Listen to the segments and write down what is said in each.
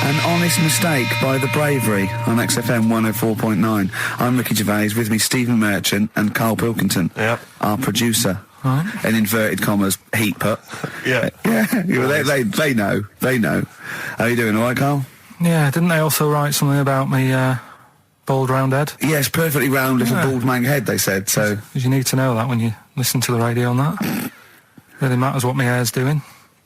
An honest mistake by the bravery on XFM 104.9. I'm Ricky Gervais, with me Stephen Merchant and Karl Pilkington, our producer. Right. In inverted commas, heat put. Yeah. They know. How are you doing, all right, Karl? Yeah, didn't they also write something about me, bald round head? Yes, perfectly round little bald man head, they said, so... Because you need to know that when you listen to the radio on that. Really matters what my hair's doing.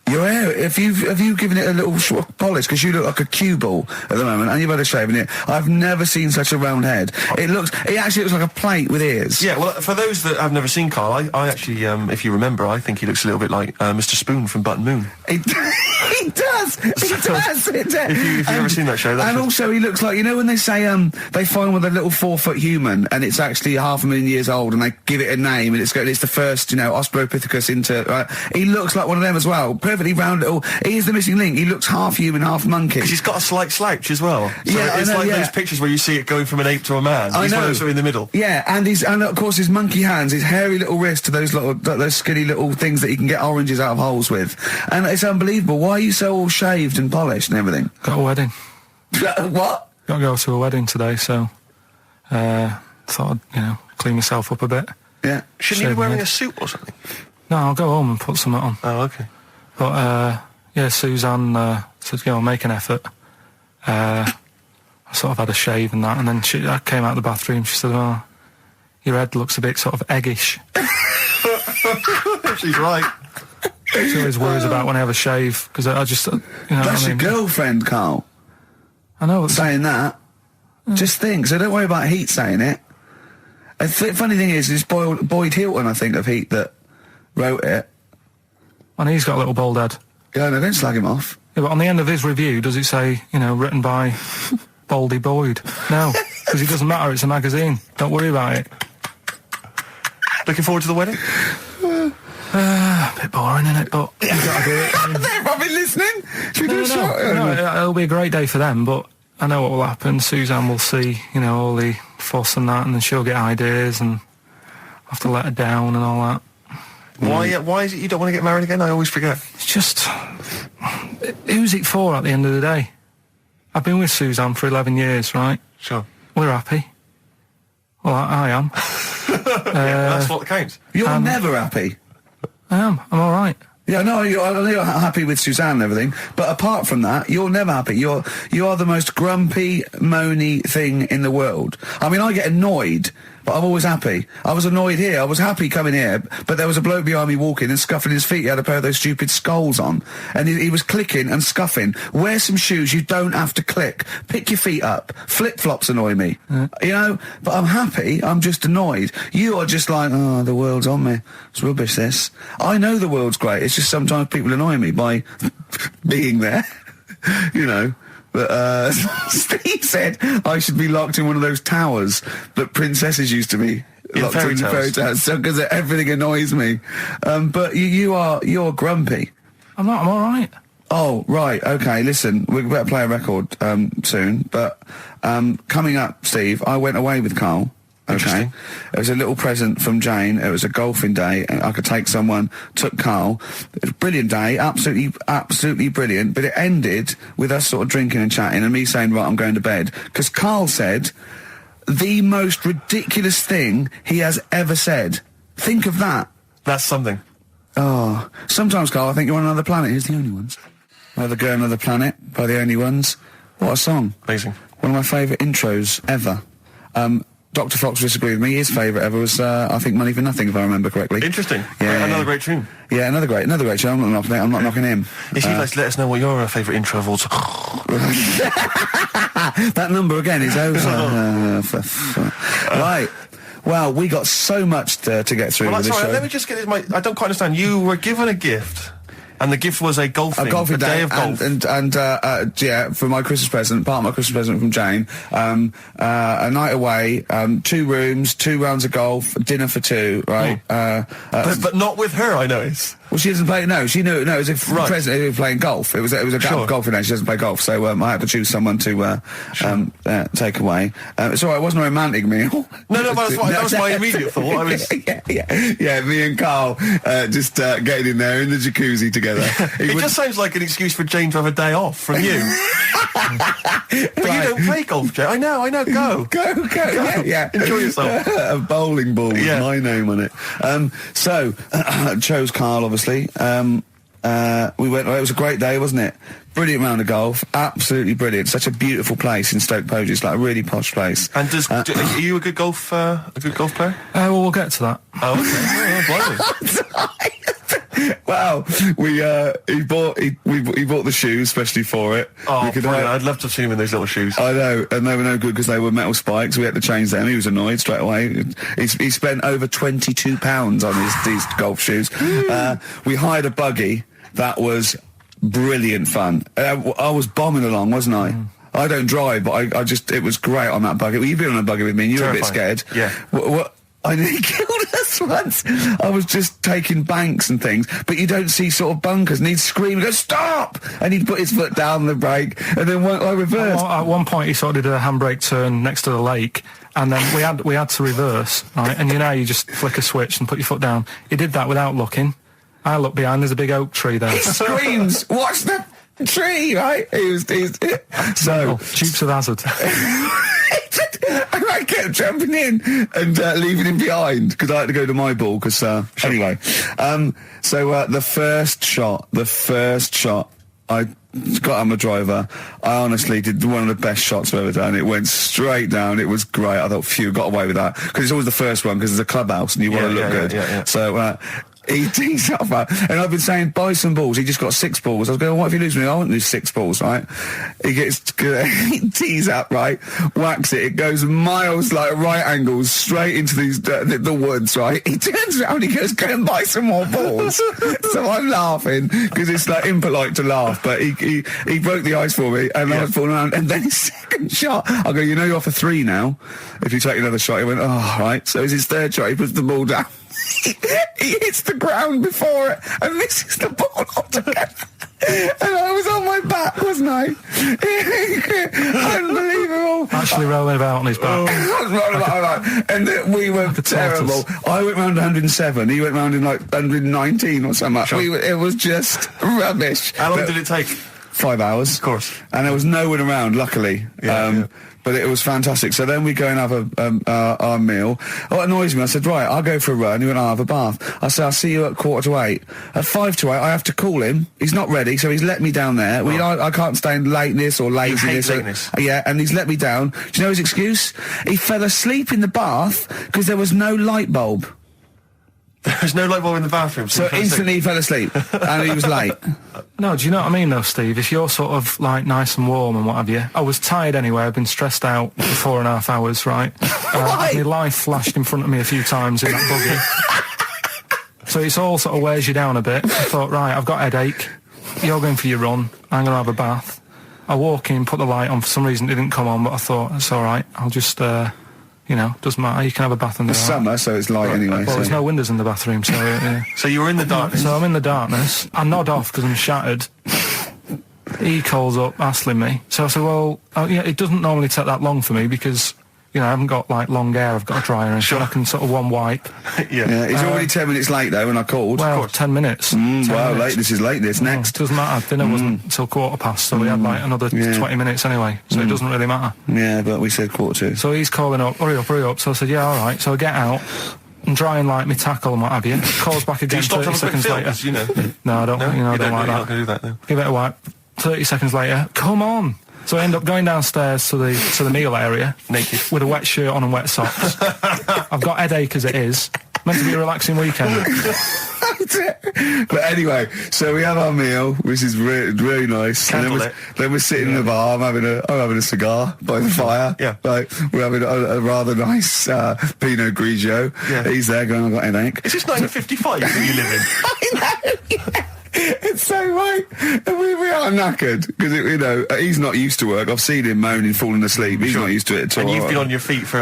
Your hair, have you given it a little polish? Because you look like a cue ball at the moment, and you've had a shave in it. I've never seen such a round head. It actually looks like a plate with ears. Yeah, well, for those that have never seen Karl, I actually, if you remember, I think he looks a little bit like Mr. Spoon from Button Moon. He does. If you've ever seen that show, that's and also he looks like, you know when they say they find one with a little 4-foot human and it's actually 500,000 years old and they give it a name and it's the first, Australopithecus into. He looks like one of them as well. Perfectly round little. He is the missing link. He looks half human, half monkey. Because he's got a slight slouch as well. So yeah, it's like those pictures where you see it going from an ape to a man. He's one of those in the middle. Yeah, and of course his monkey hands, his hairy little wrist to those skinny little things that he can get oranges out of holes with. And it's unbelievable. Why are you so all shaved and polished and everything? Got a wedding. What? Got to go to a wedding today, so thought I'd, clean myself up a bit. Yeah. Shouldn't you be wearing a suit or something? No, I'll go home and put something on. Oh, okay. But, Suzanne said, make an effort. I sort of had a shave and that, and then I came out of the bathroom, she said, oh, your head looks a bit sort of eggish. She's right. She always worries about when I have a shave, because I just, That's your girlfriend, Karl. I know. Saying that. Just think, so don't worry about Heat saying it. Funny thing is, it's Boyd Hilton, I think, of Heat that wrote it. And he's got a little bald head. Yeah, no, don't slag him off. Yeah, but on the end of his review, does it say, written by Baldy Boyd? No, because it doesn't matter, it's a magazine. Don't worry about it. Looking forward to the wedding? A bit boring, innit? But you gotta do it. They've probably listening. Should we do a shot? No, it'll be a great day for them, but I know what will happen. Suzanne will see, all the fuss and that, and then she'll get ideas, and I'll have to let her down and all that. Why is it you don't want to get married again? I always forget. It's just... Who's it for at the end of the day? I've been with Suzanne for 11 years, right? Sure. We're happy. Well, I am. That's what counts. You're never happy. I am. I'm all right. Yeah, no, you're happy with Suzanne and everything, but apart from that, you're never happy. You are the most grumpy, moany thing in the world. I mean, I get annoyed, but I'm always happy. I was annoyed here. I was happy coming here, but there was a bloke behind me walking and scuffing his feet. He had a pair of those stupid skulls on, and he was clicking and scuffing. Wear some shoes. You don't have to click. Pick your feet up. Flip-flops annoy me. But I'm happy. I'm just annoyed. You are just like, oh, the world's on me. It's rubbish, this. I know the world's great. It's just sometimes people annoy me by being there, But Steve said I should be locked in one of those towers that princesses used to be locked in fairy tales, because everything annoys me. But you're grumpy. I'm not. I'm all right. Oh, right. Okay, listen, we better play a record soon. But coming up, Steve, I went away with Karl. Okay, it was a little present from Jane. It was a golfing day, and I could take someone. Took Karl. It was a brilliant day, absolutely brilliant. But it ended with us sort of drinking and chatting, and me saying, "Right, I'm going to bed," because Karl said the most ridiculous thing he has ever said. Think of that. That's something. Oh, sometimes, Karl, I think you're on another planet. Here's The Only Ones. Another Girl, Another Planet by The Only Ones. What a song! Amazing. One of my favourite intros ever. Dr. Fox disagreed with me. His favourite ever was, I think, Money for Nothing, if I remember correctly. Interesting. Yeah, another great tune. Yeah, another great tune. I'm not knocking it. I'm not knocking him. If you'd like to let us know what your favourite intro of all time. That number again is over. Right. Well, we got so much to get through with this show. Let me just get this. I don't quite understand. You were given a gift. And the gift was a golfing day of golf. And for my Christmas present, part of my Christmas present from Jane, a night away, 2 rooms, 2 rounds of golf, dinner for 2, right? But not with her, I notice. Well, she doesn't play. No, she knew. No, it was a present. He was playing golf. It was a golfing day. She doesn't play golf, so I had to choose someone to take away. It's all right. It wasn't a romantic meal. No, but that was my immediate thought. Yeah. Me and Karl just getting in there in the jacuzzi together. It just sounds like an excuse for Jane to have a day off from you. But you don't play golf, Jay. I know. Go. Yeah. Enjoy yourself. A bowling ball with my name on it. So, chose Karl, obviously. We went. It was a great day, wasn't it? Brilliant round of golf. Absolutely brilliant. Such a beautiful place in Stoke Poges. It's like a really posh place. And are you a good golf player? Well, we'll get to that. Oh, okay. Well, he bought the shoes especially for it. Oh, I'd love to have seen him in those little shoes. I know, and they were no good because they were metal spikes. We had to change them. He was annoyed straight away. He spent over £22 on these golf shoes. We hired a buggy that was brilliant fun. I was bombing along, wasn't I? I don't drive, but it was great on that buggy. Well, you've been on a buggy with me and you were a bit scared. Yeah. What I nearly killed us once. I was just taking banks and things, but you don't see sort of bunkers, and he'd scream and go, stop! And he'd put his foot down the brake, and then I reversed. At one point he sort of did a handbrake turn next to the lake, and then we had to reverse, right? And you just flick a switch and put your foot down. He did that without looking. I look behind, there's a big oak tree there. He screams, watch the tree, right? So Dukes of Hazzard. And I kept jumping in and leaving him behind because I had to go to my ball. Anyway, the first shot, I got on my driver. I honestly did one of the best shots I've ever done. It went straight down. It was great. I thought, phew, got away with that because it's always the first one because it's a clubhouse and you want to look good. Yeah. So. He tees up, and I've been saying, buy some balls. He just got 6 balls. I was going, what if you lose me? I won't lose 6 balls, right? He tees up, right? Whacks it. It goes miles, like right angles, straight into these the woods, right? He turns around, he goes, go and buy some more balls. So I'm laughing because it's like impolite to laugh, but he broke the ice for me, and I was falling around. And then his second shot, I go, you're off a 3 now. If you take another shot, he went, oh, right. So it's his third shot. He puts the ball down. He hits the ground before it and misses the ball altogether. And I was on my back, wasn't I? Unbelievable. Actually rolling about on his back. And we were terrible. I went round 107. He went round in like 119 or something. Sure. It was just rubbish. How long did it take? 5 hours. Of course. And there was no one around, luckily. But it was fantastic. So then we go and have our meal. What annoys me, I said, right, I'll go for a run. He went, I'll have a bath. I said, I'll see you at 7:45. At 7:55, I have to call him. He's not ready, so he's let me down there. Oh. I can't stand lateness or laziness. You hate lateness. Yeah, and he's let me down. Do you know his excuse? He fell asleep in the bath because there was no light bulb. There's no light bulb in the bathroom. So instantly he fell asleep, and he was late. No, do you know what I mean, though, Steve? If you're sort of, like, nice and warm and what have you. I was tired anyway. I've been stressed out for 4.5 hours, right? My life flashed in front of me a few times in that buggy. So it's all sort of wears you down a bit. I thought, right, I've got a headache. You're going for your run. I'm going to have a bath. I walk in, put the light on. For some reason, it didn't come on, but I thought, it's all right. I'll just... doesn't matter. You can have a bath in the summer, so it's light anyway. Well, there's no windows in the bathroom, so... So you were in the darkness? So I'm in the darkness. I nod off because I'm shattered. He calls up, hassling me. So I said, well, it doesn't normally take that long for me because... I haven't got, like, long hair. I've got a dryer and sure. I can sort of one wipe. Yeah, he's already 10 minutes late, though, when I called. Well, 10 minutes. 10 minutes. Lateness is lateness. Next. Doesn't matter. Dinner wasn't until 20:15, so we had, like, another 20 minutes anyway, so it doesn't really matter. Yeah, but we said 1:45. So he's calling up, hurry up. So I said, yeah, all right. So I get out and dry and like my tackle and what have you. Calls back again 30 seconds later. No, I don't, I don't like that. You're not going to do that, no. Give it a wipe. 30 seconds later, come on. So I end up going downstairs to the meal area. Naked. With a wet shirt on and wet socks. I've got headache as it is. Meant to be a relaxing weekend. But anyway, so we have our meal, which is really nice. And then we're sitting in the bar. I'm having a cigar by the fire. Yeah. Like, we're having a rather nice Pinot Grigio. Yeah. He's there going, I've got a headache. Is this 1955 that you live in? I know, yeah. It's so right. And we are knackered because he's not used to work. I've seen him moaning, falling asleep. He's not used to it at all. And you've been on your feet for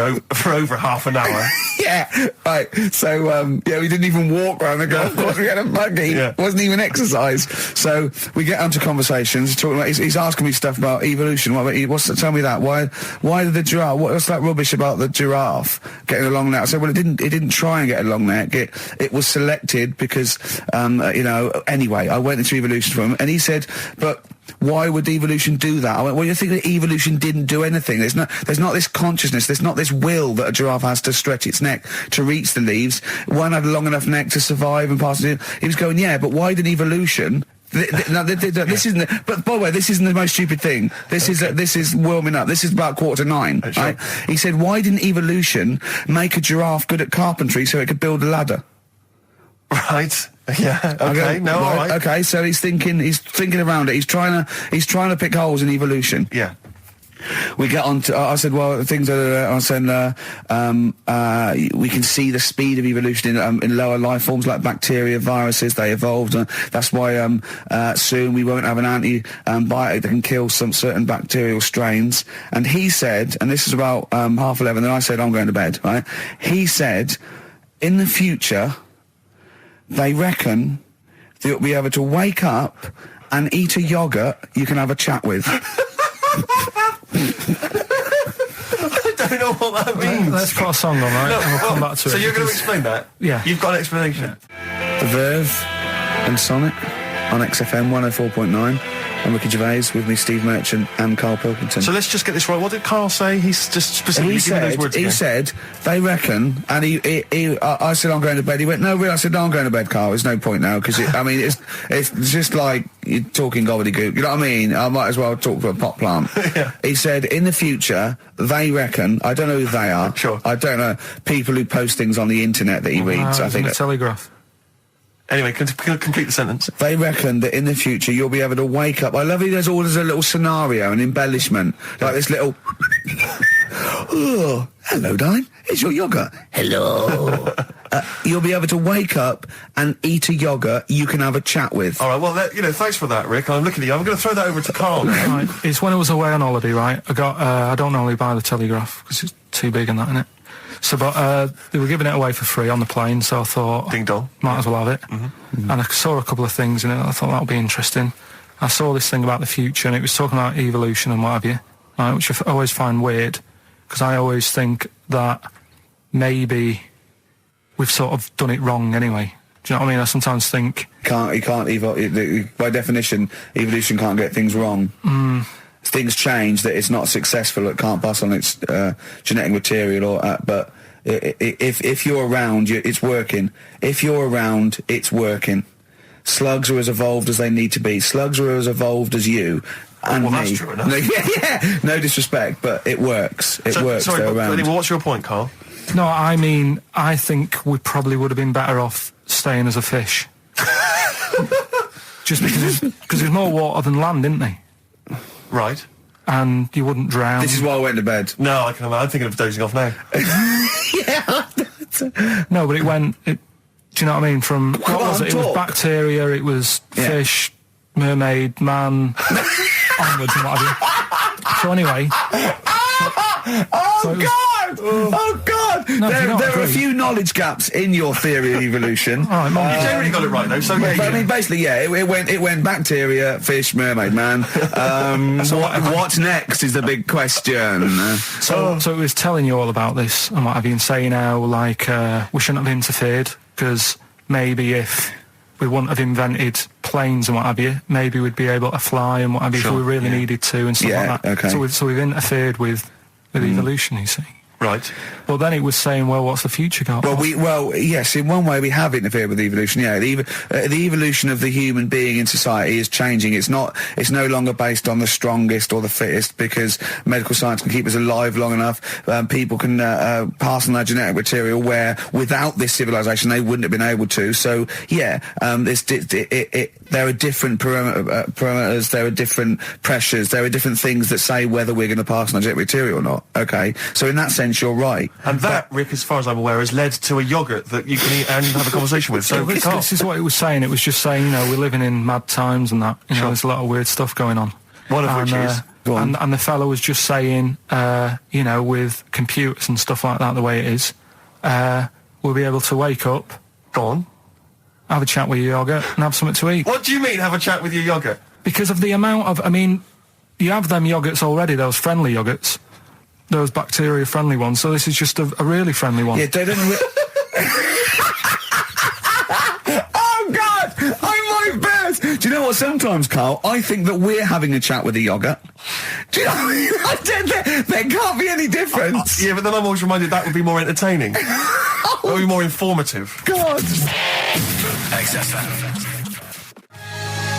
over half an hour. Yeah, right. So we didn't even walk around the golf course. We had a buggy. It wasn't even exercise. So we get onto conversations. Talking about he's asking me stuff about evolution. Tell me that. Why did the giraffe? What's that rubbish about the giraffe getting a long neck? I said, well, it didn't try and get a long neck. It was selected because anyway. I went went into evolution for him, and he said, but why would evolution do that? I went, well, you think that evolution didn't do anything. There's not this consciousness, there's not this will that a giraffe has to stretch its neck to reach the leaves. One had a long enough neck to survive and pass it. He was going, yeah, but why did evolution... this isn't. But by the way, this isn't the most stupid thing. This is warming up. This is about 8:45. Sure. Right? He said, why didn't evolution make a giraffe good at carpentry so it could build a ladder? Right. Yeah. Okay. No. All right. Okay. So he's thinking around it. He's trying to pick holes in evolution. Yeah. We get on to, I said, well, things are, I said, we can see the speed of evolution in lower life forms like bacteria, viruses, they evolved. That's why soon we won't have an antibiotic that can kill some certain bacterial strains. And he said, and this is about 11:30, and I said, I'm going to bed, right? He said, in the future, they reckon that you'll be able to wake up and eat a yogurt you can have a chat with. I don't know what that means. Let's put a song on, right? No, and we'll come back to it. So you're going to explain that? Yeah. You've got an explanation? The Verve and Sonic on XFM 104.9. I'm Ricky Gervais, with me Steve Merchant and Karl Pilkington. So let's just get this right. What did Karl say? He's just specifically giving those words again. He said, they reckon, and I said, I'm going to bed. He went, no, really? I said, no, I'm going to bed, Karl. There's no point now, because, I mean, it's just like you're talking gobbledygook. You know what I mean? I might as well talk to a pot plant. Yeah. He said, in the future, they reckon, I don't know who they are. Sure. I don't know, people who post things on the internet that he reads. I think the Telegraph. Anyway, complete the sentence. They reckon that in the future you'll be able to wake up. I love it. There's always a little scenario, an embellishment, like this little. Oh, hello, darling. It's your yogurt. Hello. You'll be able to wake up and eat a yogurt you can have a chat with. All right. Well, thanks for that, Rick. I'm looking at you. I'm going to throw that over to Karl now. Right. It's when I was away on holiday, right? I got. I don't normally buy the Telegraph because it's too big and that, innit? So, but they were giving it away for free on the plane, so I thought, ding dong, might as well have it. Mm-hmm. And I saw a couple of things in it. I thought that would be interesting. I saw this thing about the future, and it was talking about evolution and what have you, right, which I always find weird, because I always think that maybe we've sort of done it wrong anyway. Do you know what I mean? I sometimes think you can't evolve. By definition, evolution can't get things wrong. Things change, that it's not successful, it can't pass on its genetic material, but if you're around, it's working. If you're around, it's working. Slugs are as evolved as they need to be. Slugs are as evolved as you and well, me. That's true enough. Yeah. No disrespect, but it works. It works. Sorry, they're around. Anyway, what's your point, Karl? No, I mean, I think we probably would have been better off staying as a fish. Just because there's more water than land, isn't there? Right. And you wouldn't drown. This is why I went to bed. No, I'm thinking of dozing off now. Yeah. No, but do you know what I mean? From what was it? It was bacteria, it was fish, mermaid, man, onwards and what have you. So anyway. Oh God! No, there are a few knowledge gaps in your theory of evolution. You generally got it right though. So I mean, basically, yeah, it went bacteria, fish, mermaid, man. What's next is the big question. So it was telling you all about this and what have you, and saying how like we shouldn't have interfered, because maybe if we wouldn't have invented planes and what have you, maybe we'd be able to fly and what have you if we really needed to and stuff like that. Okay. So we've interfered with evolution, you see. Right. Well, then it was saying, well, what's the future got? Well, yes, in one way we have interfered with evolution. Yeah, the evolution of the human being in society is changing. It's no longer based on the strongest or the fittest, because medical science can keep us alive long enough. People can pass on their genetic material where without this civilization they wouldn't have been able to. So yeah, there are different parameters, there are different pressures, there are different things that say whether we're going to pass on our genetic material or not. Okay, so in that sense you're right. And that, Rick, as far as I'm aware, has led to a yogurt that you can eat and have a conversation with. So this is what it was saying. It was just saying, we're living in mad times and that. There's a lot of weird stuff going on. One of which is... And the fellow was just saying, with computers and stuff like that, the way it is, we'll be able to wake up... Go on. Have a chat with your yogurt and have something to eat. What do you mean, have a chat with your yogurt? Because of the amount of... I mean, you have them yogurts already, those friendly yogurts. Those bacteria-friendly ones, so this is just a really friendly one. Yeah, they don't... Oh, God! I might burst! Do you sometimes, Carl, I think that we're having a chat with a yoghurt. Do you know what I mean? There can't be any difference. Yeah, but then I'm always reminded that would be more entertaining. That would be more informative. God. XFM.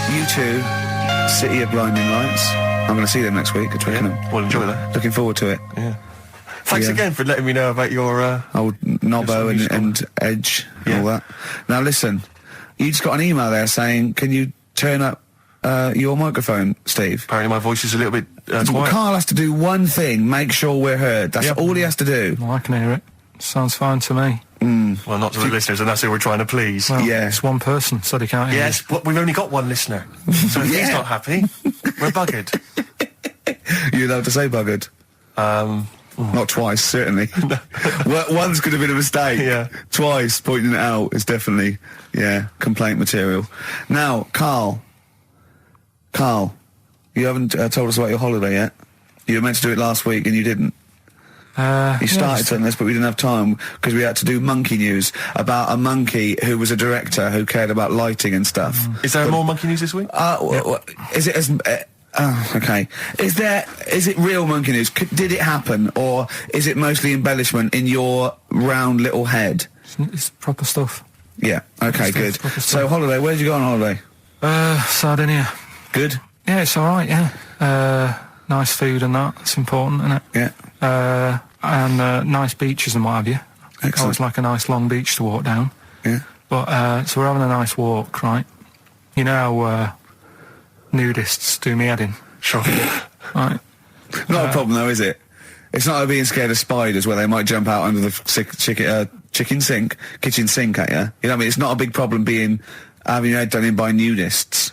U2, City of Blinding Lights. I'm going to see them next week at Twickenham. Yeah. Well, enjoy that. Looking forward to it. Yeah. Thanks again for letting me know about your... old Nobbo and Edge and all that. Now listen, you just got an email there saying, can you turn up your microphone, Steve? Apparently my voice is a little bit quiet. Carl has to do one thing, make sure we're heard. That's all he has to do. Well, I can hear it. Sounds fine to me. Well, not to the listeners, and that's who we're trying to please. Well, yeah. It's one person, so they can't hear Yes, but we've only got one listener. So if he's not happy, we're buggered. You're allowed to say buggered. Not twice, certainly. Once could have been a mistake. Yeah. Twice, pointing it out is definitely, complaint material. Now, Carl, you haven't told us about your holiday yet. You were meant to do it last week and you didn't. You started on this, but we didn't have time because we had to do monkey news about a monkey who was a director who cared about lighting and stuff. Is there more monkey news this week? Is it as... okay. Is it real monkey news? Did it happen, or is it mostly embellishment in your round little head? It's proper stuff. Yeah. Okay. Good. So holiday. Where did you go on holiday? Sardinia. Good. Yeah, it's all right. Yeah. Nice food and that. It's important, isn't it? Yeah. And nice beaches and what have you. Excellent. Always like a nice long beach to walk down. Yeah. But so we're having a nice walk, right? You know how nudists do me head in. Sure. Right. Not a problem though, is it? It's not like being scared of spiders where they might jump out under the kitchen sink at you. You know what I mean? It's not a big problem having your head done in by nudists.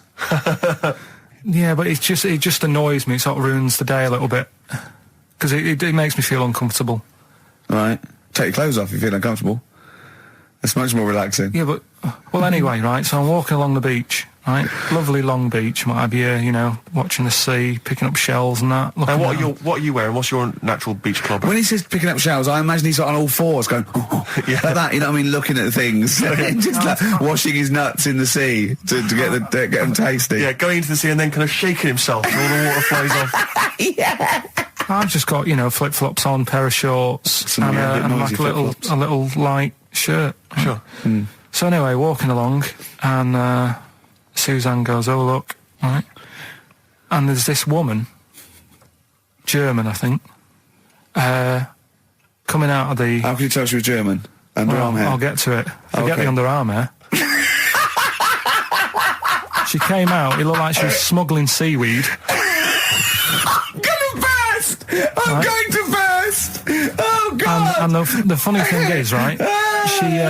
Yeah, but it just annoys me. It sort of ruins the day a little bit because it makes me feel uncomfortable. Right. Take your clothes off if you feel uncomfortable. It's much more relaxing. Yeah, but well, anyway, right. So I'm walking along the beach, right? Lovely long beach, what have you? You know, watching the sea, picking up shells and that. And what are you wearing? What's your natural beach club? When he says picking up shells, I imagine he's on all fours going, like that. You know what I mean? Looking at things, just like washing his nuts in the sea to get them tasty. Yeah, going into the sea and then kind of shaking himself and all the water flies off. Yeah. I've just got flip flops on, pair of shorts, and like a little light shirt. Sure. So anyway, walking along, and Suzanne goes, "Oh look," right? And there's this woman, German, I think, coming out of the. How can you tell she was German? Underarm hair. I'll get to it. Forget the underarm hair. She came out. It looked like she was smuggling seaweed. I'm going to burst! Oh, God! And the funny thing is, right, she...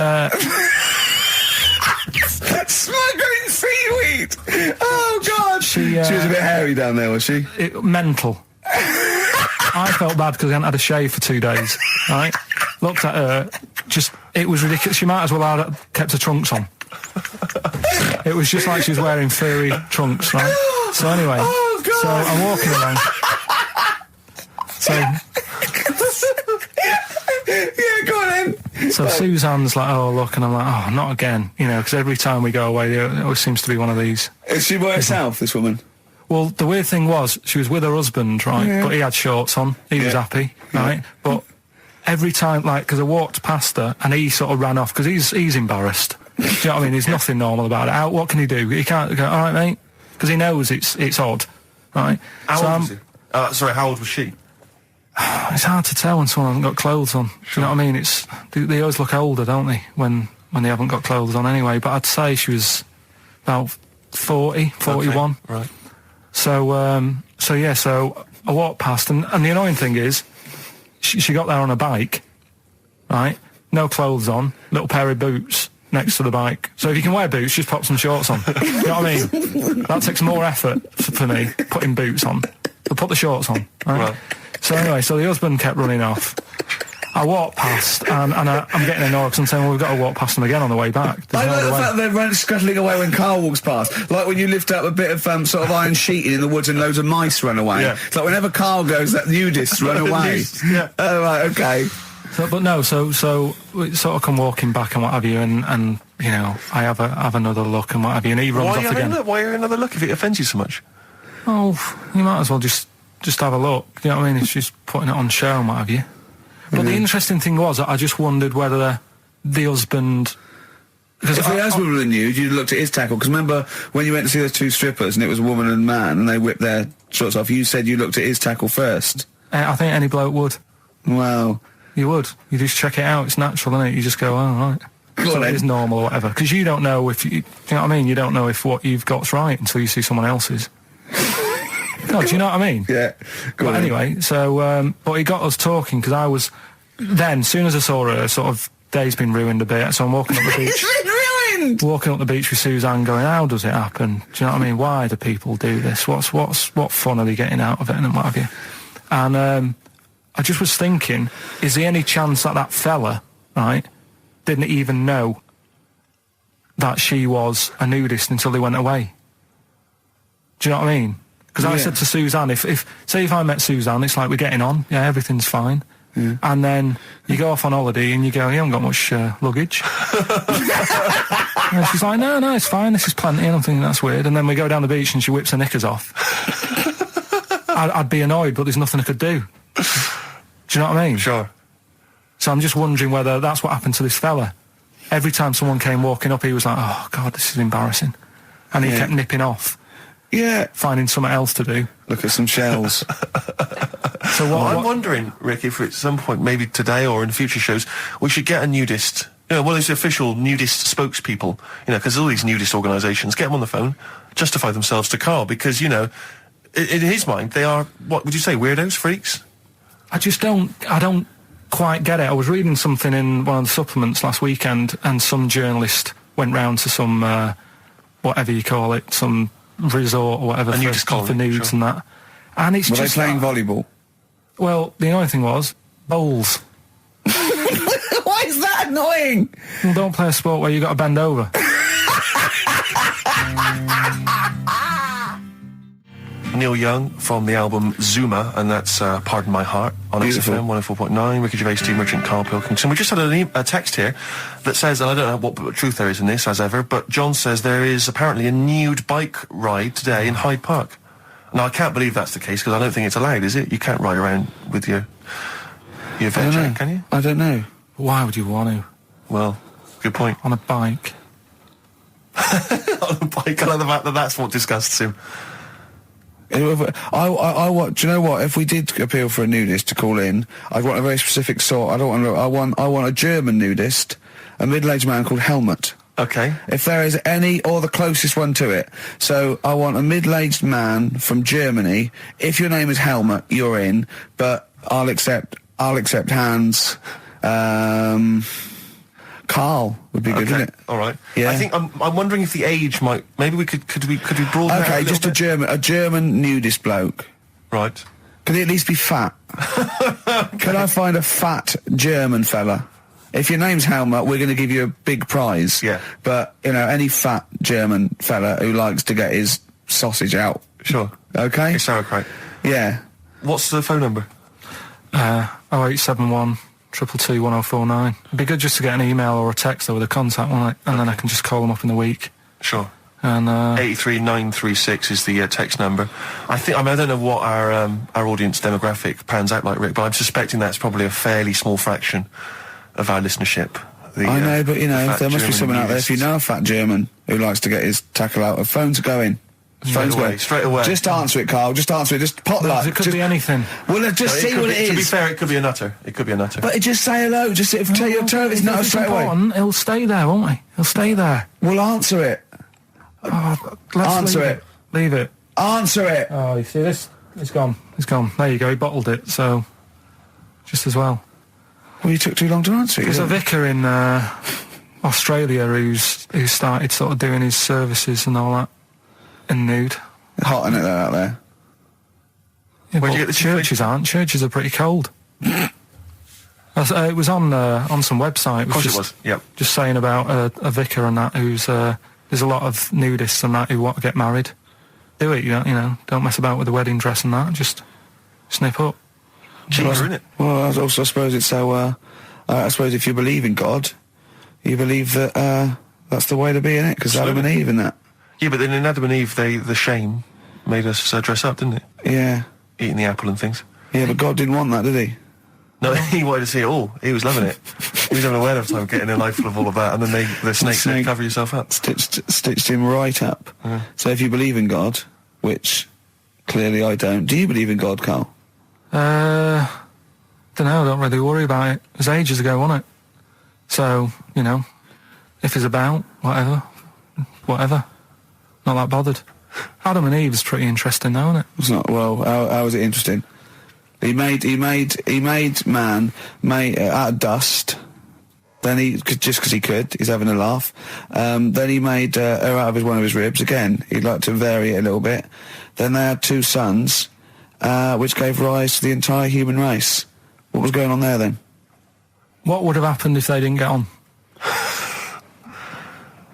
Smuggling seaweed! Oh, God! She was a bit hairy down there, was she? Mental. I felt bad because I hadn't had a shave for 2 days, right? Looked at her, it was ridiculous. She might as well have kept her trunks on. It was just like she was wearing furry trunks, right? So anyway, so I'm walking along... So, yeah, go on then. So Suzanne's like, "Oh, look," and I'm like, "Oh, not again," because every time we go away, there always seems to be one of these. Is she by herself, this woman? Well, the weird thing was, she was with her husband, right? Yeah. But he had shorts on. He was happy, right? But every time, because I walked past her, and he sort of ran off, because he's embarrassed. Do you know what I mean? There's nothing normal about it. What can he do? He can't go, "All right, mate," because he knows it's odd, right? How old was he? Sorry, how old was she? It's hard to tell when someone hasn't got clothes on. Sure. Do you know what I mean? They always look older, don't they, when they haven't got clothes on anyway. But I'd say she was about 40, 41. Okay, right. So I walked past, and the annoying thing is, she got there on a bike, right? No clothes on, little pair of boots next to the bike. So if you can wear boots, just pop some shorts on. You know what I mean? That takes more effort for me, putting boots on. So put the shorts on, right? So anyway, the husband kept running off. I walked past, and I'm getting annoyed because I'm saying, well, we've got to walk past them again on the way back. I like the fact they're scuttling away when Carl walks past. Like when you lift up a bit of sort of iron sheeting in the woods and loads of mice run away. Yeah. It's like whenever Carl goes, that nudists run away. Yeah. Oh, right, okay. So we sort of come walking back and what have you, and you know, I have another look and what have you, and he runs off again. Why are you another look if it offends you so much? Oh, you might as well just have a look. You know what I mean? If she's putting it on show and what have you. But the interesting thing was, I just wondered whether the husband. Because if the husband were nude, you'd looked at his tackle. Because remember when you went to see those two strippers and it was a woman and man and they whipped their shorts off, you said you looked at his tackle first. I think any bloke would. Well, you would. You just check it out. It's natural, isn't it? You just go, oh, right. So it is normal or whatever. Because you don't know if you know what I mean? You don't know if what you've got's right until you see someone else's. No, do you know what I mean? Yeah. But anyway, so, but he got us talking because I was, then, as soon as I saw her, sort of, day's been ruined a bit, so I'm walking up the beach. It's been ruined! Walking up the beach with Suzanne going, how does it happen? Do you know what I mean? Why do people do this? What fun are they getting out of it and what have you? And, I just was thinking, is there any chance that fella, right, didn't even know that she was a nudist until they went away? Do you know what I mean? Because I said to Suzanne, if I met Suzanne, it's like we're getting on, yeah, everything's fine. Yeah. And then you go off on holiday and you go, you haven't got much luggage. And she's like, no, it's fine, this is plenty. And I'm thinking, that's weird. And then we go down the beach and she whips her knickers off. I'd be annoyed, but there's nothing I could do. Do you know what I mean? Sure. So I'm just wondering whether that's what happened to this fella. Every time someone came walking up, he was like, oh, God, this is embarrassing. And he kept nipping off. Yeah. Finding something else to do. Look at some shells. So I'm wondering, Rick, if at some point, maybe today or in future shows, we should get a nudist, you know, one of those official nudist spokespeople, you know, because all these nudist organisations, get them on the phone, justify themselves to Karl, because, you know, in his mind, they are, what would you say, weirdos, freaks? I don't quite get it. I was reading something in one of the supplements last weekend, and some journalist went round to some, whatever you call it, some resort or whatever for nudes and that. And it's Were just... they playing volleyball? Well, the annoying thing was, bowls. Why is that annoying? Well, don't play a sport where you got to bend over. Neil Young from the album Zuma, and that's Pardon My Heart on XFM 104.9. Ricky Gervais, Steve Merchant, Karl Pilkington. We just had a text here that says, and I don't know what truth there is in this, as ever, but John says there is apparently a nude bike ride today in Hyde Park. Now, I can't believe that's the case, because I don't think it's allowed, is it? You can't ride around with your veg, can you? I don't know. Why would you want to? Well, good point. On a bike. On a bike, I like the fact that that's what disgusts him. Do you know what? If we did appeal for a nudist to call in, I'd want a very specific sort. I want a German nudist, a middle-aged man called Helmut. Okay. If there is any, or the closest one to it. So I want a middle-aged man from Germany. If your name is Helmut, you're in. But I'll accept hands. Karl would be good, wouldn't it? All right. Yeah. I think I'm wondering if the age might. Maybe we could we broaden that Okay, a just bit? a German nudist bloke. Right. Could he at least be fat? Could I find a fat German fella? If your name's Helmut, we're going to give you a big prize. Yeah. But, you know, any fat German fella who likes to get his sausage out. Sure. Okay? It's sauerkraut. Yeah. What's the phone number? 0871 222 1049. It'd be good just to get an email or a text with a contact, wouldn't it? And then I can just call them up in the week. Sure. And 83936 is the text number. I don't know what our audience demographic pans out like, Rick, but I'm suspecting that's probably a fairly small fraction of our listenership. I know, but you know, there must be someone out there. If you know a fat German who likes to get his tackle out, phones are going. Straight away. Just answer it, Karl. Just answer it. Just pot luck. It could be anything. Well, just see what it is. To be fair, it could be a nutter. It could be a nutter. But just say hello. Just tell your turn. It's not straight away. He'll stay there, won't he? He'll stay there. Well, answer it. Answer it. Leave it. Answer it. Oh, you see this? It's gone. It's gone. There you go. He bottled it. So, just as well. Well, you took too long to answer it. There's a vicar in Australia who started sort of doing his services and all that in nude. Hot, isn't it, out there? Yeah, where'd you get the churches aren't. Churches are pretty cold. It was on some website. Of course it was. Yep. Just saying about a vicar and that who's there's a lot of nudists and that who want to get married. Do it, you know. Don't mess about with the wedding dress and that. Just snip up. Cheaper, isn't it? Well, I suppose it's so. I suppose if you believe in God, you believe that That's the way to be, innit? Because Adam and Eve and that. Yeah, but then in Adam and Eve, the shame made us dress up, didn't it? Yeah. Eating the apple and things. Yeah, but God didn't want that, did he? No, he wanted to see it all. He was loving it. He was having a whale of time getting a life full of all of that, and then the snake said, cover yourself up. Stitched him right up. So if you believe in God, which clearly I don't, do you believe in God, Carl? Don't know, I don't really worry about it. It was ages ago, wasn't it? So, you know, if it's about, whatever. Not that bothered. Adam and Eve is pretty interesting though, isn't it? It's not, well, how is it interesting? He made man out of dust. Then just because he could, he's having a laugh. Then he made her out of one of his ribs. Again, he'd like to vary it a little bit. Then they had 2 sons, which gave rise to the entire human race. What was going on there then? What would have happened if they didn't get on?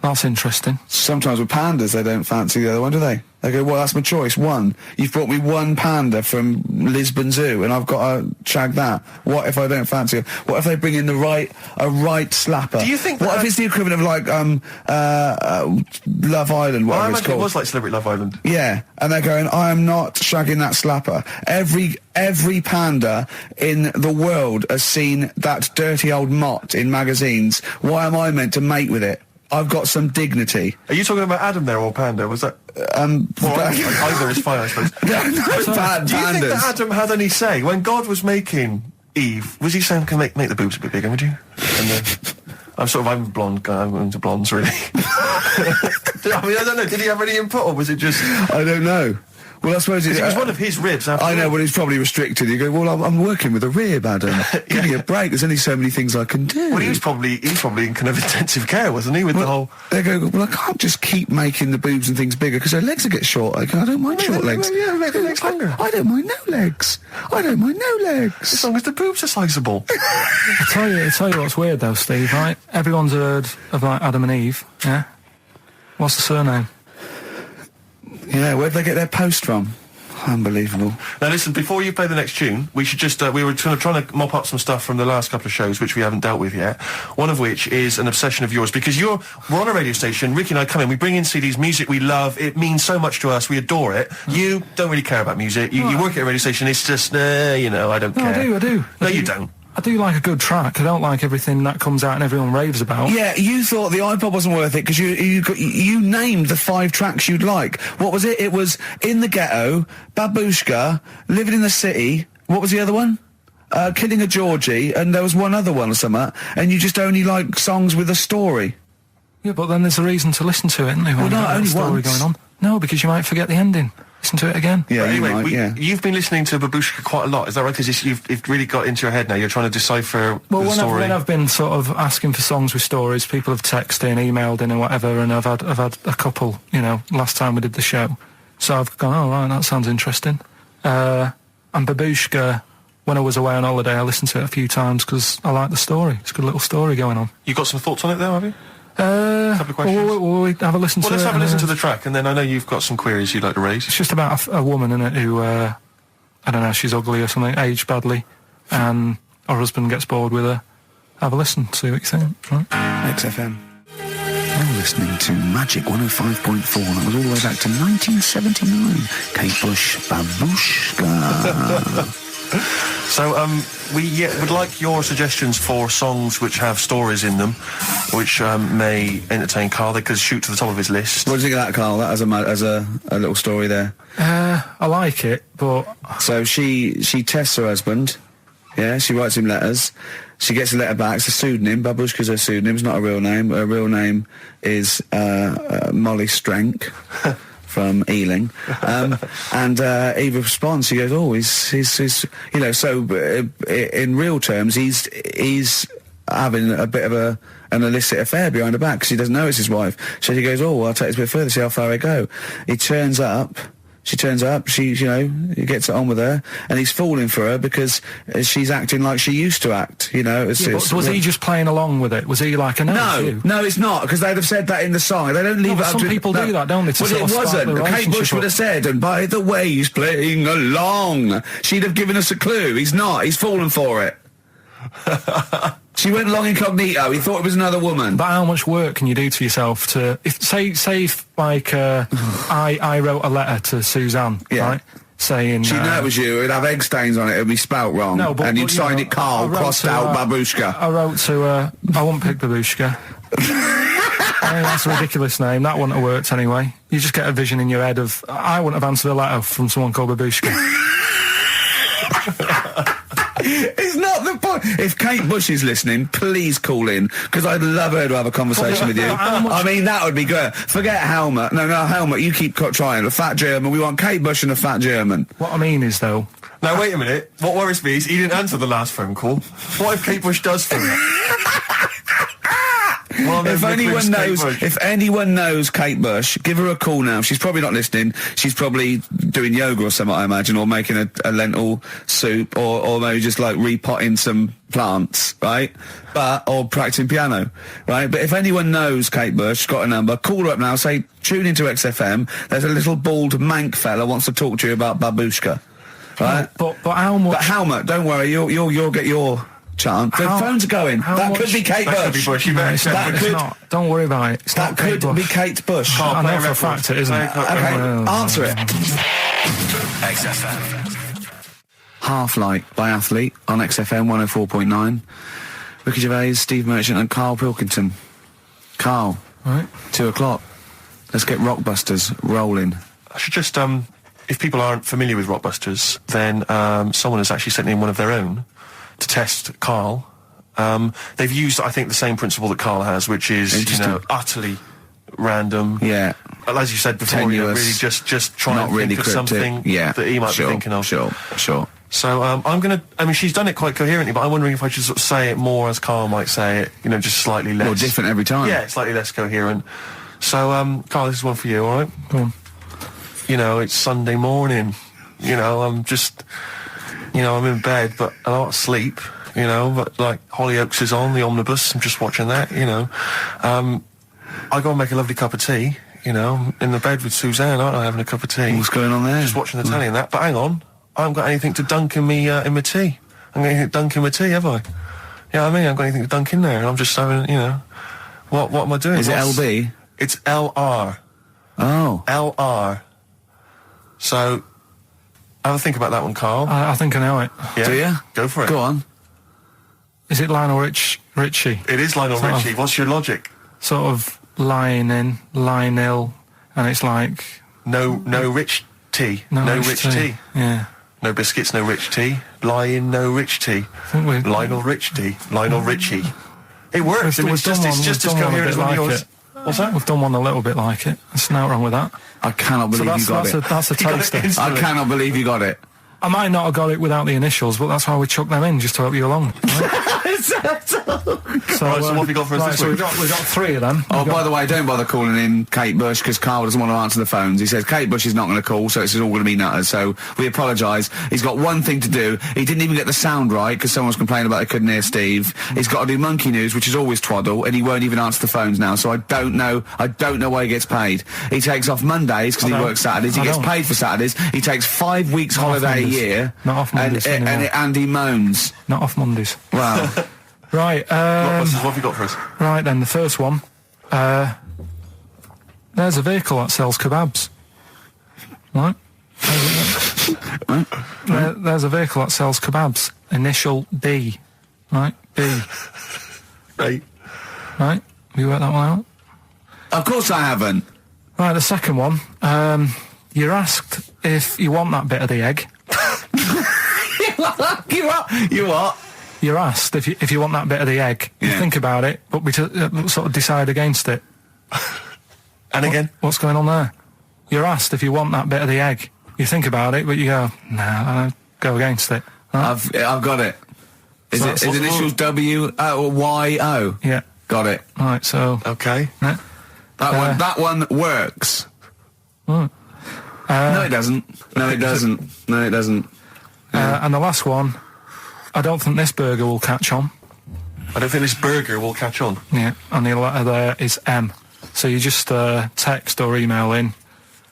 That's interesting. Sometimes with pandas, they don't fancy the other one, do they? They go, well, that's my choice. One. You've brought me one panda from Lisbon Zoo, and I've got to shag that. What if I don't fancy it? What if they bring in a right slapper? Do you think what if it's the equivalent of like Love Island, whatever it's called? It was like Celebrity Love Island. Yeah, and they're going, I am not shagging that slapper. Every panda in the world has seen that dirty old mott in magazines. Why am I meant to mate with it? I've got some dignity. Are you talking about Adam there or Panda? Was that... either is fine, I suppose. No, do you think that Adam had any say? When God was making Eve, was he saying, can make the boobs a bit bigger, would you? And then... I'm blonde guy, I'm into blondes, really. I mean, I don't know, did he have any input, or was it just... I don't know. Well, I suppose it was one of his ribs. I know, but he's probably restricted. You go, well, I'm working with a rib, Adam. Give me a break. There's only so many things I can do. Well, he was probably in kind of intensive care, wasn't he? With the whole. They go, well, I can't just keep making the boobs and things bigger because their legs will get short. I don't mind short legs. Yeah, make the legs longer. I don't mind no legs. I don't mind no legs. As long as the boobs are sizable. I tell you what's weird though, Steve. Right? Everyone's heard of like Adam and Eve. Yeah. What's the surname? Yeah, where'd they get their post from? Unbelievable. Now listen, before you play the next tune, we should just, we were trying to mop up some stuff from the last couple of shows which we haven't dealt with yet, one of which is an obsession of yours, because we're on a radio station, Ricky and I come in, we bring in CDs, music we love, it means so much to us, we adore it. You don't really care about music, you work at a radio station, it's just, I don't care. I do. No, you don't. I do like a good track. I don't like everything that comes out and everyone raves about. Yeah, you thought the iPod wasn't worth it because you named the 5 tracks you'd like. What was it? It was In the Ghetto, Babushka, Living in the City. What was the other one? Killing a Georgie, and there was one other one or something. And you just only like songs with a story. Yeah, but then there's a reason to listen to it, isn't there? Well, no, only story once. going on. No, because you might forget the ending. Listen to it again. Yeah, anyway, you've been listening to Babushka quite a lot, is that right? Because you've really got into your head now, you're trying to decipher the story. When I've been sort of asking for songs with stories, people have texted in, emailed in and whatever, and I've had a couple, last time we did the show. So I've gone, oh right, that sounds interesting. And Babushka, when I was away on holiday, I listened to it a few times because I like the story. It's a good little story going on. You got some thoughts on it there, have you? A couple of questions. We'll have a listen to it. Let's have a listen to the track, and then I know you've got some queries you'd like to raise. It's just about a woman in it who, I don't know, she's ugly or something, aged badly, and her husband gets bored with her. Have a listen, see what you think. Right? XFM. You're listening to Magic 105.4. That was all the way back to 1979. Kate Bush, Babushka. So, we would like your suggestions for songs which have stories in them, which may entertain Carl. They could shoot to the top of his list. What do you think of that, Carl? That as a little story there. I like it, but... So she tests her husband. Yeah, she writes him letters. She gets a letter back. It's a pseudonym. Babushka's her pseudonym. It's not a real name. Her real name is Molly Strank. From Ealing, and Eva responds. She goes, "Oh, he's So in real terms, he's having a bit of an illicit affair behind her back because he doesn't know it's his wife." So she goes, "Oh, well, I'll take this a bit further, see how far I go." He turns up. She turns up, he gets it on with her, and he's falling for her because she's acting like she used to act, But was he just playing along with it? Was he like, No, it's not, because they'd have said that in the song. They don't leave it up to... Some people do that, don't they? Well, it wasn't. Kate Bush would have said, and by the way, he's playing along. She'd have given us a clue. He's not. He's fallen for it. She went long incognito. He thought it was another woman. But how much work can you do to yourself to... Say if like, I wrote a letter to Suzanne, right? Saying... She'd know it was you. It'd have egg stains on it. It'd be spelt wrong. No, but... And you'd sign it Karl, crossed out Babushka. I wrote to... I wouldn't pick Babushka. I mean, that's a ridiculous name. That wouldn't have worked anyway. You just get a vision in your head of... I wouldn't have answered a letter from someone called Babushka. It's not the point. If Kate Bush is listening, please call in, because I'd love her to have a conversation with you. I mean, that would be great. Forget Helmut. No, Helmut, you keep trying. A fat German. We want Kate Bush and a fat German. What I mean is, though... Now, wait a minute. What worries me is he didn't answer the last phone call. What if Kate Bush does phone it? Well, if anyone knows Kate Bush, give her a call now. She's probably not listening. She's probably doing yoga or something, I imagine, or making a lentil soup, or maybe just like repotting some plants, right? Or practicing piano, right? But if anyone knows Kate Bush, got a number, call her up now. Say, tune into XFM. There's a little bald mank fella wants to talk to you about Babushka, right? But how much? But Helmut, don't worry, you'll get your chance. The phones are going. That could be Kate Bush. That could be Bush. You better That could not. Don't worry about it. It's that could be Kate Bush. I know for a fact it isn't. Okay, answer it. XFM. Half Light by Athlete on XFM 104.9. Ricky Gervais, Steve Merchant and Karl Pilkington. Karl, right. 2 o'clock. Let's get Rockbusters rolling. I should just, if people aren't familiar with Rockbusters, then someone has actually sent in one of their own to test Karl. They've used, I think, the same principle that Karl has, which is, utterly random. Yeah. As you said before, really just try and think of something that he might be thinking of. Sure. So I'm going to... I mean, she's done it quite coherently, but I'm wondering if I should sort of say it more as Karl might say it, just slightly less... More different every time. Yeah, slightly less coherent. So, Karl, this is one for you, all right? Go on. It's Sunday morning. I'm just... I'm in bed, but I don't sleep, but, like, Hollyoaks is on, the omnibus, I'm just watching that, I go and make a lovely cup of tea, in the bed with Suzanne, aren't I, having a cup of tea. What's going on there? Just watching the telly and that, but hang on, I haven't got anything to dunk in me, in my tea. I haven't got anything to dunk in my tea, have I? Yeah, I mean, I haven't got anything to dunk in there, and I'm just having, what am I doing? Is it LB? It's LR. Oh. LR. So... have a think about that one, Karl. I think I know it. Yeah? Do you? Go for it. Go on. Is it Lionel Richie? It is Lionel Richie. What's your logic? Sort of lying in, lying ill, and it's like... No rich tea. No rich tea. Yeah. No biscuits, no rich tea. Lying, no rich tea. Lionel Rich tea. Lionel Richie. It works. It's just as coherent as one of yours. What's that? We've done one a little bit like it. There's nothing wrong with that. I cannot believe you got it. That's a taster. I cannot believe you got it. I might not have got it without the initials, but that's why we chucked them in, just to help you along. Right? So what have you got for us this week? We've got 3 of them. By the way, don't bother calling in Kate Bush, because Karl doesn't want to answer the phones. He says Kate Bush is not going to call, so it's all going to be nutters. So we apologise. He's got one thing to do. He didn't even get the sound right, because someone was complaining about they couldn't hear Steve. He's got to do Monkey News, which is always twaddle, and he won't even answer the phones now, so I don't know why he gets paid. He takes off Mondays, because he works Saturdays. He gets paid for Saturdays. He takes 5 weeks holiday a year. Not off Mondays and he moans. Not off Mondays. Wow. Right. What have you got for us? Right then, the first one. There's a vehicle that sells kebabs. Right. There's a vehicle that sells kebabs. Initial B. Right. B. Right. Right. Have you worked that one out? Of course I haven't. Right. The second one. You're asked if you want that bit of the egg. You what? You're asked if you want that bit of the egg. You think about it, but we sort of decide against it. And again? What's going on there? You're asked if you want that bit of the egg. You think about it, but you go, nah, I'll go against it. Right? I've got it. Is initials W or Y O? Yeah. Got it. Right, so... Okay. Yeah. That one works. Right. No, it doesn't. No, it doesn't. No, it doesn't. Yeah. And the last one, I don't think this burger will catch on. I don't think this burger will catch on. Yeah, and the letter there is M. So you just text or email in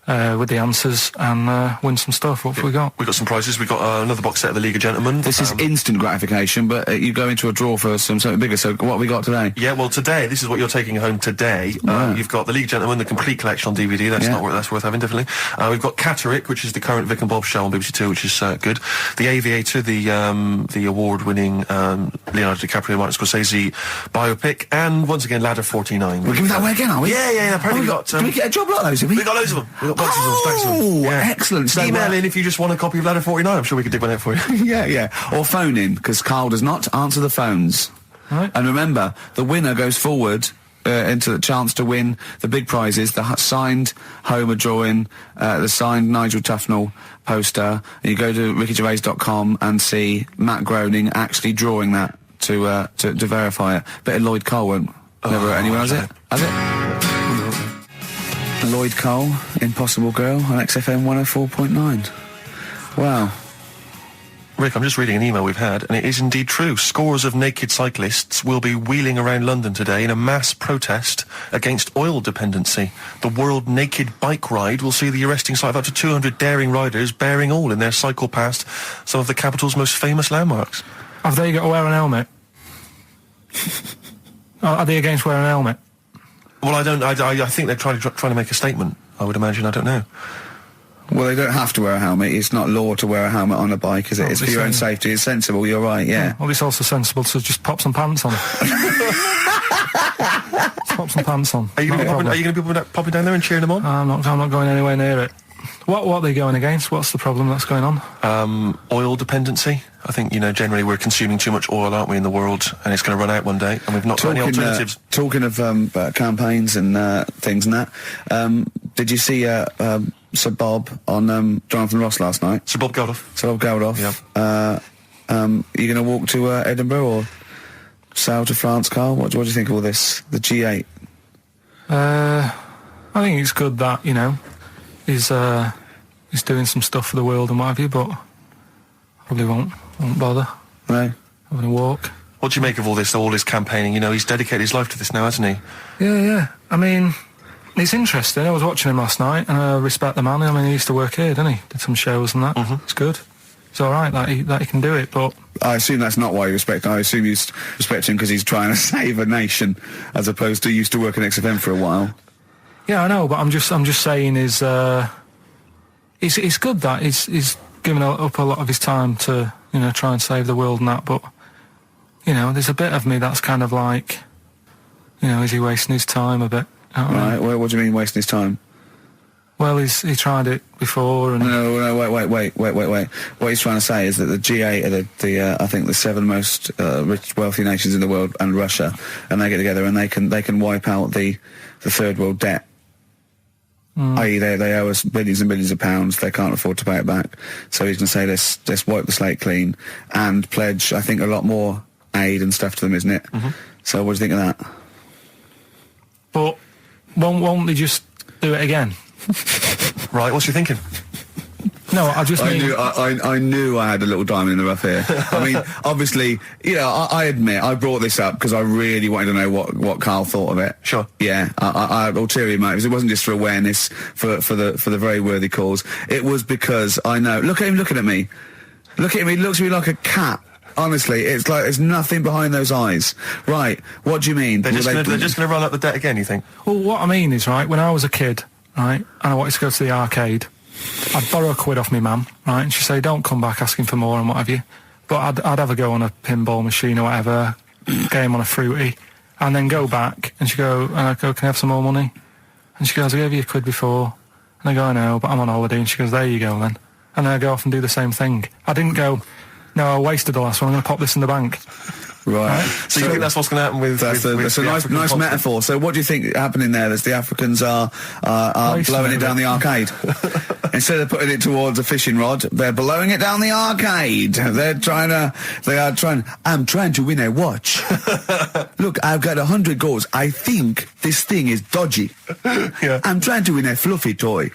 with the answers and win some stuff. What have we got? We've got some prizes. We've got another box set of the League of Gentlemen. This is instant gratification, but you go into a draw for something bigger. So what have we got today? Yeah, well, today, this is what you're taking home today. You've got the League of Gentlemen, the complete collection on DVD. That's worth having, definitely. We've got Catterick, which is the current Vic and Bob show on BBC Two, which is good. The Aviator, the award-winning Leonardo DiCaprio, Martin Scorsese biopic, and once again, Ladder 49. We're giving that away again, are we? Yeah. Apparently do we get a job like those? We got loads of them. We got boxes of them, stacks of them. Yeah. Excellent. So email in if you just want a copy of Ladder 49. I'm sure we could dig one out for you. yeah. Or phone in, because Carl does not answer the phones. Right. And remember, the winner goes forward into the chance to win the big prizes, the signed Homer drawing, the signed Nigel Tufnell poster. And you go to rickygervais.com and see Matt Groening actually drawing that to verify it. Bet Lloyd Cole won't. Never anyone has it? Has it? Lloyd Cole, Impossible Girl, on XFM 104.9. Wow. Rick, I'm just reading an email we've had, and it is indeed true. Scores of naked cyclists will be wheeling around London today in a mass protest against oil dependency. The World Naked Bike Ride will see the arresting sight of up to 200 daring riders bearing all in their cycle past some of the capital's most famous landmarks. Have they got to wear an helmet? Are they against wearing a helmet? Well, I think they're trying to make a statement, I would imagine. I don't know. Well, they don't have to wear a helmet. It's not law to wear a helmet on a bike, is it? It's for your own safety. It's sensible. You're right, yeah. Well, it's also sensible to just pop some pants on. Pop some pants on. Are you going to be popping down there and cheering them on? I'm not going anywhere near it. What are they going against? What's the problem that's going on? Oil dependency. I think, generally we're consuming too much oil, aren't we, in the world, and it's going to run out one day, and we've not got any alternatives. Talking of campaigns and things and that, did you see Sir Bob on Jonathan Ross last night? Sir Bob Geldof. Sir Bob Geldof. Yeah. Are you going to walk to Edinburgh or sail to France, Carl? What do you think of all this? The G8? I think it's good that, he's doing some stuff for the world and what have you, but probably won't bother. No. Having a walk. What do you make of all this campaigning? He's dedicated his life to this now, hasn't he? Yeah. I mean, it's interesting. I was watching him last night, and I respect the man. I mean, he used to work here, didn't he? Did some shows and that. Mm-hmm. It's good. It's all right that he can do it, but... I assume that's not why you respect him. I assume you respect him because he's trying to save a nation, as opposed to used to work in XFM for a while. Yeah, I know, but I'm just saying it's good that he's given up a lot of his time to, try and save the world and that, but, there's a bit of me that's kind of like, is he wasting his time a bit? Right, well, what do you mean wasting his time? Well, he tried it before and... No, wait. What he's trying to say is that the G8 are I think the 7 most rich, wealthy nations in the world, and Russia, and they get together and they can wipe out the third world debt. I.e. they owe us billions and billions of pounds. They can't afford to pay it back. So he's going to say, let's wipe the slate clean and pledge, I think, a lot more aid and stuff to them, isn't it? Mm-hmm. So what do you think of that? But won't they just do it again? Right, what's you thinking? No, I just mean... I knew I had a little diamond in the rough here. I mean, obviously, I admit, I brought this up because I really wanted to know what Carl thought of it. Sure. Yeah, I had ulterior motives. It wasn't just for awareness, for the very worthy cause. It was because I know... Look at him looking at me. Look at him, he looks at me like a cat. Honestly, it's like there's nothing behind those eyes. Right, what do you mean? They're just going to run up the debt again, you think? Well, what I mean is, right, when I was a kid, right, and I wanted to go to the arcade... I'd borrow £1 off my mum, right, and she'd say, don't come back asking for more and what have you. But I'd have a go on a pinball machine or whatever, game on a fruity, and then go back, and she'd go, can I have some more money? And she goes, I gave you £1 before. And I go, I know, but I'm on holiday. And she goes, there you go then. And then I go off and do the same thing. I didn't go, no, I wasted the last one, I'm going to pop this in the bank. Right. So you think that's what's going to happen with... That's a nice metaphor. So what do you think happening there? That the Africans are blowing it down the arcade. Instead of putting it towards a fishing rod, they're blowing it down the arcade. I'm trying to win a watch. Look, I've got 100 goals. I think this thing is dodgy. Yeah. I'm trying to win a fluffy toy.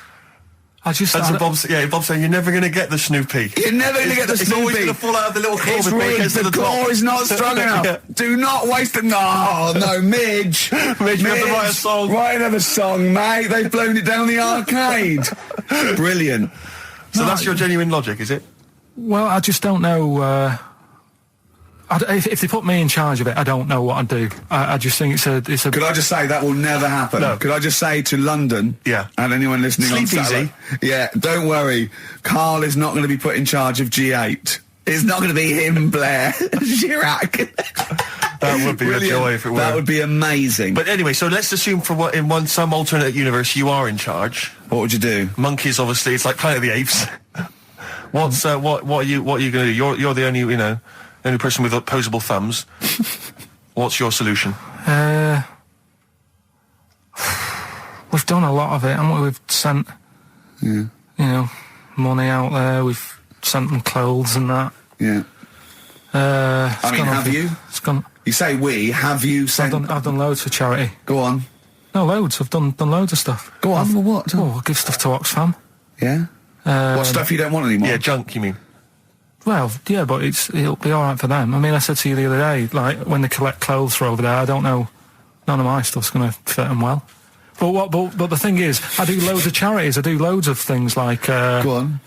just... That's what Bob's saying, you're never going to get the Snoopy. You're never going to get the Snoopy. It's always going to fall out of the little claw before it gets to the claw top. is not strong enough. Yeah. Do not waste it. No, Midge. Midge, you have to write a song. Write another song, mate. They've blown it down the arcade. Brilliant. So that's your genuine logic, is it? Well, I just don't know... if they put me in charge of it, I don't know what I'd do. I just think it's a... Could I just say that will never happen? No. Could I just say to London, and anyone listening on Saturday, don't worry, Karl is not going to be put in charge of G8. It's not going to be him, Blair, Chirac. That would be a joy if it were. That would be amazing. But anyway, so let's assume some alternate universe you are in charge. What would you do? Monkeys, obviously. It's like Planet of the Apes. What are you going to do? You're the only person with opposable thumbs. What's your solution? We've done a lot of it, haven't we? We've sent, money out there. We've sent them clothes and that. Yeah. Have you? It's gone. You say we. Have you sent? I've done loads for charity. Go on. No, loads. I've done loads of stuff. Go on. For what? Oh, I give stuff to Oxfam. Yeah. What stuff you don't want anymore? Yeah, junk. You mean? Well, yeah, but it'll be all right for them. I mean, I said to you the other day, like when they collect clothes for over there, I don't know, none of my stuff's going to fit them well. But the thing is, I do loads of charities. I do loads of things like. Go on.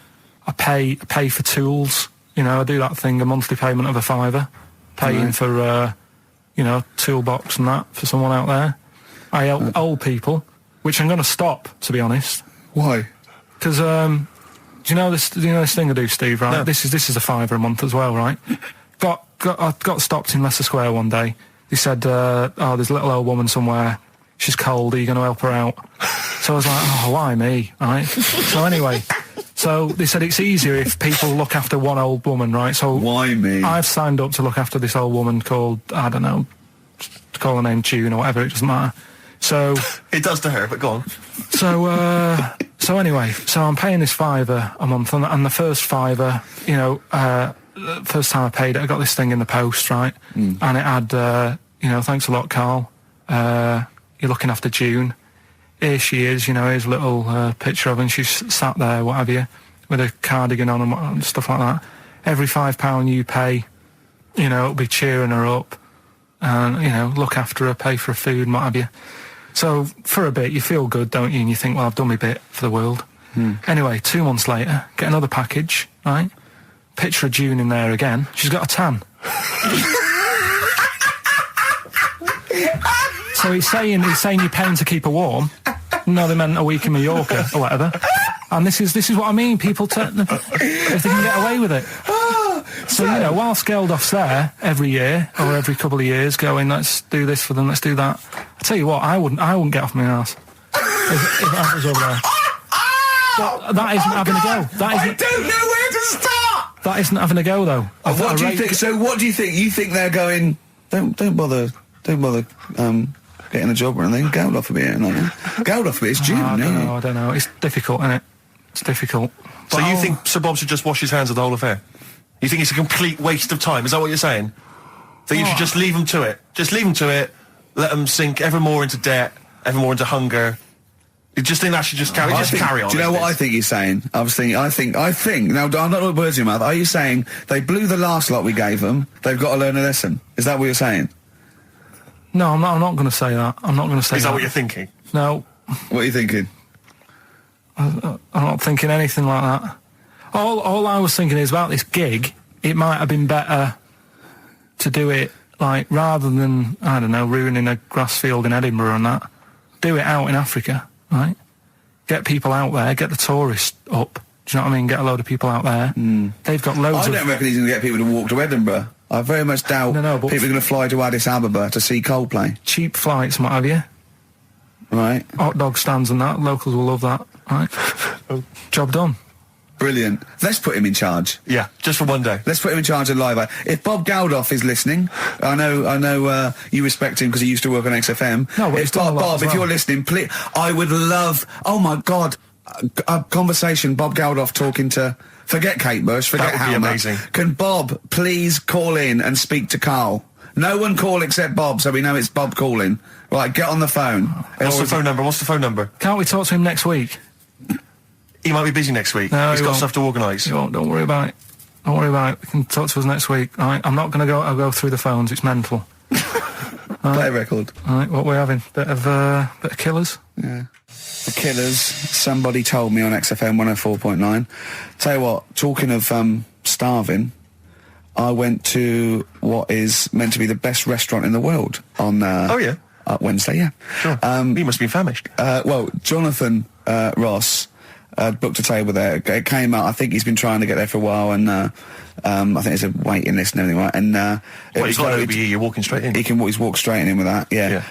I pay for tools. I do that thing, a monthly payment of £5, paying for toolbox and that for someone out there. I help old people, which I'm going to stop, to be honest. Why? Because do you know this thing I do, Steve? Right, no. this is a £5 a month as well, right? I got stopped in Leicester Square one day. They said, there's a little old woman somewhere. She's cold. Are you going to help her out? So I was like, oh, why me? Right. So anyway, so they said it's easier if people look after one old woman, right? So why me? I've signed up to look after this old woman called, I don't know, call her name June or whatever. It doesn't matter. So it does to her, but go on. So anyway, so I'm paying this £5 a month, and the first £5, first time I paid it, I got this thing in the post, right? And it had, thanks a lot, Karl. You're looking after June. Here she is, here's a little picture of her, and she's sat there, what have you, with a cardigan on and stuff like that. Every £5 you pay, it'll be cheering her up, and, look after her, pay for her food and what have you. So, for a bit, you feel good, don't you? And you think, well, I've done my bit for the world. Anyway, 2 months later, get another package, right? Picture of June in there again. She's got a tan. So he's saying you're paying to keep her warm. No, they meant a week in Mallorca or whatever. And this is what I mean. People if they can get away with it. So whilst Geldoff's there every year or every couple of years, going, let's do this for them, let's do that. I tell you what, I wouldn't get off my arse if I was over there. But that isn't having a go. I don't know where to start. That isn't having a go though. What do you think? So what do you think? You think they're going? Don't bother. Getting a job or anything. Geldoff will be here, Geldoff will be. It's June. I don't know. It's difficult, isn't it? It's difficult. So you think Sir Bob should just wash his hands of the whole affair? You think it's a complete waste of time? Is that what you're saying? That you should just leave them to it? Just leave them to it. Let them sink ever more into debt, ever more into hunger. You just think that should just carry on? Do you know what I think he's saying? I think. Now, I'm not putting words in your mouth. Are you saying they blew the last lot we gave them? They've got to learn a lesson. Is that what you're saying? No, I'm not going to say that. I'm not going to say that. Is that what you're thinking? No. What are you thinking? I'm not thinking anything like that. All I was thinking is about this gig, it might have been better to do it, like, rather than, I don't know, ruining a grass field in Edinburgh and that, do it out in Africa, right? Get people out there, get the tourists up, do you know what I mean? Get a load of people out there. They've got loads I don't reckon he's going to get people to walk to Edinburgh. I very much doubt people are going to fly to Addis Ababa to see Coldplay. Cheap flights and what have you. Right. Hot dog stands and that, locals will love that, right? Job done. Brilliant. Let's put him in charge. Yeah, just for one day. Let's put him in charge of Live. If Bob Geldof is listening, I know you respect him because he used to work on XFM. No, but Bob, if you're listening, please, I would love, oh my God, a conversation, Bob Geldof talking to, forget Kate Bush, forget That would be Halma. amazing. Can Bob please call in and speak to Karl? No one call except Bob, so we know it's Bob calling. Right, get on the phone. What's the phone number? Can't we talk to him next week? he might be busy next week. No, he's he got won't. stuff to organise. He won't. Don't worry about it. Don't worry about it. You can talk to us next week. All right? I'm not going to go. I'll go through the phones. It's mental. Play a record. All right, what we're having? Bit of Killers. Yeah. The Killers. Somebody told me on XFM 104.9. Tell you what. Talking of starving, I went to what is meant to be the best restaurant in the world on. Wednesday. Yeah. Sure. You must be famished. Well, Jonathan Ross booked a table there. It came out. I think he's been trying to get there for a while, and I think there's a waiting list and everything, right? And he's got an OBE. You're walking straight in. He's walked straight in with that. Yeah.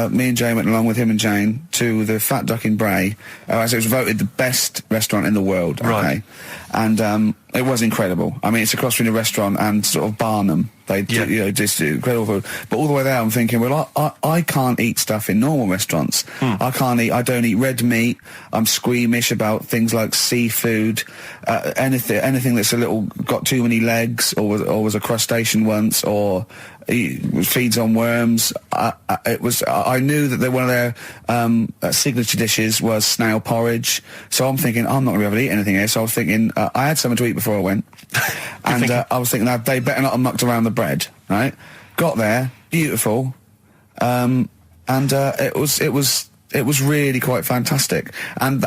Me and Jane went along with him and Jane to the Fat Duck in Bray. So it was voted the best restaurant in the world. Okay. Right. And it was incredible. I mean, it's across from the restaurant and sort of Barnum. They do, just incredible food. But all the way there, I'm thinking, well, I can't eat stuff in normal restaurants. I don't eat red meat. I'm squeamish about things like seafood, anything that's got too many legs, or was a crustacean once, or feeds on worms. I knew that one of their signature dishes was snail porridge. So I'm thinking, I'm not going to be able to eat anything here. So I was thinking, I had something to eat before I went, and I was thinking that they better not have mucked around the bread, right? Got there, beautiful, and it was really quite fantastic, and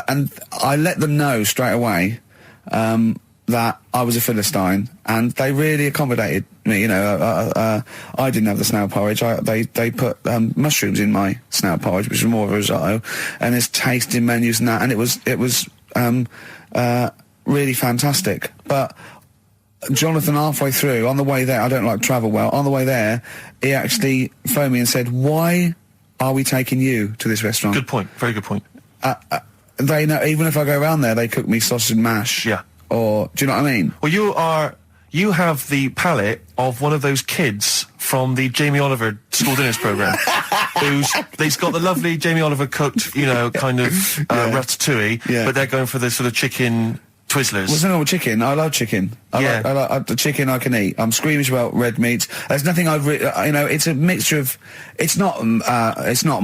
I let them know straight away that I was a Philistine, and they really accommodated me. You know, I didn't have the snail porridge. They put mushrooms in my snail porridge, which was more of a risotto, and there's tasting menus and that, and it was really fantastic. But Jonathan, halfway through, on the way there, I don't like travel well, on the way there, he actually phoned me and said, why are we taking you to this restaurant? Good point. Very good point. They know, even if I go around there, they cook me sausage and mash. Yeah. Or, do you know what I mean? Well, you have the palate of one of those kids from the Jamie Oliver school dinners programme, they've got the lovely Jamie Oliver cooked, kind of ratatouille, but they're going for the sort of chicken Twizzlers. Well, it's not all chicken. I love chicken. I like the chicken I can eat. I'm squeamish about red meats. There's nothing it's a mixture of. It's not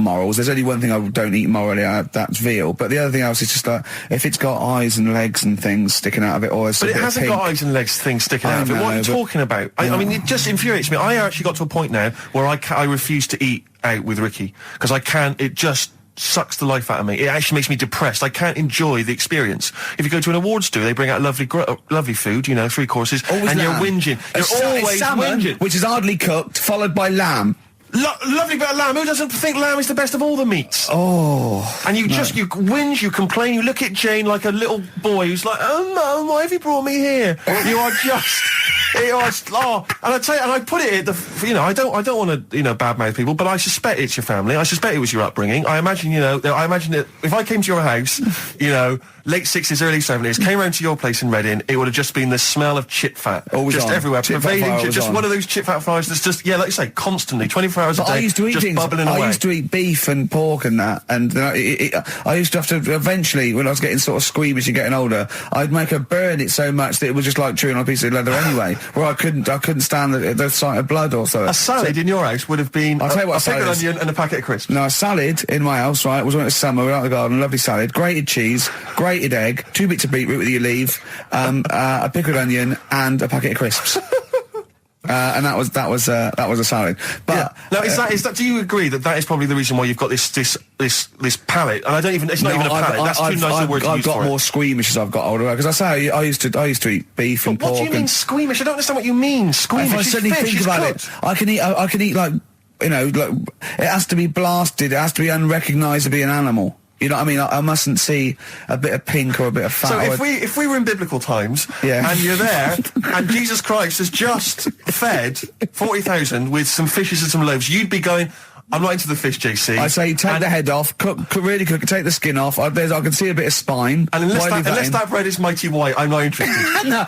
morals. There's only one thing I don't eat morally. That's veal. But the other thing else is just like if it's got eyes and legs and things sticking out of it, or it's. But it hasn't got eyes and legs things sticking out of it. What are you talking about? I mean, it just infuriates me. I actually got to a point now where I refuse to eat out with Ricky because I can't. It just sucks the life out of me. It actually makes me depressed. I can't enjoy the experience. If you go to an awards do, they bring out lovely food, 3 courses, always and lamb. You're whinging. You're always salmon, whinging. Which is hardly cooked, followed by lamb. Lovely bit of lamb. Who doesn't think lamb is the best of all the meats? Oh. And you whinge, you complain, you look at Jane like a little boy who's like, oh, Mum, why have you brought me here? You are just... and I tell you, and I put it at the, I don't want to, badmouth people, but I suspect it's your family. I suspect it was your upbringing. I imagine that if I came to your house, late 60s, early 70s, came round to your place in Reading, it would have just been the smell of chip fat. Always just on. everywhere. Pervading, just one of those chip fat fries that's just, like you say, constantly, 24 hours a day, I used to eat just things. bubbling away. I used to eat beef and pork and that, and I used to have to, eventually, when I was getting sort of squeamish and getting older, I'd make her burn it so much that it was just like chewing on a piece of leather anyway, where I couldn't stand the sight of blood or so. A salad in your house would have been I'll tell you what a pickled onion and a packet of crisps. No, a salad in my house, right, was when it was summer, we were out in the garden, lovely salad, grated cheese, grated egg, 2 bits of beetroot with your leaf, a pickled onion, and a packet of crisps. And that was a salad. But now is that? Do you agree that is probably the reason why you've got this palate? And I don't even. It's not even a palate. That's too nice a word to use for it. I've got more squeamish as I've got older because I say I used to eat beef and pork. What do you mean squeamish? I don't understand what you mean. Squeamish. If I suddenly think about it, I can eat like it has to be blasted. It has to be unrecognisably an animal. You know what I mean? I mustn't see a bit of pink or a bit of fat. So if we were in biblical times, and you're there, and Jesus Christ has just fed 40,000 with some fishes and some loaves, you'd be going, I'm not into the fish, JC. I say take the head off, really cook it, take the skin off. I can see a bit of spine. And unless that bread is mighty white, I'm not interested. No.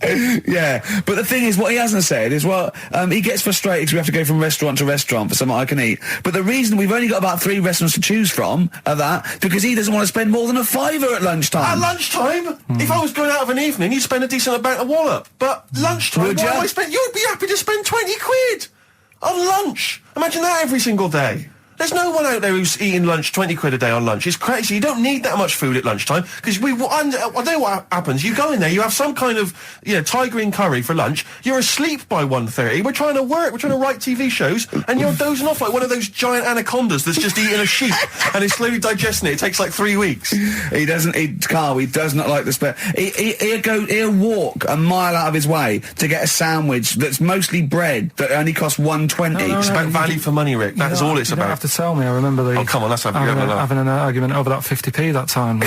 Yeah, but the thing is, what he hasn't said is, he gets frustrated because we have to go from restaurant to restaurant for something I can eat. But the reason we've only got about 3 restaurants to choose from are that because he doesn't want to spend more than a £5 at lunchtime. At lunchtime? If I was going out of an evening, you'd spend a decent amount of wallop. But lunchtime, Would you? You'd be happy to spend 20 quid on lunch. Imagine that every single day. There's no one out there who's eating lunch 20 quid a day on lunch. It's crazy. You don't need that much food at lunchtime because I know what happens. You go in there, you have some kind of Thai green curry for lunch. You're asleep by 1:30. We're trying to work. We're trying to write TV shows, and you're dozing off like one of those giant anacondas that's just eating a sheep and is slowly digesting it. It takes like 3 weeks. He doesn't eat Carl. He does not like the He'll walk a mile out of his way to get a sandwich that's mostly bread that only costs $1.20. It's about value for money, Rick. That is all it's you about. Don't have to tell me. I remember the. Oh, come on, let's having an argument over that 50p that time.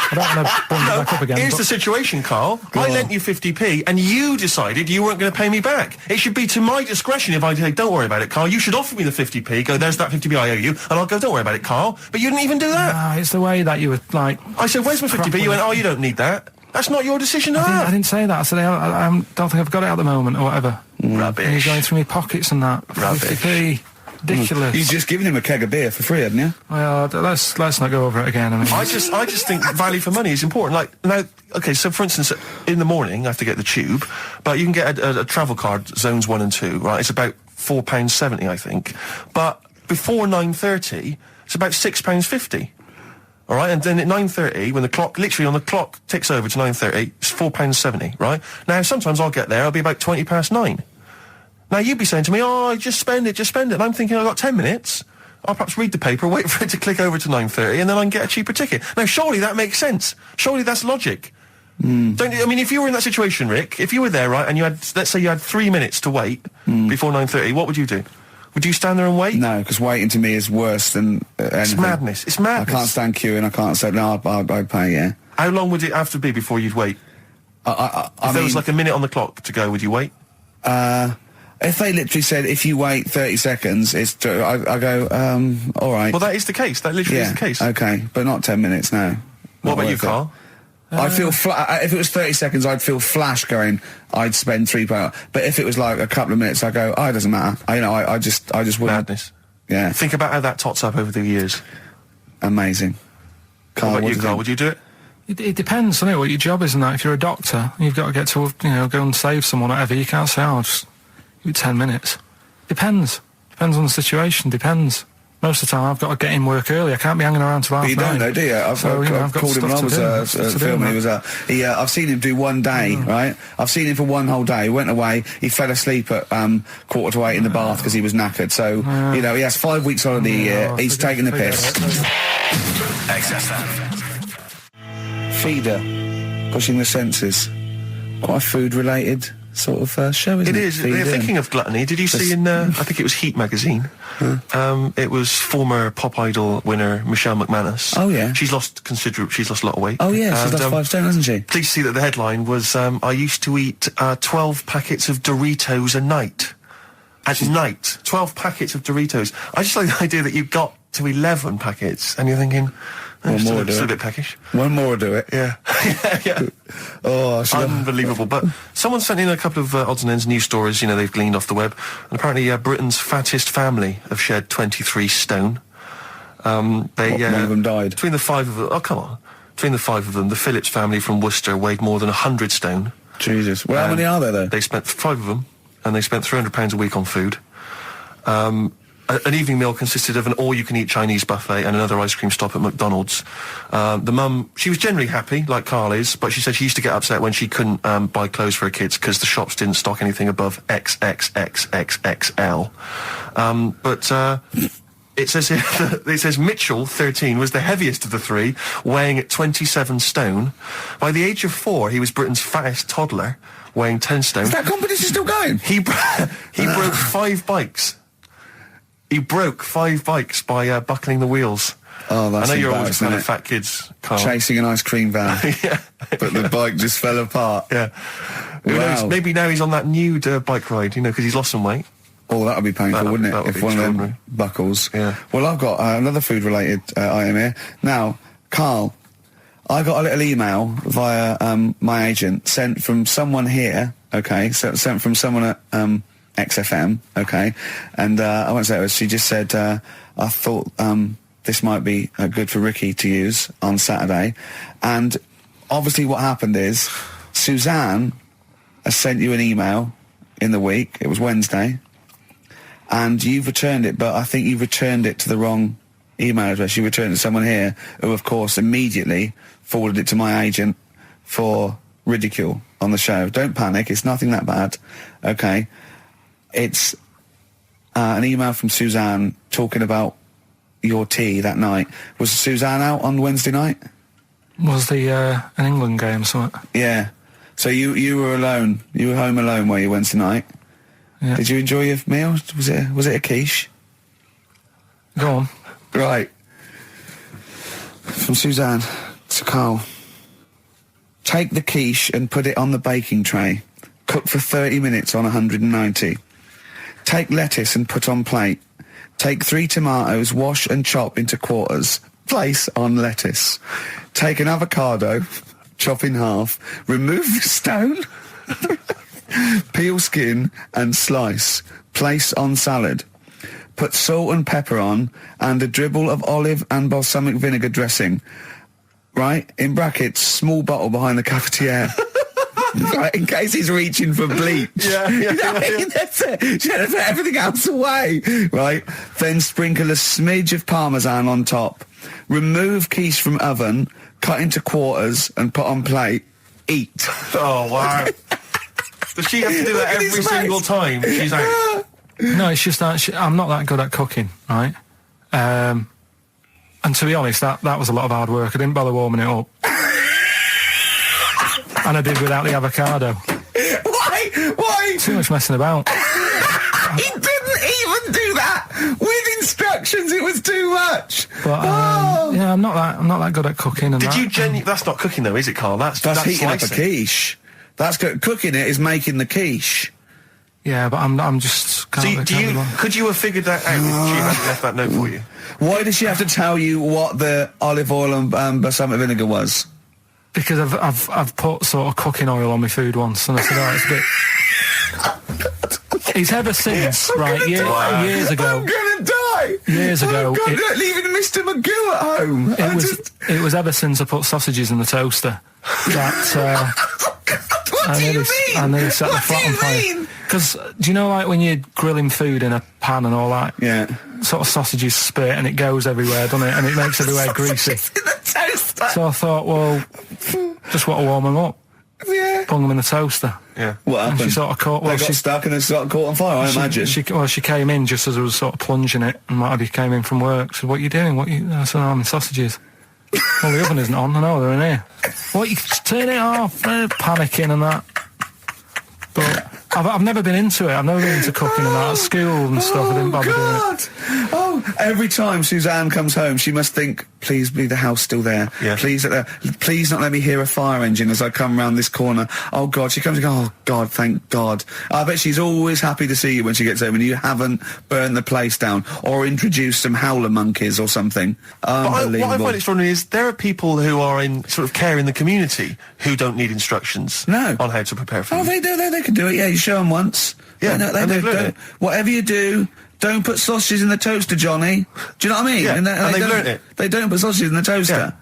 I don't want to bring it back up again. Here's the situation, Carl. I lent you 50p, and you decided you weren't going to pay me back. It should be to my discretion if I say, don't worry about it, Carl. You should offer me the 50p, go, there's that 50p I owe you, and I'll go, don't worry about it, Carl. But you didn't even do that. No, it's the way that you were, like... I said, where's my 50p? You went, oh, you don't need that. That's not your decision, I didn't say that. I said, I don't think I've got it at the moment, or whatever. Rubbish. And you're going through my pockets and that. Rubbish. 50p. Ridiculous. You've just given him a keg of beer for free, hadn't you? Well, let's not go over it again. I mean, I just think value for money is important. Like now, okay, so for instance, in the morning I have to get the tube, but you can get a travel card, zones 1 and 2, right? It's about £4.70, I think. But before 9:30, it's about £6.50. All right, and then at 9:30, when the clock, literally on the clock ticks over to 9:30, it's £4.70, right? Now sometimes I'll get there, I'll be about 9:20. Now, you'd be saying to me, oh, just spend it. And I'm thinking, I've got 10 minutes. I'll perhaps read the paper, wait for it to click over to 9:30, and then I can get a cheaper ticket. Now, surely that makes sense. Surely that's logic. Don't you? I mean, if you were in that situation, Rick, if you were there, right, and you had, let's say you had 3 minutes to wait before 9:30, what would you do? Would you stand there and wait? No, because waiting to me is worse than anything. It's madness. It's madness. I can't stand queuing. I can't say, no, I'd pay, yeah. How long would it have to be before you'd wait? If there was like a minute on the clock to go, would you wait? If they literally said, if you wait 30 seconds, I go, all right. Well, that is the case. That literally is the case. Okay, but not 10 minutes, no. What about you, Carl? I'd feel if it was 30 seconds, I'd feel flash going, I'd spend £3. But if it was like a couple of minutes, I go, oh, it doesn't matter. I just wouldn't. Madness. Yeah. Think about how that tots up over the years. Amazing. Carl, what about you, Carl? Would you do it? It depends, doesn't it, what your job is and that. If you're a doctor, you've got to get to, go and save someone or whatever. You can't say, oh, just 10 minutes. Depends on the situation. Depends. Most of the time, I've got to get in work early. I can't be hanging around till half 9. But you don't know, do you? I've called him when I was filming. I've seen him do one day, right? I've seen him for one whole day. He went away. He fell asleep at 7:45 in the bath because he was knackered. So he has 5 weeks holiday a year. He's taking the piss. XFM. Feeder, pushing the senses. Quite a food-related sort of show, isn't it? It is. Thinking of gluttony, did you see in, I think it was Heat magazine, it was former Pop Idol winner Michelle McManus. Oh, yeah. She's lost a lot of weight. Oh, yeah, she's lost 5 stone, hasn't she? Please see that the headline was, I used to eat 12 packets of Doritos a night. At night. 12 packets of Doritos. I just like the idea that you got to 11 packets, and you're thinking... One more do it. Still a bit peckish. One more do it. Yeah. yeah. Oh, unbelievable. But someone sent in a couple of odds and ends news stories, they've gleaned off the web. And apparently Britain's fattest family have shed 23 stone. One of them died? Between the 5 of them... Oh, come on. Between the 5 of them, the Phillips family from Worcester weighed more than 100 stone. Jesus. Well, how many are there, though? They spent 5 of them, and they spent £300 a week on food. An evening meal consisted of an all-you-can-eat Chinese buffet and another ice cream stop at McDonald's. The mum, she was generally happy, like Carl is, but she said she used to get upset when she couldn't buy clothes for her kids because the shops didn't stock anything above XXXXXL. It says Mitchell, 13, was the heaviest of the 3, weighing at 27 stone. By the age of 4, he was Britain's fattest toddler, weighing 10 stone. Is that competition still going? He broke 5 bikes. He broke 5 bikes by buckling the wheels. Oh, that's I know you're always embarrassing, kind of fat kids, Carl. Chasing an ice cream van. Yeah. But the bike just fell apart. Yeah. Who knows? Maybe now he's on that nude bike ride, because he's lost some weight. Oh, that would be painful, wouldn't it? If one of them buckles. Yeah. Well, I've got another food-related item here. Now, Carl, I got a little email via my agent sent from someone here, okay, sent from someone at XFM, okay, and I won't say it was, she just said, I thought this might be good for Ricky to use on Saturday, and obviously what happened is Suzanne has sent you an email in the week, it was Wednesday, and you've returned it, but I think you've returned it to the wrong email address. You returned it to someone here who, of course, immediately forwarded it to my agent for ridicule on the show. Don't panic, it's nothing that bad, okay? It's an email from Suzanne talking about your tea that night. Was Suzanne out on Wednesday night? Was the an England game or something? Yeah. So you were alone. You were home alone, were you, Wednesday night? Yeah. Did you enjoy your meal? Was it a quiche? Go on. Right. From Suzanne to Karl. Take the quiche and put it on the baking tray. Cook for 30 minutes on 190. Take lettuce and put on plate. Take 3 tomatoes, wash and chop into quarters. Place on lettuce. Take an avocado, chop in half. Remove the stone. Peel skin and slice. Place on salad. Put salt and pepper on and a dribble of olive and balsamic vinegar dressing. Right? In brackets, small bottle behind the cafetiere. Right, in case he's reaching for bleach. Yeah. That's it. She had to put everything else away. Right? Then sprinkle a smidge of parmesan on top. Remove quiche from oven, cut into quarters and put on plate. Eat. Oh, wow. Does she have to do that every single time? She's like... No, it's just that I'm not that good at cooking, right? And to be honest, that was a lot of hard work. I didn't bother warming it up. And I did without the avocado. Why? Too much messing about. He didn't even do that with instructions. It was too much. But yeah, I'm not that good at cooking. And That's not cooking though, is it, Karl? That's heating up a slicing. quiche. That's cooking. It is making the quiche. Yeah, but I'm just. Could you have figured that out if she hadn't left that note for you? Why does she have to tell you what the olive oil and balsamic vinegar was? Because I've put sort of cooking oil on my food once, and I said, oh, it's a bit. He's ever since, right? Years ago. I'm gonna die. Years ago, leaving Mr. Magoo at home. It was ever since I put sausages in the toaster that. What do you mean? I nearly set the flat on fire. Because do you know, like when you're grilling food in a pan and all that? Yeah. Sort of sausages spit and it goes everywhere, doesn't it? And it makes everywhere greasy. In the toaster. So I thought, well, just want to warm them up. Yeah. Bung them in the toaster. Yeah. What happened? And she sort of caught. Well, they got stuck and they sort of caught on fire. I imagine. She came in just as I was sort of plunging it, and what have you, came in from work. Said, "What are you doing? I said, I'm in sausages." Well, the oven isn't on. I know they're in here. What, you turn it off? Panicking and that. But I've never been into it. I've never been into cooking and that. At school and stuff, I didn't bother doing it. Oh, every time Suzanne comes home, she must think, please be the house still there. Yeah. Please not let me hear a fire engine as I come round this corner. Oh, God. She comes and goes, oh, God, thank God. I bet she's always happy to see you when she gets home and you haven't burned the place down or introduced some howler monkeys or something. Unbelievable. What I find extraordinary is there are people who are in sort of care in the community who don't need instructions on how to prepare food. Oh, they do. They can do it. Yeah, you show them once. Yeah, they do. Whatever you do, don't put sausages in the toaster, Johnny. Do you know what I mean? Yeah, and they've don't, learnt it. They don't put sausages in the toaster. Yeah.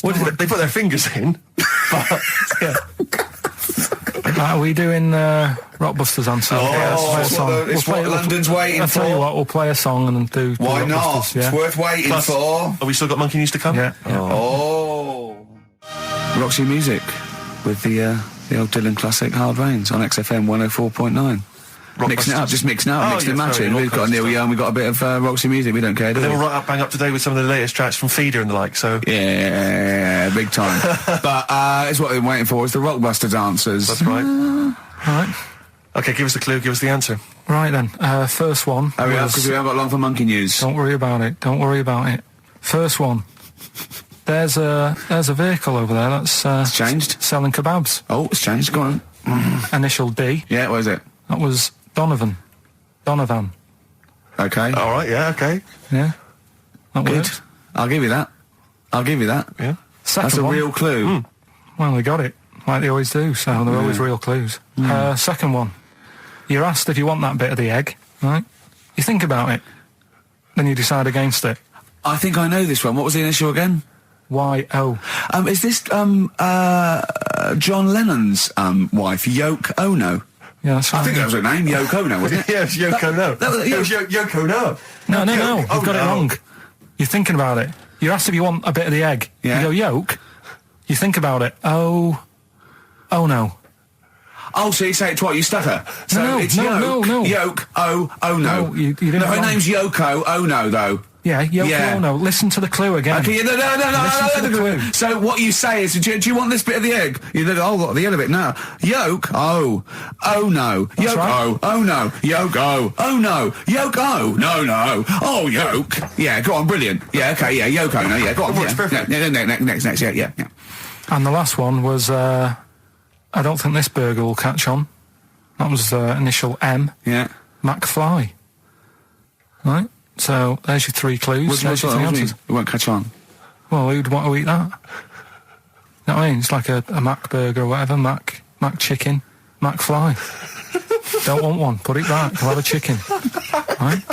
What do they put their fingers in? But, yeah. Are we doing Rockbusters answers? It's what London's waiting for. I'll tell you what, we'll play a song and then do Why not? Rockbusters, yeah? It's worth waiting for. Have we still got Monkey News to come? Yeah. Oh. Roxy Music with the old Dylan classic Hard Rains on XFM 104.9. Mixing it up, just mixing it up, mixing and matching. We've got Neil Young, we've got a bit of Roxy Music, we don't care, do we? They were right up, bang up today with some of the latest tracks from Feeder and the like, so... Yeah, big time. But it's what we're waiting for, it's the Rockbusters answers. That's right. Right. Okay, give us the clue, give us the answer. Right then, first one... Hurry up, because we haven't got long for Monkey News. Don't worry about it, don't worry about it. First one. There's a vehicle over there that's... it's changed? Selling kebabs. Oh, it's changed, go on. Initial D. Yeah, what is it? That was Donovan. Okay. All right, yeah, okay. Yeah. That Good. works. I'll give you that. Yeah. Second That's a one. real clue. Well, they got it, like they always do, so they're always real clues. Second one. You're asked if you want that bit of the egg, right? You think about it, then you decide against it. I think I know this one. What was the initial again? Y-O. Is this John Lennon's wife, Yoko Ono? Yeah, that's right. I think that was her name, Yoko Ono, wasn't it? Yeah, it's Yoko No. It was Yoko No. No. You've got it wrong. You're thinking about it. You're asked if you want a bit of the egg. Yeah. You go, yolk. You think about it. Oh no. Oh, so you say it twice, you stutter. So No, it's no. Yolk, oh no. No, you didn't her wrong. name's Yoko Ono, though. Yeah, Yoko Yeah. Ono. Listen to the clue again. Okay, no. Listen to the clue. So what you say is, do you want this bit of the egg? You think, oh, the end of it. No. Yolk, oh no. That's Yolk, right. oh no. Yolk, oh no. Yolk, oh no. Oh, yolk. Yeah, go on, brilliant. Yeah, okay, yeah, Yoko Ono, yeah, go on. Works Yeah. perfect. Next, yeah. And the last one was, I don't think this burger will catch on. That was initial M. Yeah. McFly. Right? So, there's your 3 clues. What's There's your 3 answers. It won't catch on. Well, who'd want to eat that? You know what I mean? It's like a Mac burger or whatever. Mac chicken. McFly. Don't want one. Put it back. We'll have a chicken. Right?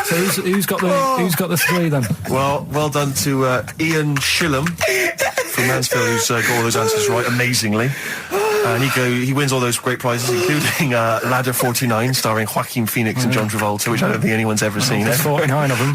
So who's got the 3 then? Well done to Ian Shillham from Mansfield, who's got all those answers right amazingly. And he wins all those great prizes, including Ladder 49, starring Joaquin Phoenix and John Travolta, which I don't think anyone's ever seen. There's 49 of them.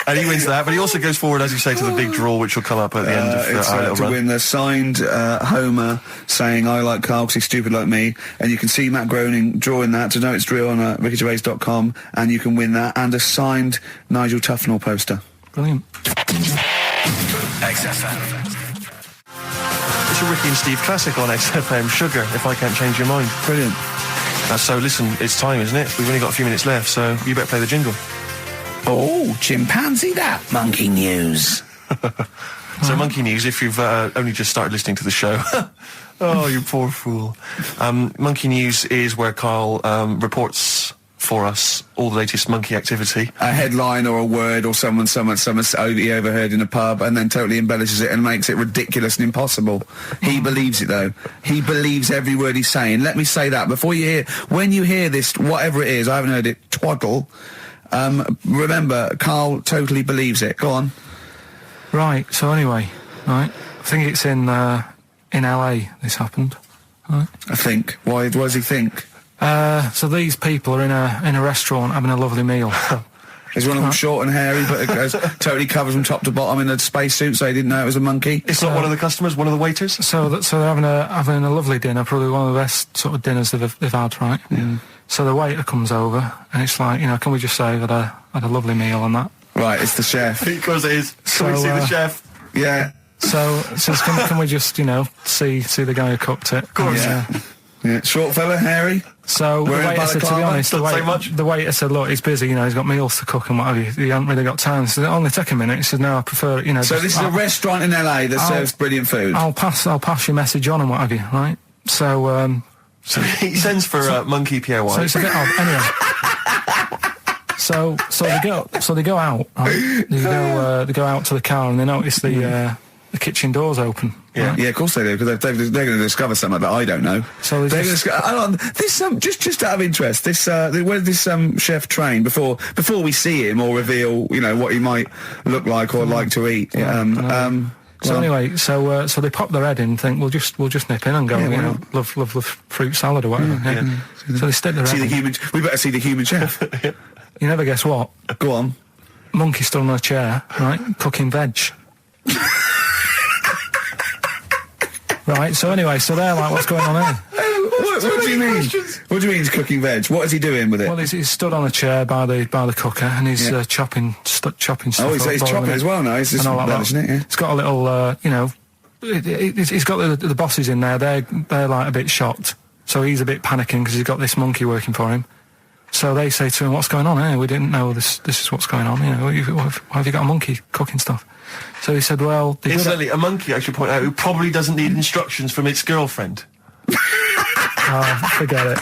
And he wins that, but he also goes forward, as you say, to the big draw, which will come up at the end of It's our little to run. win the signed Homer saying, I like Carl because he's stupid like me. And you can see Matt Groening drawing that. To know it's real on rickygervais.com. And you can win that. And a signed Nigel Tufnell poster. Brilliant. XFM. It's a Ricky and Steve classic on XFM, Sugar, If I Can't Change Your Mind. Brilliant. So listen, it's time, isn't it? We've only got a few minutes left, so you better play the jingle. Oh, chimpanzee that. Monkey news. So Monkey News, if you've only just started listening to the show. Oh, you poor fool. Monkey News is where Carl reports for us all the latest monkey activity. A headline or a word or someone he overheard in a pub and then totally embellishes it and makes it ridiculous and impossible. He believes it, though. He believes every word he's saying. Let me say that before when you hear this, whatever it is, I haven't heard it, twaddle, remember, Carl totally believes it. Go on. Right, so anyway, right, I think it's in LA this happened. Right. I think. Why does he think? So these people are in a restaurant having a lovely meal. Is one of them short and hairy, but it goes totally covers from top to bottom in a spacesuit, so he didn't know it was a monkey? It's not one of the customers, one of the waiters? So they're having a lovely dinner, probably one of the best sort of dinners they've had, right? Yeah. So the waiter comes over, and it's like, can we just say that I had a lovely meal and that? Right, it's the chef. Of course it is. Can we see the chef? Yeah. So can we just, see the guy who cooked it? Of course. Yeah. Short fella, hairy. So the waiter said, to be honest, the waiter said, look, he's busy, he's got meals to cook and what have you. He hasn't really got time. He said, only take a minute. He said, no, I prefer it, So this is a restaurant in LA that serves brilliant food. I'll pass your message on and what have you, right? So, So he sends for Monkey Pierre White. So it's a bit odd. Anyway. So they go out, right? They go out to the car and they notice the kitchen door's open. Yeah, right? Yeah, of course they do, because they're going to discover something that I don't know. So they're going to this just out of interest, this where did this chef train before we see him or reveal what he might look like or like to eat? So anyway, so they pop their head in and think we'll just nip in and go, love fruit salad or whatever. Yeah. So they stick their head in. We better see the human chef. You never guess what? Go on. Monkey stood on a chair, right, cooking veg. Right, so anyway, so they're like, what's going on here? What do you mean? What do you mean he's cooking veg? What is he doing with it? Well, he's stood on a chair by the cooker and he's chopping stuff. Oh, he's chopping as well now. He's just embellishing it. Yeah. It's got a little, he's got the bosses in there. They're like a bit shocked. So he's a bit panicking because he's got this monkey working for him. So they say to him, "What's going on here? We didn't know this is what's going on. Why have you got a monkey cooking stuff?" So he said, "Well, incidentally, a monkey, I should point out, who probably doesn't need instructions from its girlfriend." Forget it.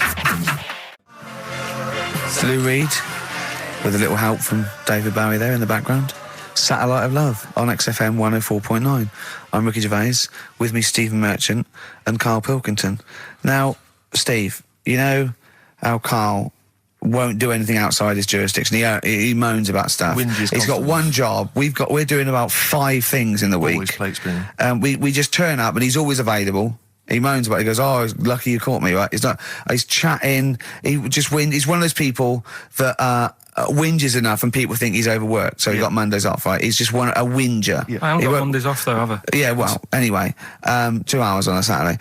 Lou Reed, with a little help from David Bowie there in the background. Satellite of Love on XFM 104.9. I'm Ricky Gervais, with me Stephen Merchant and Karl Pilkington. Now, Steve, you know how Karl won't do anything outside his jurisdiction. He moans about stuff. He's got one job. We're doing about 5 things in the week. Always plate spinning. We just turn up and he's always available. He moans about it. He goes, "Oh, lucky you caught me." Right? He's chatting. He's one of those people that whinges enough, and people think he's overworked. So he got Mondays off. Right? He's just a whinger. Yeah. I haven't got Mondays off though, have I? Yeah. Well, anyway, 2 hours on a Saturday.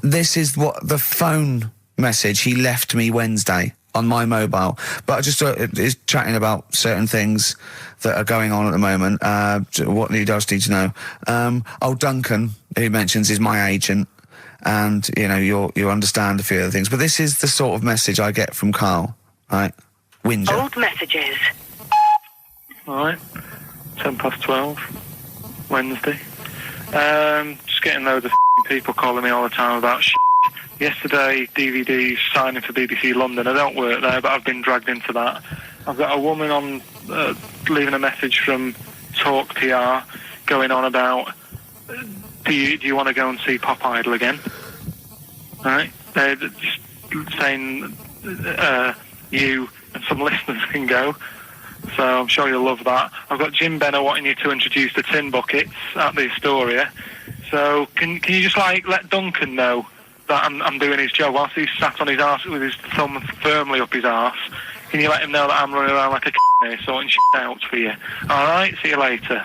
This is what the phone message he left me Wednesday on my mobile, but just is chatting about certain things that are going on at the moment. What he does need to know. Duncan, who mentions, is my agent, and you understand a few other things. But this is the sort of message I get from Karl, right? Whinger. Old messages. All right, 12:10, Wednesday. Just getting loads of people calling me all the time about shit. Yesterday, DVD's signing for BBC London. I don't work there, but I've been dragged into that. I've got a woman on leaving a message from Talk PR going on about, do you want to go and see Pop Idol again? Right? They're just saying you and some listeners can go. So I'm sure you'll love that. I've got Jim Benner wanting you to introduce the tin buckets at the Astoria. So can you just let Duncan know that I'm doing his job whilst he's sat on his arse with his thumb firmly up his arse? Can you let him know that I'm running around like a here sorting shit out for you? Alright, see you later.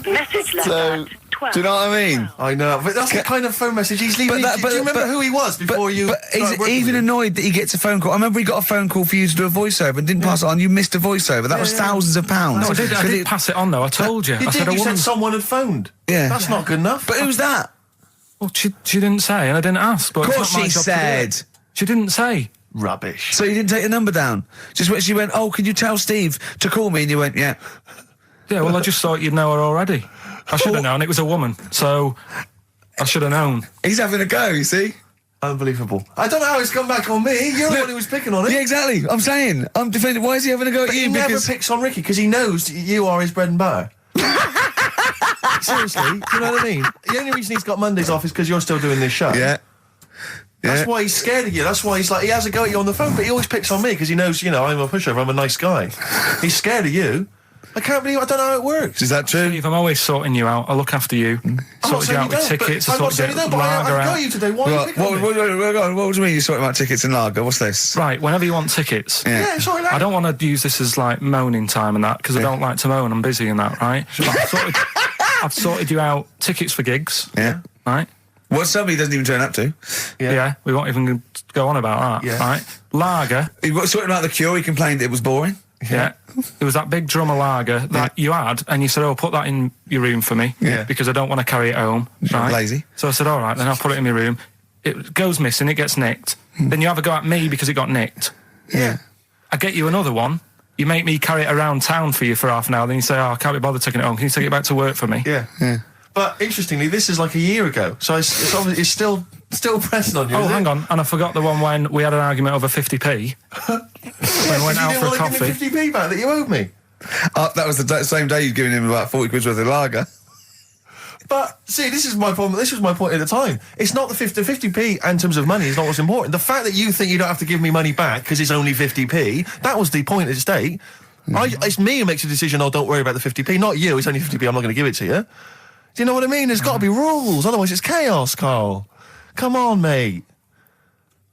Message left at 12. Do you know what I mean? I know, but that's the kind of phone message he's leaving. Do you remember who he was before you? But he's even annoyed that he gets a phone call. I remember he got a phone call for you to do a voiceover and didn't pass it on. You missed a voiceover. That was thousands of pounds. No, I did pass it on though. I told you. You said someone had phoned. Yeah, that's not good enough. But who's that? Well, she didn't say, and I didn't ask. But of course she said. She didn't say. Rubbish. So you didn't take the number down? Just when she went, "Oh, can you tell Steve to call me?" And you went, "Yeah." Yeah, well, I just thought you'd know her already. I should have known. It was a woman, so I should have known. He's having a go, you see? Unbelievable. I don't know how it's come back on me. You're the one who was picking on it. Yeah, exactly. I'm saying. I'm defending. Why is he having a go at you? He never picks on Ricky because he knows you are his bread and butter. Seriously, do you know what I mean? The only reason he's got Mondays off is because you're still doing this show. Yeah. That's why he's scared of you. That's why he has a go at you on the phone, but he always picks on me because he knows, I'm a pushover, I'm a nice guy. He's scared of you. I can't believe I don't know how it works. Is that true? Steve, I'm always sorting you out. I look after you. Sorted you out with tickets. I'm not saying you don't, but I've got you today. Why are you picking on me? What do you mean you're sorting about tickets and lager? What's this? Right, whenever you want tickets. Yeah, sorry, I don't want to use this as moaning time and that, because I don't like to moan. I'm busy and that, right? I've sorted you out tickets for gigs. Yeah. Right? What somebody doesn't even turn up to. Yeah, we won't even go on about that. Yeah. Right? Lager. He was sorting out the Cure. He complained it was boring. Yeah. It was that big drum of lager that you had, and you said, "Oh, put that in your room for me, because I don't want to carry it home." Right? Lazy. So I said, "All right, then I'll put it in my room." It goes missing, it gets nicked. Then you have a go at me because it got nicked. Yeah. I get you another one. You make me carry it around town for you for half an hour. Then you say, "Oh, I can't be bothered taking it home. Can you take it back to work for me?" Yeah. But interestingly, this is like a year ago, so it's obviously still pressing on you. Oh, hang on, and I forgot the one when we had an argument over 50p. When I went out for a coffee. You didn't want to give me 50p back that you owed me. That was the same day you'd given him about 40 quid worth of lager. But see, this is my problem. This was my point at the time. It's not the 50p in terms of money is not what's important. The fact that you think you don't have to give me money back because it's only 50p, that was the point at stake. It's me who makes a decision. Oh, don't worry about the 50p, not you. It's only 50p. I'm not going to give it to you. Do you know what I mean? There's got to be rules, otherwise it's chaos, Karl. Come on, mate.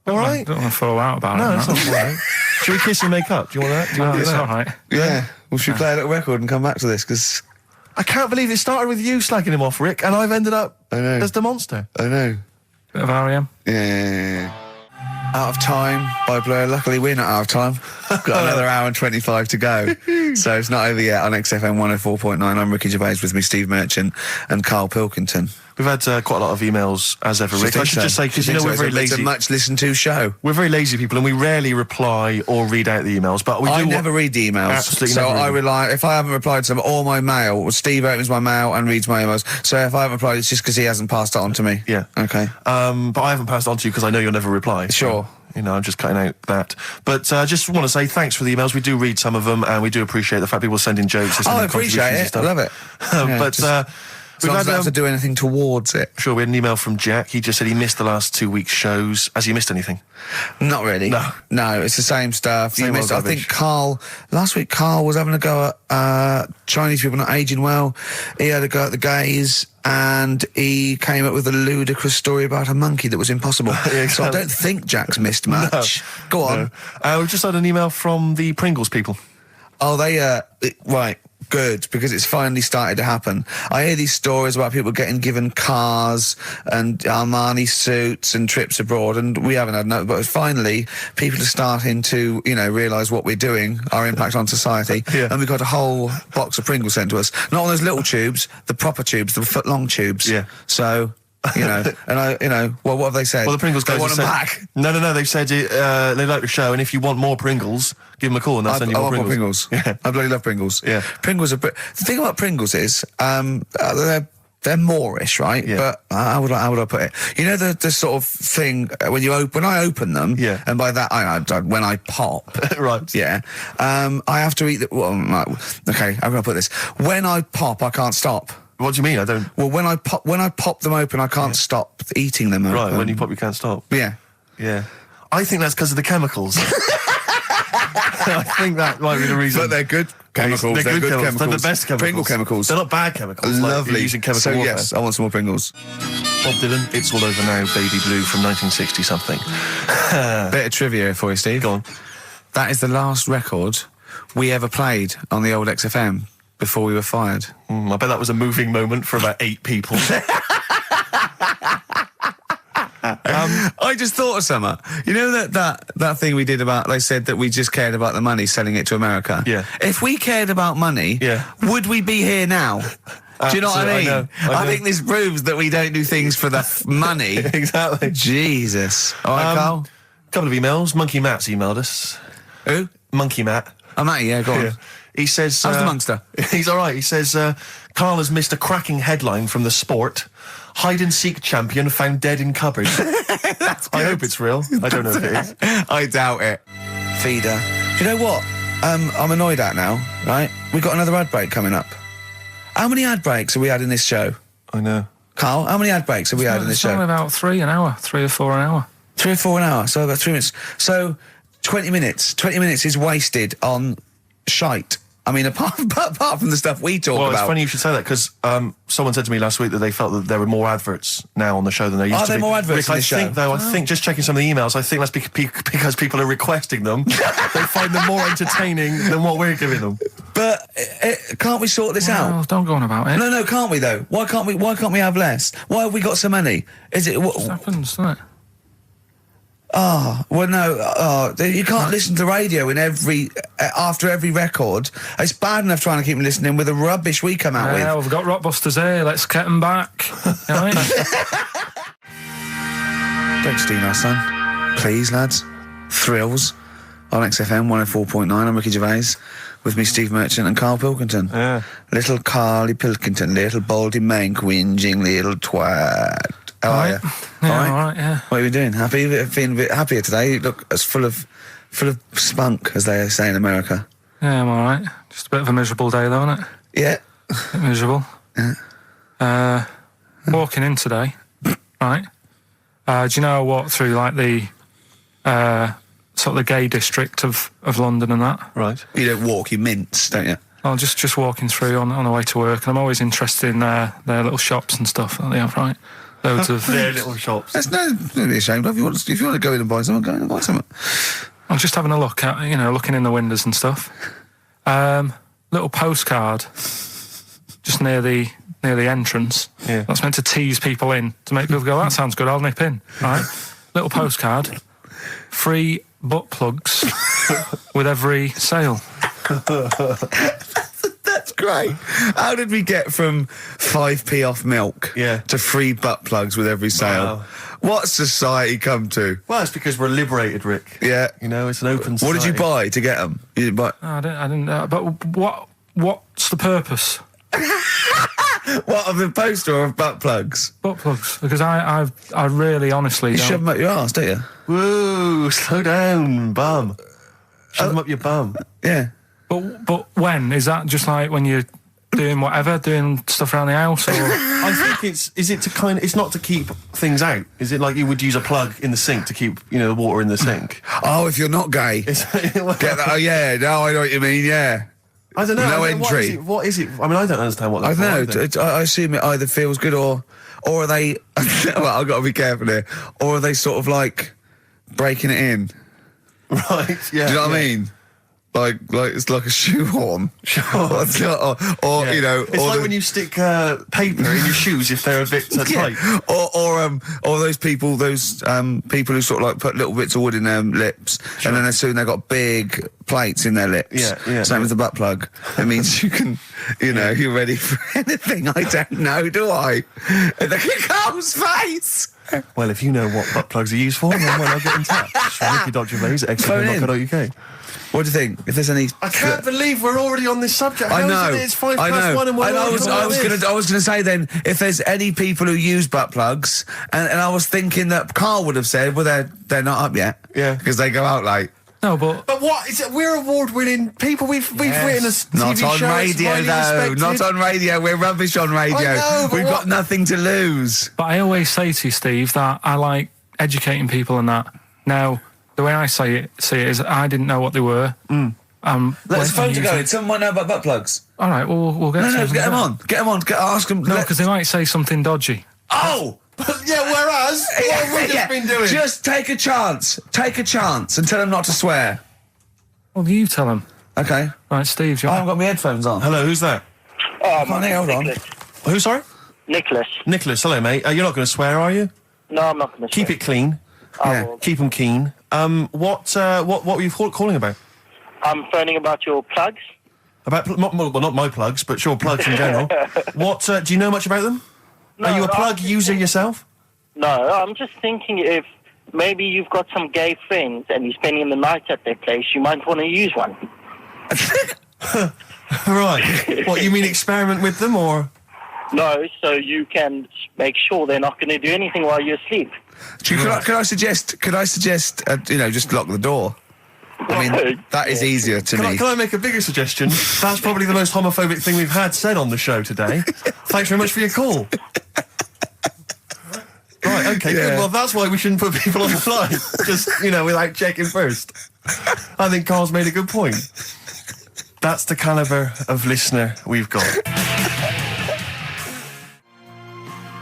All right? I don't want to fall out about it. No, it's not all right. Should we kiss and make up? Do you want that? Do you want it's that? all right. Yeah. Well, should we play a little record and come back to this? Because I can't believe it started with you slagging him off, Rick, and I've ended up as the monster. I know. Bit of R.E.M. Yeah. Out of Time by Blur. Luckily, we're not out of time. Got another hour and 25 to go. So it's not over yet on XFM 104.9. I'm Ricky Gervais, with me Steve Merchant and Karl Pilkington. We've had quite a lot of emails, as ever, Rick. I should just say, because we're very lazy. It's a much listened to show. We're very lazy people, and we rarely reply or read out the emails. But I never read the emails. Absolutely. So I rely, if I haven't replied to them, or my mail, Steve opens my mail and reads my emails. So if I haven't replied, it's just because he hasn't passed it on to me. Yeah. Okay. But I haven't passed it on to you because I know you'll never reply. Sure. So, I'm just cutting out that. But I just want to say thanks for the emails. We do read some of them, and we do appreciate the fact people send in jokes. I appreciate it. I love it. As long as I don't have to do anything towards it. Sure, we had an email from Jack. He just said he missed the last 2 weeks' shows. Has he missed anything? Not really. No, it's the same stuff. Same old I rubbish. think last week Carl was having a go at Chinese people not aging well. He had a go at the gays, and he came up with a ludicrous story about a monkey that was impossible. Yeah, exactly. So I don't think Jack's missed much. No. Go on. No. We've just had an email from the Pringles people. Oh, right. Good, because it's finally started to happen. I hear these stories about people getting given cars and Armani suits and trips abroad, and we haven't had no. But finally, people are starting to, realise what we're doing, our impact on society, Yeah. and we've got a whole box of Pringles sent to us. Not on those little tubes, the proper tubes, the foot-long tubes. Yeah. So. And well, what have they said? Well, the Pringles guys they want have them said, back. No, they've said they like the show, and if you want more Pringles, give them a call and they'll send you more want Pringles. more Pringles. Yeah. I bloody love Pringles. Yeah. Pringles are... The thing about Pringles is, they're Moorish, right? Yeah. But how would I put it? You know the sort of thing when I open them, Yeah. and by that when I pop, Right. yeah, I have to eat the. Well, okay, how can I put this? When I pop, I can't stop. What do you mean? I don't... Well, when I pop them open, I can't stop eating them. Right, open. when you pop, you can't stop. Yeah. Yeah. I think that's because of the chemicals. I think that might be the reason. But they're good chemicals. They're good chemicals. They're the best chemicals. Pringle chemicals. They're not bad chemicals. Like Lovely. you're using chemical so warfare. yes, I want some more Pringles. Bob Dylan, It's All Over Now, Baby Blue from 1960-something. Bit of trivia for you, Steve. Go on. That is the last record we ever played on the old XFM before we were fired. I bet that was a moving moment for about 8 people. I just thought of something. You know that thing we did about, they said that we just cared about the money, selling it to America? Yeah. If we cared about money, Yeah. would we be here now? Do you know what I mean? I know. I think this proves that we don't do things for the money. Exactly. Jesus. All right, Carl? Couple of emails. Monkey Matt's emailed us. Who? Monkey Matt. I'm at you, yeah, go on. Yeah. He says... How's the Monkster? He's all right. He says, Carl has missed a cracking headline from The Sport. Hide-and-seek champion found dead in cupboard. I hope it's real. I don't know if it is. I doubt it. Feeder. Do you know what? I'm annoyed at now, right? We've got another ad break coming up. How many ad breaks have we had in this show? I know. Carl, how many ad breaks have we had in this It's only show? about 3 an hour, 3 or 4 an hour. 3 or 4 an hour, so about 3 minutes. So 20 minutes. 20 minutes is wasted on shite. I mean, apart from the stuff we talk Well, about. it's funny you should say that, because someone said to me last week that they felt that there were more adverts now on the show than there used to be. Are there more adverts Rick, in the show? I think, just checking some of the emails, I think that's because people are requesting them. They find them more entertaining than what we're giving them. But can't we sort this Well, out? don't go on about it. No, can't we though? Why can't we have less? Why have we got so many? Is it? It happens, doesn't it? Well, no, you can't listen to radio in after every record. It's bad enough trying to keep me listening with the rubbish we come out Yeah, with. we've got Rockbusters here. Let's get them back. You know what I mean? Don't steal our son. Please, lads. Thrills on XFM 104.9. I'm Ricky Gervais. With me, Steve Merchant and Karl Pilkington. Yeah. Little Carly Pilkington, little baldy mank whinging little twat. How are you? Yeah, all right, yeah. What are you doing? Happy? Feeling a bit happier today? You look as full of spunk, as they say in America. Yeah, I'm all right. Just a bit of a miserable day, though, isn't it? Yeah. A bit miserable. Yeah. Walking in today, right? Do you know I walked through, like, the sort of the gay district of London and that? Right. You don't walk, you mince, don't you? Well, just walking through on the way to work, and I'm always interested in their little shops and stuff that they have, right? Loads of... Their little shops. There's no don't be ashamed of. If you want to go in and buy something, go in and buy something. I'm just having a look at, looking in the windows and stuff. Little postcard just near the entrance. Yeah. That's meant to tease people in, to make people go, that sounds good, I'll nip in, right? Little postcard, free butt plugs with every sale. That's great. How did we get from 5p off milk to free butt plugs with every sale? Wow. What society come to? Well, it's because we're liberated, Rick. Yeah. It's an open society. What did you buy to get them? You didn't buy... No, I didn't. But what's the purpose? What, of the poster or of butt plugs? Butt plugs, because I really honestly You don't... shove them up your arse, don't you? Whoa, slow down, bum. Shove them up your bum. Yeah. But when? Is that just like when you doing whatever, doing stuff around the house, or... I think it's not to keep things out. Is it like you would use a plug in the sink to keep, the water in the sink? Oh, if you're not gay. Get that? Oh, yeah, no, I know what you mean, yeah. I don't know. No entry. What is it? I mean, I don't understand what I that's don't know. I assume it either feels good or are they... well, I've got to be careful here. Or are they sort of like breaking it in? Right, yeah. Do you know what I mean? Like it's like a shoehorn. Sure. or It's like when you stick paper in your shoes if they're a bit tight. Or those people who sort of like put little bits of wood in their lips, and then as soon they've got big plates in their lips. Yeah. Same as the butt plug. It means you can, you're ready for anything. I don't know, do I? Look at Carl's face. Well, if you know what butt plugs are used for, then why not get in touch? Ricky.Gervais at XFM.co.uk. What do you think? If there's any... I can't believe we're already on this subject. I know. It's 1:05 and we're I was going to say then, if there's any people who use butt plugs, and I was thinking that Karl would have said, well, they're not up yet. Yeah. Because they go out late. No, but what is it? We're award-winning people. We've written a TV not on show. radio though. Not on radio. We're rubbish on radio. I know, We've got nothing to lose. But I always say to you, Steve, that I like educating people and that. Now, the way I see it is I didn't know what they were. Let's phone to go. Someone might know about butt plugs. All right, we'll get. No, get them on. Get them on. Ask them. No, because they might say something dodgy. Oh. Yeah, whereas, what have we just been doing? Just take a chance. Take a chance and tell them not to swear. Well, you tell them. Okay. Right, Steve, I haven't got my headphones on. Hello, who's that? Hold on. Who, sorry? Nicholas. Nicholas, hello, mate. You're not going to swear, are you? No, I'm not going to Keep it clean. Yeah. Keep them keen. What were you calling about? I'm phoning about your plugs. About, not my plugs, but your plugs in general. What, do you know much about them? No, Are you a plug user yourself? No, I'm just thinking if maybe you've got some gay friends and you're spending the night at their place, you might want to use one. Right. What, you mean experiment with them, or...? No, so you can make sure they're not going to do anything while you're asleep. Could I suggest, just lock the door? I mean, that is easier to me. Can I make a bigger suggestion? That's probably the most homophobic thing we've had said on the show today. Thanks very much for your call. Right, okay, good. Well, that's why we shouldn't put people on the line. Just, without checking first. I think Carl's made a good point. That's the calibre of listener we've got.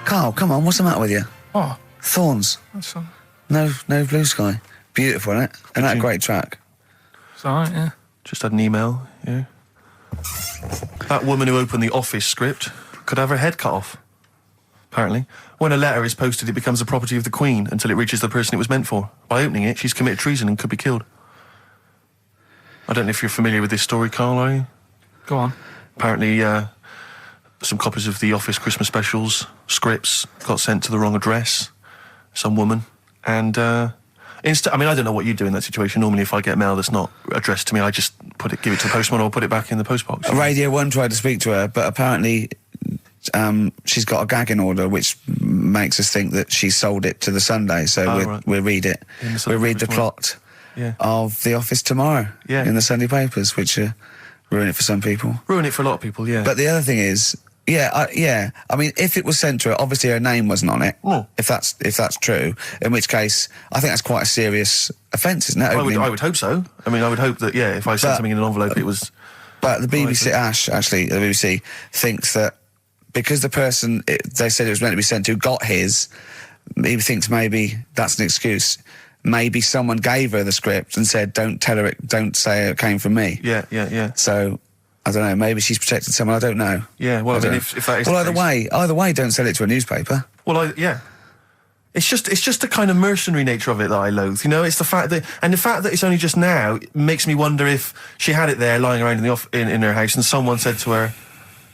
Karl, come on, what's the matter with you? Oh, Thorns. that's all. No blue sky. Beautiful, isn't it? And that a great track. It's all right, yeah. Just had an email, yeah. That woman who opened the Office script could have her head cut off. Apparently. When a letter is posted, it becomes the property of the Queen until it reaches the person it was meant for. By opening it, she's committed treason and could be killed. I don't know if you're familiar with this story, Karl, are you? Go on. Apparently, some copies of the Office Christmas specials scripts got sent to the wrong address. Some woman. And, I mean, I don't know what you do in that situation. Normally, if I get mail that's not addressed to me, I just give it to the postman or put it back in the postbox. Radio 1 tried to speak to her, but apparently she's got a gagging order, which makes us think that she sold it to the Sunday. So we'll read it. We'll read the plot of The Office tomorrow in the Sunday papers, which ruin it for some people. Ruin it for a lot of people, yeah. But the other thing is, I mean, if it was sent to her, obviously her name wasn't on it. Oh. If that's true, in which case, I think that's quite a serious offence, isn't it? I would hope so. I mean, I would hope that, if I sent something in an envelope, it was... But the BBC, the BBC thinks that because the person they said it was meant to be sent to got his, he thinks maybe that's an excuse. Maybe someone gave her the script and said, don't say it came from me. Yeah. So... I don't know, maybe she's protected someone, I don't know. Yeah, well, I mean, if that is well, the case... either way, don't sell it to a newspaper. Well, It's just the kind of mercenary nature of it that I loathe, It's the fact that it's only just now makes me wonder if she had it there lying around in her house and someone said to her,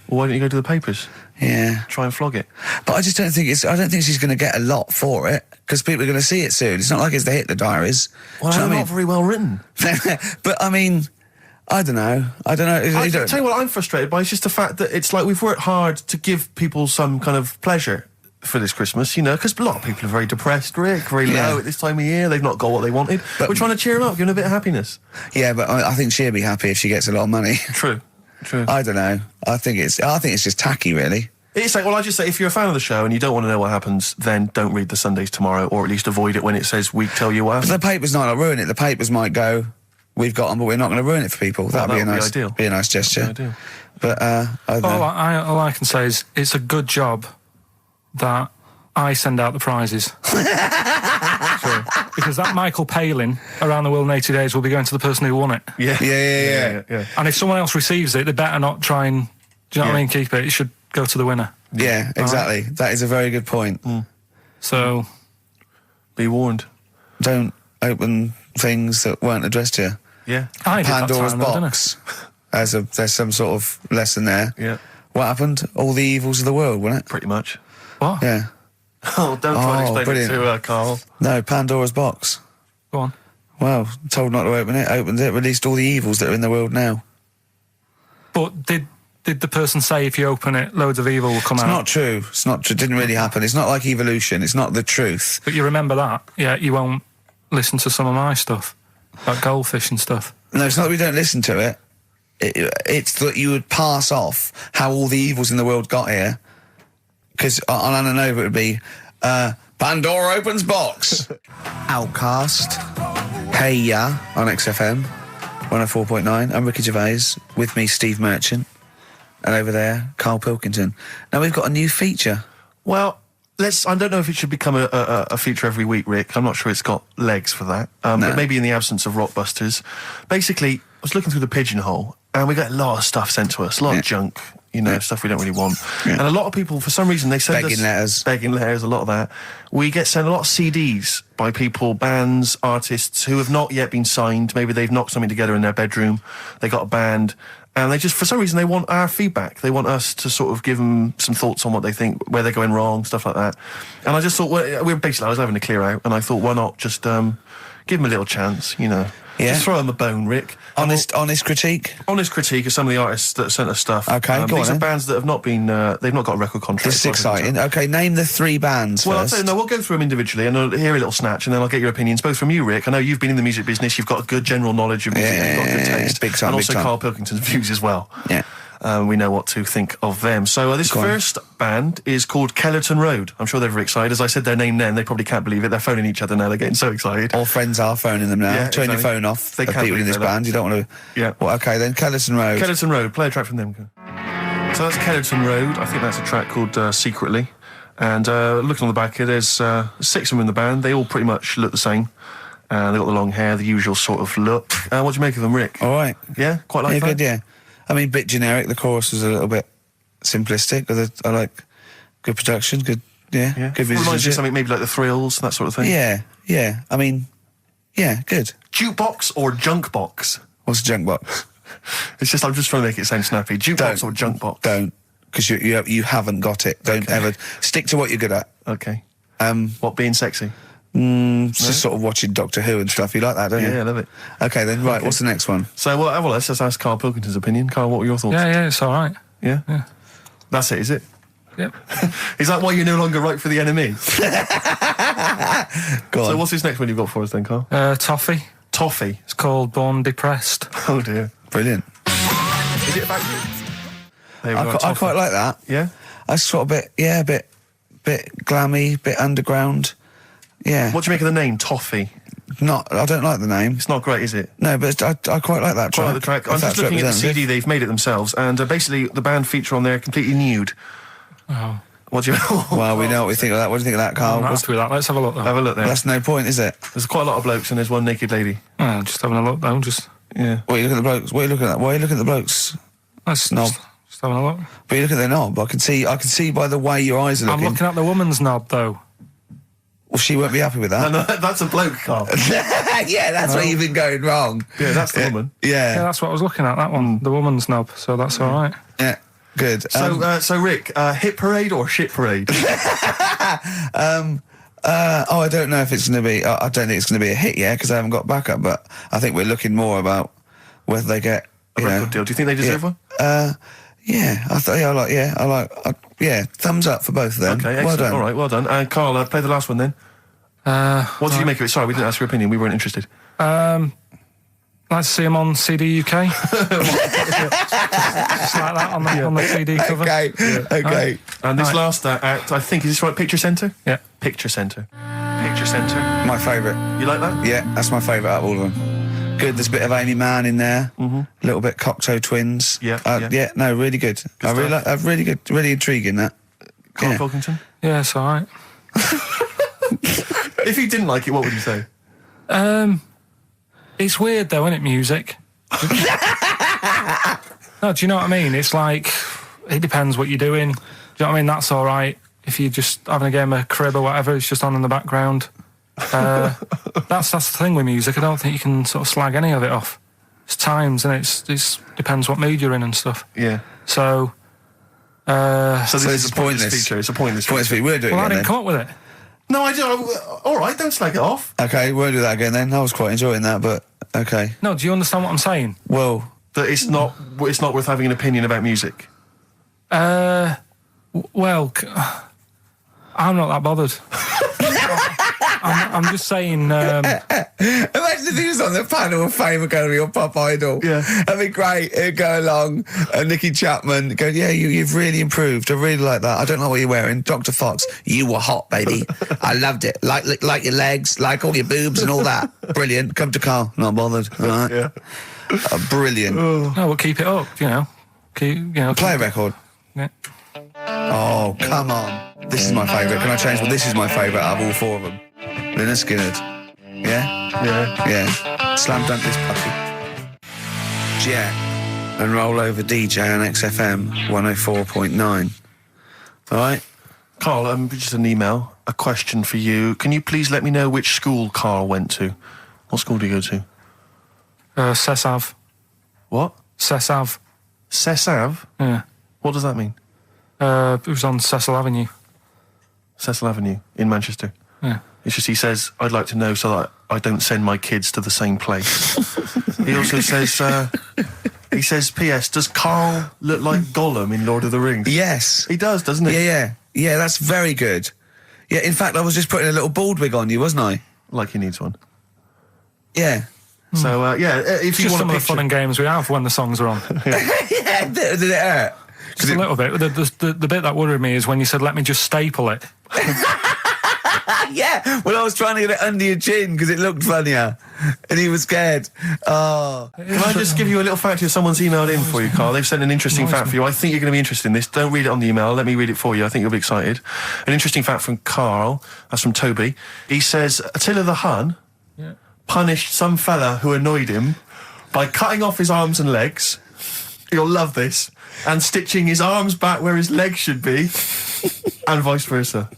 well, why don't you go to the papers? Yeah. Try and flog it. But I just don't think I don't think she's going to get a lot for it, because people are going to see it soon. It's not like it's the Hitler Diaries. Well, they're not very well written. But, I mean... I don't know. I tell you what I'm frustrated by is just the fact that it's like we've worked hard to give people some kind of pleasure for this Christmas, because a lot of people are very depressed, Rick, very low at this time of year. They've not got what they wanted. But we're trying to cheer them up, give them a bit of happiness. Yeah, but I think she'll be happy if she gets a lot of money. True. True. I don't know. I think it's just tacky, really. It's like, well, I just say, if you're a fan of the show and you don't want to know what happens, then don't read the Sundays Tomorrow, or at least avoid it when it says we tell you what happens. But the papers might not ruin it. The papers might go, we've got them, but we're not going to ruin it for people. That'd be a nice, ideal. Be a nice gesture. Ideal. But I don't know. All I can say is it's a good job that I send out the prizes. True. Because that Michael Palin Around the World in 80 Days will be going to the person who won it. Yeah. And if someone else receives it, they better not try and, do you know what I mean, keep it. It should go to the winner. Yeah, exactly. Right? That is a very good point. So, be warned. Don't open things that weren't addressed to you. Yeah. I did Pandora's that time, box. There's some sort of lesson there. Yeah. What happened? All the evils of the world, wasn't it? Pretty much. What? Yeah. Oh, don't try and explain brilliant. it to Carl. No, Pandora's box. Go on. Well, told not to open it, opened it, released all the evils that are in the world now. But did the person say if you open it, loads of evil will come out? It's not true. It's not true. It didn't really happen. It's not like evolution. It's not the truth. But you remember that? Yeah, you won't listen to some of my stuff, like goldfish and stuff. No, it's not that we don't listen to it. It's that you would pass off how all the evils in the world got here. Because on Anna Nova it would be, Pandora opens box. Outcast. Hey Ya on XFM 104.9. I'm Ricky Gervais. With me, Steve Merchant. And over there, Karl Pilkington. Now we've got a new feature. Well, I don't know if it should become a feature every week, Rick. I'm not sure it's got legs for that. No. But maybe in the absence of Rockbusters. Basically, I was looking through the pigeonhole, and we got a lot of stuff sent to us, a lot of junk, stuff we don't really want. Yeah. And a lot of people, for some reason, they send us... Begging letters, a lot of that. We get sent a lot of CDs by people, bands, artists, who have not yet been signed. Maybe they've knocked something together in their bedroom. They got a band... And they just, for some reason, they want our feedback. They want us to sort of give them some thoughts on what they think, where they're going wrong, stuff like that. And I just thought, I was having a clear out, and I thought, why not just give them a little chance, Yeah. Just throw them a bone, Rick. Honest critique? Honest critique of some of the artists that sent us stuff. Okay, go on. These are bands that have not been, they've not got a record contract. This is exciting. Okay, name the 3 bands well, first. I'll tell you, no, we'll go through them individually, and I'll hear a little snatch, and then I'll get your opinions, both from you, Rick. I know you've been in the music business, you've got a good general knowledge of music, you've got good taste. Big time, and also big time. Karl Pilkington's views as well. Yeah. We know what to think of them. So this first band is called Kellerton Road. I'm sure they're very excited. As I said their name then, they probably can't believe it. They're phoning each other now. They're getting so excited. All friends are phoning them now. Yeah, Turn your exactly. phone off. They can't people in this believe band. You don't want to... Yeah. Well, okay, then Kellerton Road. Kellerton Road. Play a track from them. So that's Kellerton Road. I think that's a track called Secretly. And looking on the back here, there's 6 of them in the band. They all pretty much look the same. They've got the long hair, the usual sort of look. What do you make of them, Rick? All right. Yeah? Quite like that? Good, yeah. I mean, bit generic. The chorus was a little bit simplistic. I like good production, good Reminds you of something maybe like the Thrills, that sort of thing? Yeah. I mean, yeah, good. Jukebox or junk box? What's a junk box? I'm just trying to make it sound snappy. Jukebox or junk box? Don't, because you haven't got it. Don't ever stick to what you're good at. Okay. What, being sexy? Just sort of watching Doctor Who and stuff. You like that, don't you? Yeah, I love it. Okay, then, right, what's the next one? So, well, let's just ask Karl Pilkington's opinion. Karl, what were your thoughts? Yeah, it's all right. Yeah? Yeah. That's it, is it? Yep. Is that why you're no longer right for the enemy? Go on. So what's this next one you've got for us then, Karl? Toffee. Toffee? It's called Born Depressed. Oh, dear. Brilliant. Is it about you? There we go, I quite like that. Yeah? That's sort of a bit glammy, bit underground. Yeah. What do you make of the name, Toffee? I don't like the name. It's not great, is it? No, but I quite like that track. Quite like the track. I'm just looking at the CD, they've made it themselves, and basically the band feature on there completely nude. Oh. What do you... Well, we know what we think of that. What do you think of that, Karl? I'm not happy with that. Let's have a look, though. Have a look there. That's no point, is it? There's quite a lot of blokes and there's one naked lady. Just having a look, though. Yeah. What are you looking at the blokes? What are you looking at? Why are you looking at the blokes? That's knob. Just having a look. But you look at their knob. I can see by the way your eyes are looking. I'm looking at the woman's knob, though. Well, she won't be happy with that. No, that's a bloke, Karl. Yeah, that's where you've been going wrong. Yeah, that's the woman. Yeah, that's what I was looking at, that one. The woman's knob, so that's all right. Yeah, good. So Rick, hit parade or shit parade? I don't know if it's going to be... I don't think it's going to be a hit yet, because I haven't got backup, but I think we're looking more about whether they get... A record deal. Do you think they deserve one? Yeah, thumbs up for both of them. Okay, excellent. Well done. All right, well done. And Karl, play the last one then. What did you make of it? Sorry, we didn't ask your opinion. We weren't interested. Like to see him on CD UK. Just like that on the CD cover. Okay, okay. And this last act, I think, is this right? Picture Centre? Yeah. Picture Centre. Picture Centre. My favourite. You like that? Yeah, that's my favourite out of all of them. Good, there's a bit of Amy Mann in there. A little bit Cocteau Twins. Yeah. No, really good. Really good, really intriguing, that. Karl Pilkington? Yeah, it's all right. If you didn't like it, what would you say? It's weird though, isn't it, music? No, do you know what I mean? It's like, it depends what you're doing. Do you know what I mean? That's all right. If you're just having a game of crib or whatever, it's just on in the background. That's the thing with music. I don't think you can sort of slag any of it off. It's times, and it depends what mood you're in and stuff. Yeah. So So this is pointless. Feature. It's a pointless feature. We'll do it well, I again didn't come up with it. No, I do. All right, don't slag it off. Okay, we'll do that again then. I was quite enjoying that, but okay. No, do you understand what I'm saying? Well, That it's not worth having an opinion about music. Well, I'm not that bothered. I'm just saying. imagine if he was on the panel of fame and going to be your pop idol. Yeah. That'd be great. He'd go along, and Nicky Chapman go, yeah, you've really improved. I really like that. I don't know what you're wearing. Dr. Fox, you were hot, baby. I loved it. Like your legs, like all your boobs and all that. Brilliant. Come to Carl. Not bothered. All right. Yeah. Brilliant. No, we'll keep it up. Play a record. Yeah. Oh, come on. This is my favourite. Can I change? Well, this is my favourite out of all four of them. Lynyrd Skynyrd. Yeah? Yeah. Yeah. Slam dunk this puppy. Jet and roll over DJ on XFM 104.9. All right? Carl, just an email, a question for you. Can you please let me know which school Carl went to? What school do you go to? Cessav. What? Cessav. Cessav? Yeah. What does that mean? It was on Cecil Avenue. Cecil Avenue in Manchester. Yeah. It's just he says, I'd like to know so that I don't send my kids to the same place. He also says, P.S., does Carl look like Gollum in Lord of the Rings? Yes. He does, doesn't he? Yeah. Yeah, that's very good. Yeah, in fact, I was just putting a little bald wig on you, wasn't I? Like he needs one. Yeah. So, if you Just want some a of the fun and games we have when the songs are on. Yeah, did it hurt? Just a little bit. The bit that worried me is when you said, let me just staple it. Yeah, well, I was trying to get it under your chin because it looked funnier, and he was scared. Oh. Can I just give you a little fact here? Someone's emailed in for you, Carl. They've sent an interesting fact for you. I think you're going to be interested in this. Don't read it on the email. Let me read it for you. I think you'll be excited. An interesting fact from Carl. That's from Toby. He says, Attila the Hun punished some fella who annoyed him by cutting off his arms and legs. You'll love this. And stitching his arms back where his legs should be, and vice versa.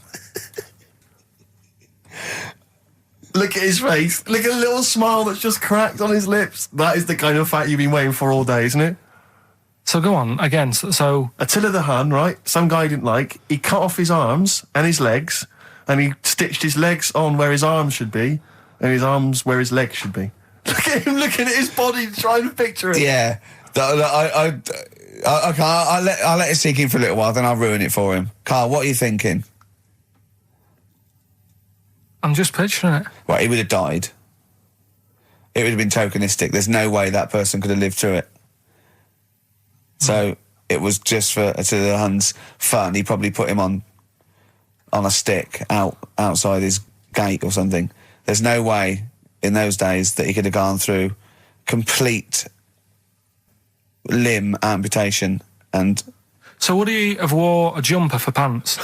Look at his face. Look at the little smile that's just cracked on his lips. That is the kind of fact you've been waiting for all day, isn't it? So go on, again, so... Attila the Hun, right? Some guy he didn't like. He cut off his arms and his legs, and he stitched his legs on where his arms should be, and his arms where his legs should be. Look at him looking at his body, trying to picture it. Yeah. I'll let it sink in for a little while, then I'll ruin it for him. Carl, what are you thinking? I'm just picturing it. Well, he would have died. It would have been tokenistic. There's no way that person could have lived through it. So it was just for Attila the Hun's fun. He probably put him on a stick outside his gate or something. There's no way in those days that he could have gone through complete limb amputation and... So would he have wore a jumper for pants?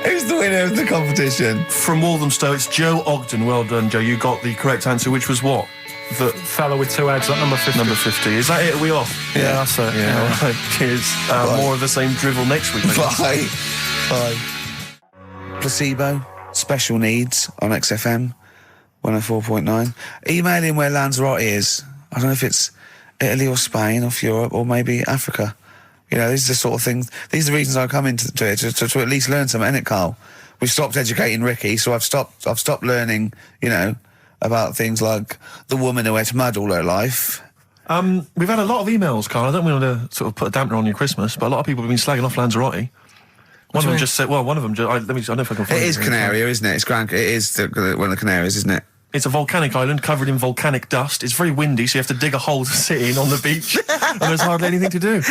Who's the winner of the competition? From Walthamstow, it's Joe Ogden. Well done, Joe. You got the correct answer, which was what? The fella with two heads at number 50. Number 50. Is that it? Are we off? Yeah, that's it. Yeah. All right. Cheers. More of the same drivel next week. Bye. Placebo, Special Needs on XFM 104.9. Email in where Lanzarote is. I don't know if it's Italy or Spain or Europe or maybe Africa. You know, these are the sort of things, these are the reasons I come into it, to at least learn something, innit, Carl? We've stopped educating Ricky, so I've stopped learning, you know, about things like the woman who ate mud all her life. We've had a lot of emails, Carl. I don't want to sort of put a dampener on your Christmas, but a lot of people have been slagging off Lanzarote. One of them just said, well, one of them, I don't know if I can find it. It is Canaria, isn't it? It's Gran, it is one of the Canaries, isn't it? It's a volcanic island covered in volcanic dust. It's very windy, so you have to dig a hole to sit in on the beach, and there's hardly anything to do.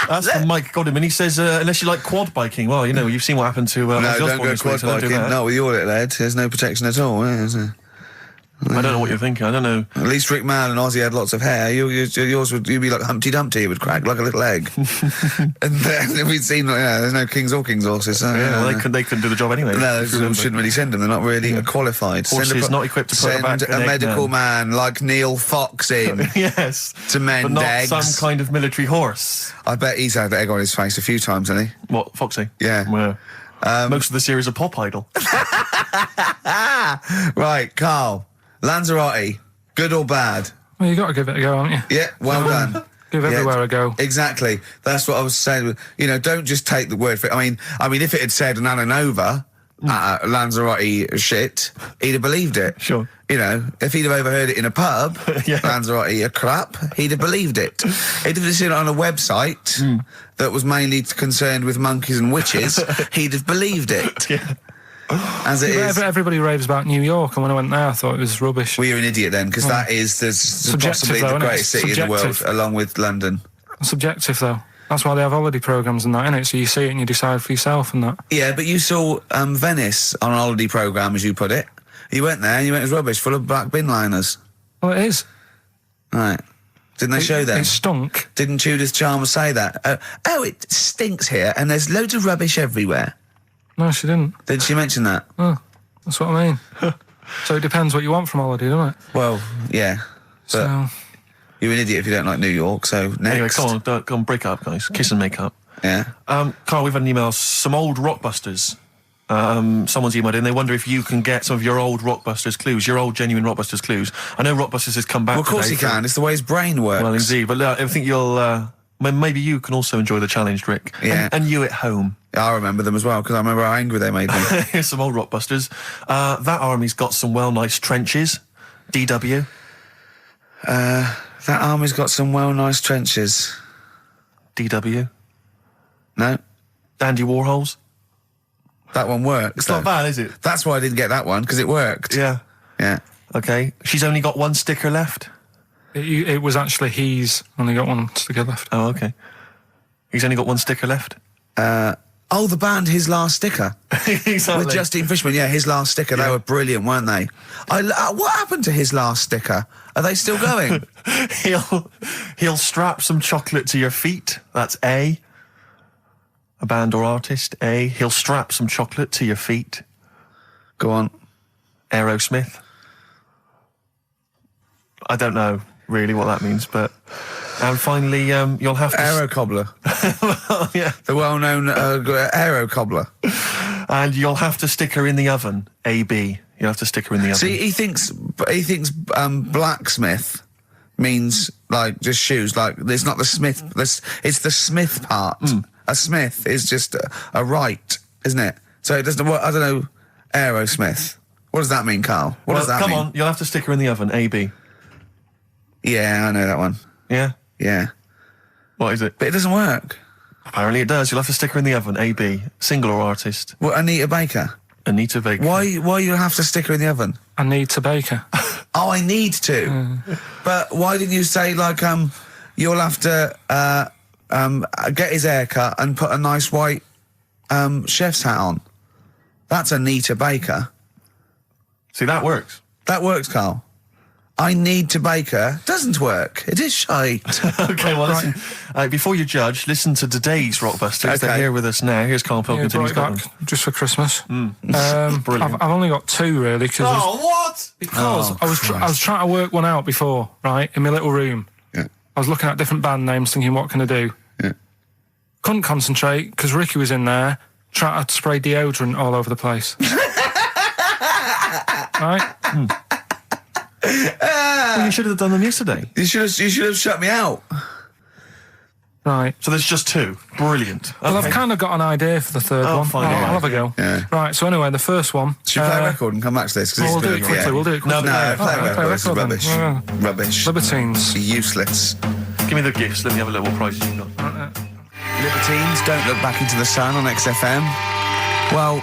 That's from Mike Godham, he says, unless you like quad biking. Well, you know, you've seen what happened to... no, don't go quad biking. Not with your little head. There's no protection at all, is there? I don't know what you're thinking. I don't know. At least Rick Mann and Ozzy had lots of hair. Yours would be like Humpty Dumpty. It would crack like a little egg. And then we'd seen, there's no kings or kings horses. So, well, they couldn't do the job anyway. No, we shouldn't really send them. They're not really qualified. Horses not equipped to put back a medical man like Neil Fox in. Yes. To mend but not eggs. Some kind of military horse. I bet he's had egg on his face a few times, hasn't he? What, Foxy? Yeah. Most of the series are Pop Idol. Right, Carl. Lanzarote, good or bad? Well, you got to give it a go, haven't you? Yeah, well done. Give everywhere a go. Exactly. That's what I was saying. You know, don't just take the word for it. I mean, if it had said an Ananova, Lanzarote shit, he'd have believed it. Sure. You know, if he'd have overheard it in a pub, Yeah. Lanzarote a crap, he'd have believed it. He'd have seen it on a website that was mainly concerned with monkeys and witches, he'd have believed it. Yeah. As it is. Everybody raves about New York, and when I went there, I thought it was rubbish. Well, you're an idiot then, because that is possibly the greatest city in the world, along with London. Subjective, though. That's why they have holiday programmes and that, innit? So you see it and you decide for yourself and that. Yeah, but you saw Venice on a holiday programme, as you put it. You went there and you went, it was rubbish, full of black bin liners. Well, it is. Right. Didn't they show that? It stunk. Didn't Judith Chalmers say that? Oh, it stinks here and there's loads of rubbish everywhere. No, she didn't. Did she mention that? Oh, that's what I mean. So it depends what you want from holiday, doesn't it? Well, yeah. But So... you're an idiot if you don't like New York, so next. Anyway, come on, break up, guys. Kiss and make up. Yeah. Carl, we've had an email. Some old Rockbusters. Someone's emailed in. They wonder if you can get some of your old Rockbusters clues, your old genuine Rockbusters clues. I know Rockbusters has come back. Well, of course he can. It's the way his brain works. Well, indeed. But I think you'll... maybe you can also enjoy the challenge, Rick. Yeah. And you at home. I remember them as well, because I remember how angry they made me. Here's some old Rockbusters. That army's got some nice trenches. DW. That army's got some nice trenches. DW. No? Dandy Warhols. That one works. It's not bad, is it? That's why I didn't get that one, because it worked. Yeah. Yeah. Okay. She's only got one sticker left. It was actually he's only got one sticker left. Oh, okay. He's only got one sticker left. Oh, the band His Last Sticker. Exactly. With Justine Fishman, yeah, His Last Sticker. Yeah. They were brilliant, weren't they? What happened to His Last Sticker? Are they still going? He'll strap some chocolate to your feet. That's A. A band or artist. A. He'll strap some chocolate to your feet. Go on. Aerosmith. I don't know really what that means, but... And finally, you'll have to... Aero Cobbler. Well, yeah. The well-known Aero Cobbler. And you'll have to stick her in the oven. AB. You'll have to stick her in the oven. See, he thinks blacksmith means, like, just shoes. Like, it's not the smith. It's the smith part. A smith is just a right, isn't it? So it doesn't... I don't know. Aerosmith. What does that mean, Carl? What does that mean? Come on, you'll have to stick her in the oven. AB. Yeah, I know that one. Yeah? Yeah. What is it? But it doesn't work. Apparently it does. You'll have to stick her in the oven. AB. Single or artist? What, Anita Baker? Anita Baker. Why you have to stick her in the oven? I need to bake her. Oh, I need to. But why didn't you say, like, you'll have to get his hair cut and put a nice white chef's hat on? That's Anita Baker. See, that works. That works, Carl. I need to bake her. Doesn't work. It is shite. Okay, well, listen, before you judge, listen to today's Rockbusters. Okay. They're here with us now. Here's Karl Pilkington. Brought it back just for Christmas. Brilliant. I've only got two, really. What? Because I was trying to work one out before, right, in my little room. Yeah. I was looking at different band names, thinking, what can I do? Yeah. Couldn't concentrate, because Ricky was in there, trying to spray deodorant all over the place. Right? Well, you should have done them yesterday. You should have shut me out. Right. So there's just two. Brilliant. Well, Okay. I've kind of got an idea for the third one. fine, I'll yeah. have a go. Yeah. Right, so anyway, the first one... Should we play a record and come back to this? We'll do it quickly, we'll do it quickly. No, play a Alright, record. This is then. rubbish. Yeah. Rubbish. Libertines. Useless. Give me the gifts. Let me have a look what prizes you've got. Libertines, Don't Look Back Into the Sun on XFM. Well,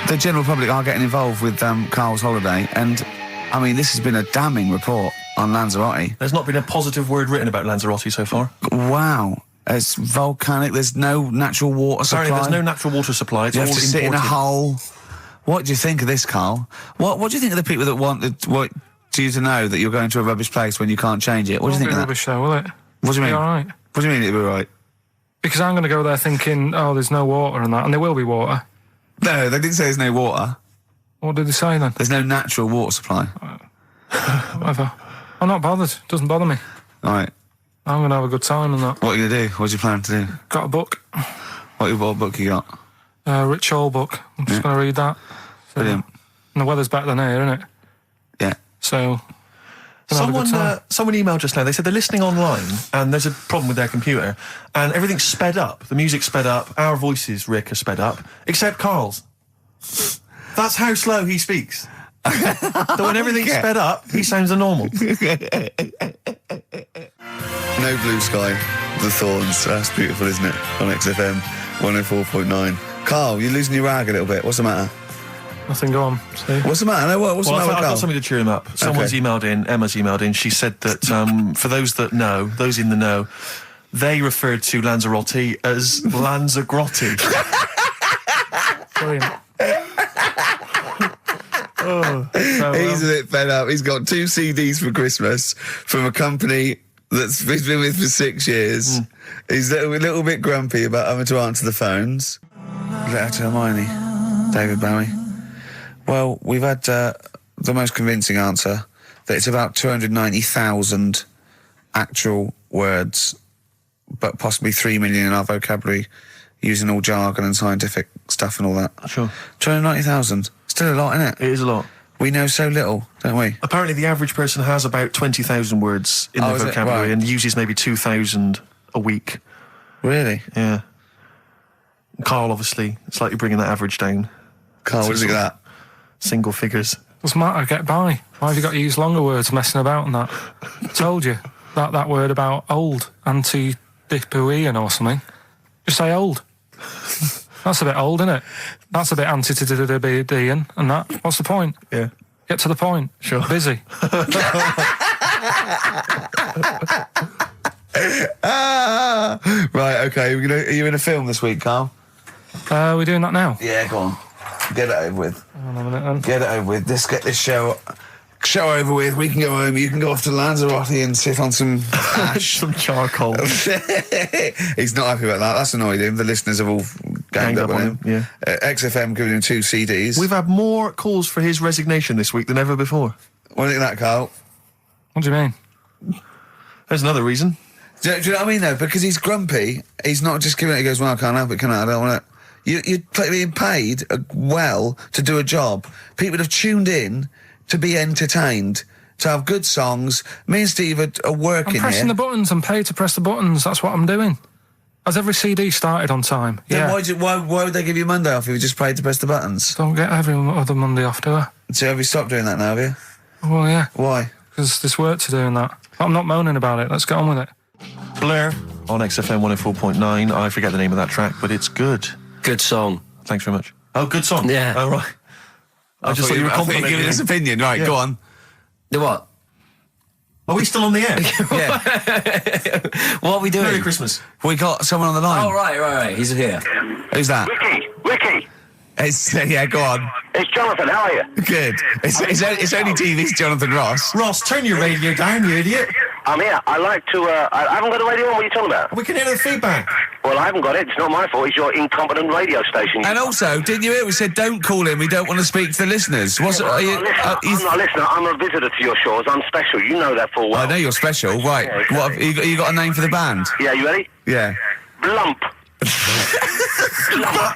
the general public are getting involved with Karl's holiday, and I mean, this has been a damning report on Lanzarote. There's not been a positive word written about Lanzarote so far. Wow. It's volcanic. There's no natural water supply. Sorry, there's no natural water supply. It's you all have to sit in a hole. What do you think of this, Karl? What do you think of the people that want you to know that you're going to a rubbish place when you can't change it? What do you think of that? Rubbish though, will it? What do you mean? All right. What do you mean it'll be right? Because I'm going to go there thinking, oh, there's no water and that, and there will be water. No, they didn't say there's no water. What did they say then? There's no natural water supply. Whatever. I'm not bothered. Doesn't bother me. All right. I'm going to have a good time and that. What are you going to do? What's your plan to do? Got a book. What book you got? Rich Hall book. I'm just going to read that. So, Brilliant. And the weather's better than here, isn't it? Yeah. So... Someone emailed just now. They said they're listening online and there's a problem with their computer and everything's sped up. The music's sped up. Our voices, Rick, are sped up. Except Karl's. That's how slow he speaks. So when everything's sped up, he sounds normal. No blue sky. The Thorns. That's beautiful, isn't it? On XFM 104.9. Karl, you're losing your rag a little bit. What's the matter? Nothing, go on. See? What's the matter? No, what's the matter with I've Karl? got something to cheer him up. Someone's emailed in, Emma's emailed in, she said that for those that know, those in the know, they referred to Lanzarote as Lanzagrotte. Brilliant. He's a bit fed up. He's got 2 CDs for Christmas from a company that's he's been with for 6 years. He's a little bit grumpy about having to answer the phones. Letter to Hermione. David Bowie. Well, we've had the most convincing answer that it's about 290,000 actual words, but possibly 3 million in our vocabulary, using all jargon and scientific stuff and all that. Sure. 290,000. Still a lot, isn't it? It is a lot. We know so little, don't we? Apparently the average person has about 20,000 words in their vocabulary and uses maybe 2,000 a week. Really? Yeah. Karl, obviously, slightly bringing that average down. Karl, what do you think of that? Single figures. Doesn't matter, get by. Why have you got to use longer words messing about and that? I told you, that word about old, anti-dipuian or something. Just say old. That's a bit old, isn't it? That's a bit anti-dipuian and that. What's the point? Yeah. Get to the point. Sure. Busy. Right, okay. Are you in a film this week, Karl? We're doing that now? Yeah, go on. Get it over with. Hang on a minute then. Get it over with. Let's get this show over with. We can go home. You can go off to Lanzarote and sit on some ash. Some charcoal. He's not happy about that. That's annoyed him. The listeners have all ganged up on him. Yeah. XFM giving him 2 CDs. We've had more calls for his resignation this week than ever before. What do you think of that, Karl? What do you mean? There's another reason. Do you know what I mean, though? Because he's grumpy. He's not just giving it. He goes, well, I can't help it, can I? I don't want it. You're being paid well to do a job. People have tuned in to be entertained, to have good songs. Me and Steve are working here. I'm pressing the buttons. I'm paid to press the buttons. That's what I'm doing. Has every CD started on time? Then why would they give you Monday off if you just paid to press the buttons? Don't get every other Monday off, do I? So have you stopped doing that now, have you? Well, yeah. Why? Because there's work to do in that. I'm not moaning about it. Let's get on with it. Blur on XFM 104.9. I forget the name of that track, but it's good. Good song. Thanks very much. Oh, good song. Yeah. Oh, right. I just thought you were complimenting giving his opinion. Right, go on. The what? Are we still on the air? Yeah. What are we doing? Merry Christmas. We got someone on the line. Oh, right. He's here. Who's that? Ricky. Yeah, go on. It's Jonathan, how are you? Good. It's only TV's Jonathan Ross. Ross, turn your radio down, you idiot. I'm here. I like to, I haven't got a radio on. What are you talking about? We can hear the feedback. Well, I haven't got it. It's not my fault. It's your incompetent radio station. And also, didn't you hear we said don't call in, we don't want to speak to the listeners? I'm not a listener. I'm a visitor to your shores. I'm special. You know that full well. I know you're special. Right. Yeah, exactly. What have you got a name for the band? Yeah, you ready? Yeah. Blump. Blump.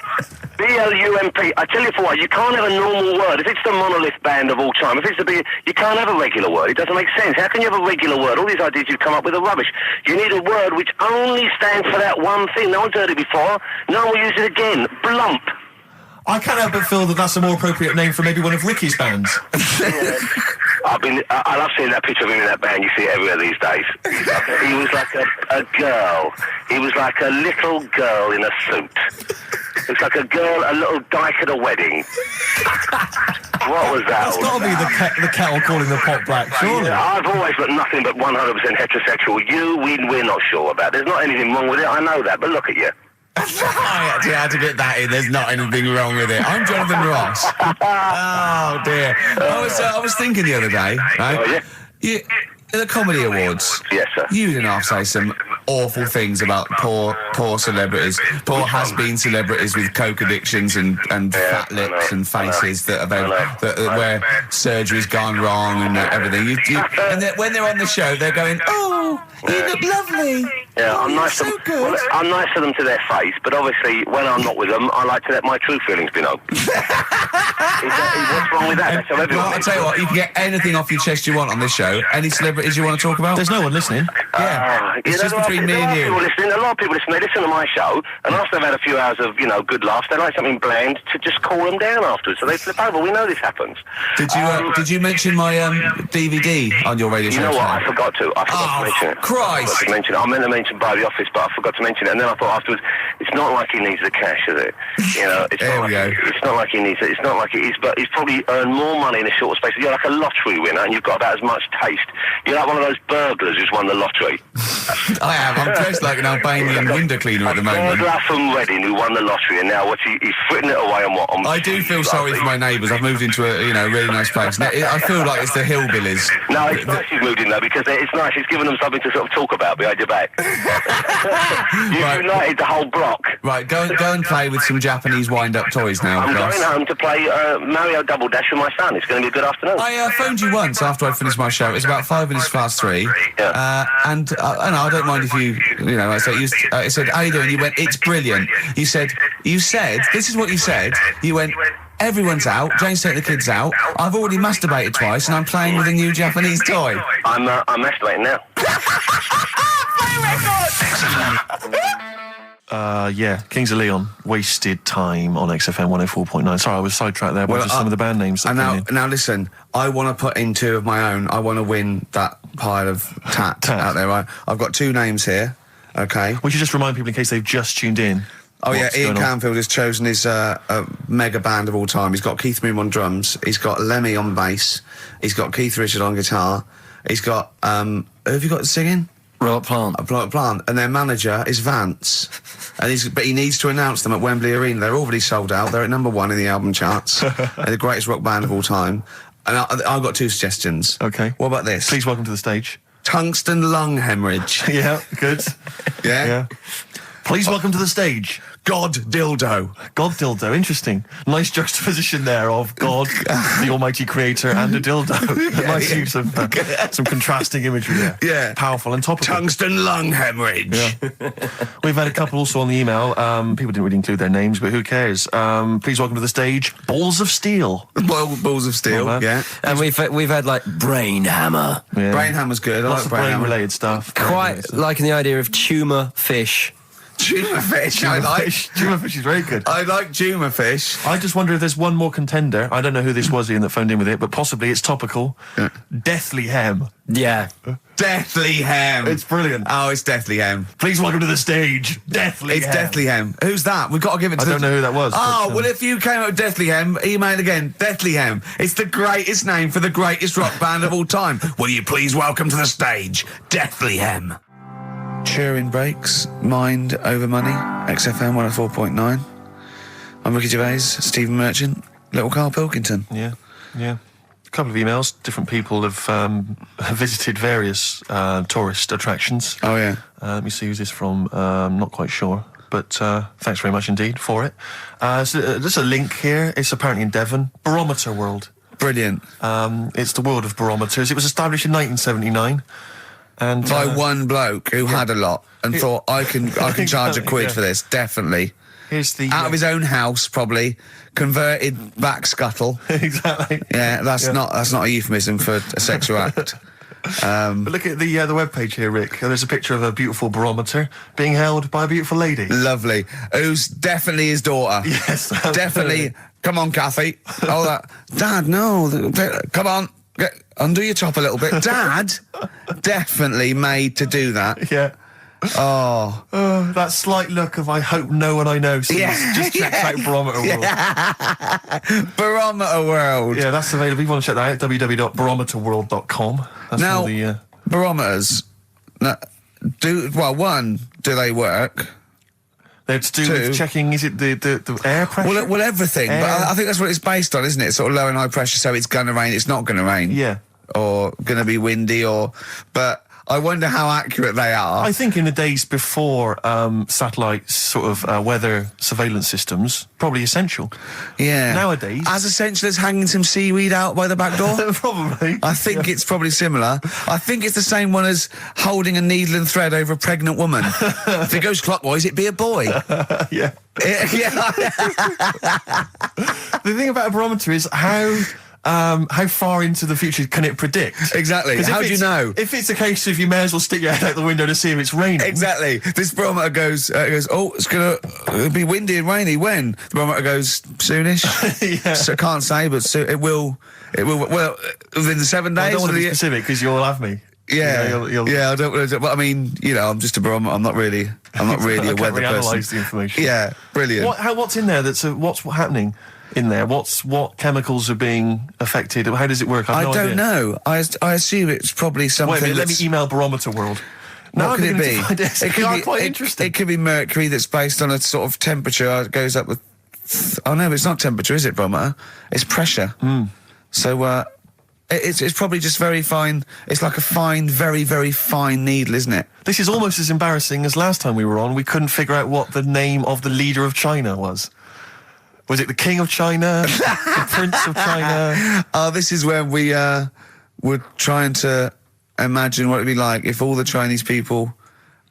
B-L-U-M-P. I tell you for what, you can't have a normal word. If it's the monolith band of all time, if it's the big, you can't have a regular word. It doesn't make sense. How can you have a regular word? All these ideas you've come up with are rubbish. You need a word which only stands for that one thing. No one's heard it before. No one will use it again. Blump. I can't help but feel that that's a more appropriate name for maybe one of Ricky's bands. I love seeing that picture of him in that band. You see it everywhere these days. He was like a girl. He was like a little girl in a suit. Looks like a girl, a little dyke at a wedding. What was that? That's got to be the kettle calling the pot black, surely. Yeah, I've always got nothing but 100% heterosexual. We're not sure about. There's not anything wrong with it, I know that, but look at you. I actually had to get that in. There's not anything wrong with it. I'm Jonathan Ross. Oh dear. I was thinking the other day, right? Oh, yeah? The Comedy Awards. Yes, sir. You didn't half say some awful things about poor celebrities, poor has-been celebrities with coke addictions and fat lips and faces that where surgery's gone wrong and everything. And when they're on the show, they're going, "Oh, you look lovely." Yeah, oh, I'm nice to so them. good. Well, I'm nice to them to their face, but obviously when I'm not with them, I like to let my true feelings be known. What's wrong with that? That's how everyone Well, I'll tell you what, you can get anything off your chest you want on this show. Any celebrities you want to talk about? There's no one listening. It's just between me and you. A lot of people listen. They listen to my show, and after they've had a few hours of, good laughs, they like something bland to just cool them down afterwards. So they flip over. We know this happens. Did you mention my DVD on your radio show? You know what? I forgot to mention it. Christ! I forgot to mention it. I meant to mention by the office, but I forgot to mention it. And then I thought afterwards, it's not like he needs the cash, is it? It's not like he needs it. It's not like it is, but he's probably earned more money in a short space. You're like a lottery winner, and you've got about as much taste. You're like one of those burglars who's won the lottery. I am. I'm dressed like an Albanian window cleaner at the moment. Burglar from Reading who won the lottery, and now he's fritting it away on what? I do feel sorry for my neighbours. I've moved into a really nice place. I feel like it's the hillbillies. No, it's nice you've moved in though, because it's nice. It's given them something to sort of talk about behind your back. You've united the whole block. Right, go and play with some Japanese wind-up toys now. I'm going home to play Mario Double Dash with my son. It's going to be a good afternoon. I phoned you once after I finished my show. It was about 3 Yeah. And I don't mind if you I said, how you doing? You went, it's brilliant. You said, this is what you said. You went, everyone's out. Jane's taking the kids out. I've already masturbated twice, and I'm playing with a new Japanese toy. I'm masturbating now. Kings of Leon, Wasted Time on XFM 104.9. Sorry, I was sidetracked there by just some of the band names. Now listen, I want to put in 2 of my own. I want to win that pile of tat out there, right? I've got 2 names here, okay? We should just remind people in case they've just tuned in. Oh yeah, Ian Canfield has chosen his mega band of all time. He's got Keith Moon on drums, he's got Lemmy on bass, he's got Keith Richard on guitar, he's got, who have you got singing? Robert Plant. Plant. And their manager is Vance. But he needs to announce them at Wembley Arena. They're already sold out. They're at number 1 in the album charts. They're the greatest rock band of all time. And I've got 2 suggestions. Okay. What about this? Please welcome to the stage. Tungsten lung hemorrhage. Yeah, good. Yeah? Please welcome to the stage. God dildo. God dildo, interesting. Nice juxtaposition there of God, the almighty creator, and a dildo. Nice use of some contrasting imagery there. Yeah. Powerful and topical. Tungsten lung hemorrhage. Yeah. We've had a couple also on the email. People didn't really include their names, but who cares? Please welcome to the stage, Balls of Steel. Balls of Steel, yeah. And we've had like Brain Hammer. Yeah. Brain Hammer's good. Lots I like of Brain Hammer. brain-related stuff. Quite liking the idea of tumour fish. Tuna fish. Tuna fish is very good. I like tuna fish. I just wonder if there's one more contender. I don't know who this was, Ian, that phoned in with it, but possibly it's topical. Yeah. Deathly Hem. Yeah. Deathly Hem. It's brilliant. Oh, it's Deathly Hem. Please welcome to the stage, Deathly It's Hem. Deathly Hem. Who's that? We've got to give it to I don't know who that was. Oh, but, well, if you came up with Deathly Hem, email again. Deathly Hem. It's the greatest name for the greatest rock band of all time. Will you please welcome to the stage, Deathly Hem. Cheering breaks, mind over money, XFM 104.9. I'm Ricky Gervais, Stephen Merchant, little Karl Pilkington. Yeah. A couple of emails. Different people have visited various tourist attractions. Oh, yeah. Let me see who's this from. Not quite sure. But thanks very much indeed for it. So, there's a link here. It's apparently in Devon. Barometer World. Brilliant. It's the world of barometers. It was established in 1979. And by one bloke who had a lot and thought, I can charge a quid for this, definitely. Here's the out of his own house, probably converted back scuttle. Exactly. Yeah, that's not a euphemism for a sexual act. But look at the webpage here, Rick. There's a picture of a beautiful barometer being held by a beautiful lady. Lovely. Who's definitely his daughter. Yes, definitely. Come on, Kathy. Oh, that. Dad, no. Come on. Undo your top a little bit. Dad, definitely made to do that. Yeah. Oh. That slight look of I hope no one I know sees. Just check out Barometer World. Barometer World. Yeah, that's available. If you want to check that out, www.barometerworld.com. That's Now, all the... barometers, do they work? They're to do with checking, is it the air pressure? Well, everything. But I think that's what it's based on, isn't it? Sort of low and high pressure, so it's going to rain, it's not going to rain. Yeah. Or going to be windy, but I wonder how accurate they are. I think in the days before satellite sort of weather surveillance systems, probably essential. Yeah. Nowadays... As essential as hanging some seaweed out by the back door? Probably. I think it's probably similar. I think it's the same one as holding a needle and thread over a pregnant woman. If it goes clockwise, it'd be a boy. Yeah. Yeah. The thing about a barometer is how far into the future can it predict? Exactly. How do you know? If it's a case of you may as well stick your head out the window to see if it's raining. Exactly. This barometer goes, oh, it's going to be windy and rainy. When? The barometer goes, soonish. Yeah. So I can't say, but it will, well, within the 7 days. I don't want to be specific because you'll have me. Yeah, yeah. I don't. But I mean, I'm just a barometer. I'm not really a weather person. Analyse the information. Yeah, brilliant. What's in there? What's happening in there? What chemicals are being affected? How does it work? I don't know. I assume it's probably something. Wait a minute, let me email Barometer World. What could it be? It could be quite interesting. It could be mercury that's based on a sort of temperature. It goes up with. Oh no, it's not temperature, is it, barometer? It's pressure. So it's probably just very fine. It's like a fine, very, very fine needle, isn't it? This is almost as embarrassing as last time we were on. We couldn't figure out what the name of the leader of China was. Was it the King of China? The Prince of China? Oh, this is when we were trying to imagine what it'd be like if all the Chinese people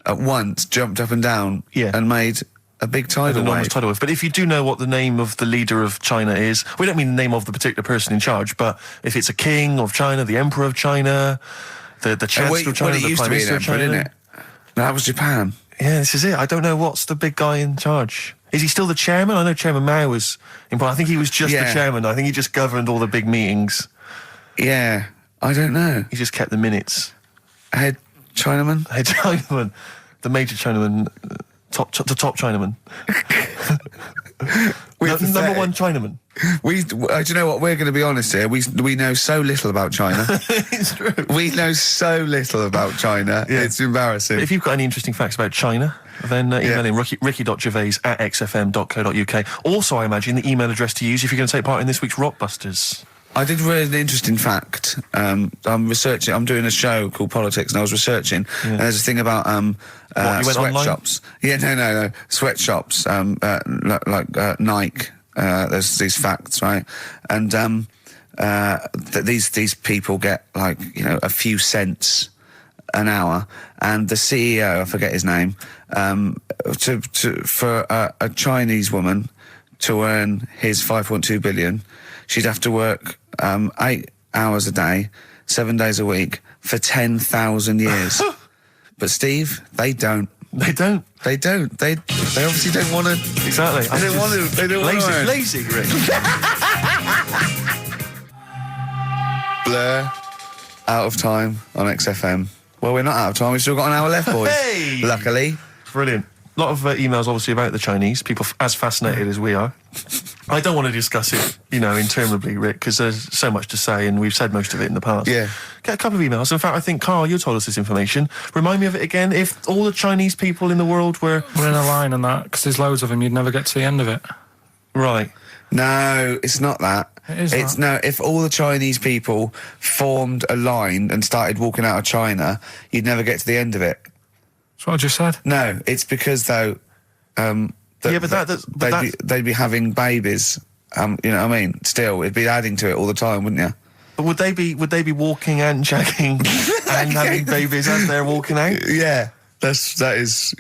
at once jumped up and down and made a big tidal wave. Tidal wave. But if you do know what the name of the leader of China is, we don't mean the name of the particular person in charge, but if it's a king of China, the emperor of China, the chancellor of China, the prime minister of China. Didn't it? No, that was Japan. Yeah, this is it. I don't know what's the big guy in charge. Is he still the chairman? I know Chairman Mao was important. I think he was just the chairman. I think he just governed all the big meetings. Yeah, I don't know. He just kept the minutes. Head Chinaman? Head Chinaman. The major Chinaman. The top Chinaman. Number one Chinaman. Do you know what? We're going to be honest here. We know so little about China. It's true. We know so little about China. Yeah. It's embarrassing. But if you've got any interesting facts about China, then email in ricky.gervais@xfm.co.uk. Also, I imagine the email address to use if you're going to take part in this week's Rockbusters. I did read an interesting fact. I'm researching. I'm doing a show called Politics, and I was researching. And there's a thing about sweatshops. Yeah, no, sweatshops. Like Nike. There's these facts, right? And these people get a few cents an hour, and the CEO, I forget his name, for a Chinese woman to earn his 5.2 billion, she'd have to work 8 hours a day, 7 days a week for 10,000 years. But Steve, they don't. They don't. They don't. They obviously don't want to. Exactly. They don't want to. They don't want to. Lazy, Rick. Blur. Out of time on XFM. Well, we're not out of time. We've still got an hour left, boys. Hey! Luckily. Brilliant. A lot of emails, obviously, about the Chinese. People as fascinated as we are. I don't want to discuss it, interminably, Rick, because there's so much to say, and we've said most of it in the past. Yeah. Get a couple of emails. In fact, I think, Carl, you told us this information. Remind me of it again. If all the Chinese people in the world were in a line and that, because there's loads of them, you'd never get to the end of it. Right. No, it's not that. It's no. If all the Chinese people formed a line and started walking out of China, you'd never get to the end of it. That's what I just said. No, it's because though. They'd be having babies. You know what I mean? Still, it'd be adding to it all the time, wouldn't you? But would they be walking and shagging and having babies as they're walking out? Yeah, that is.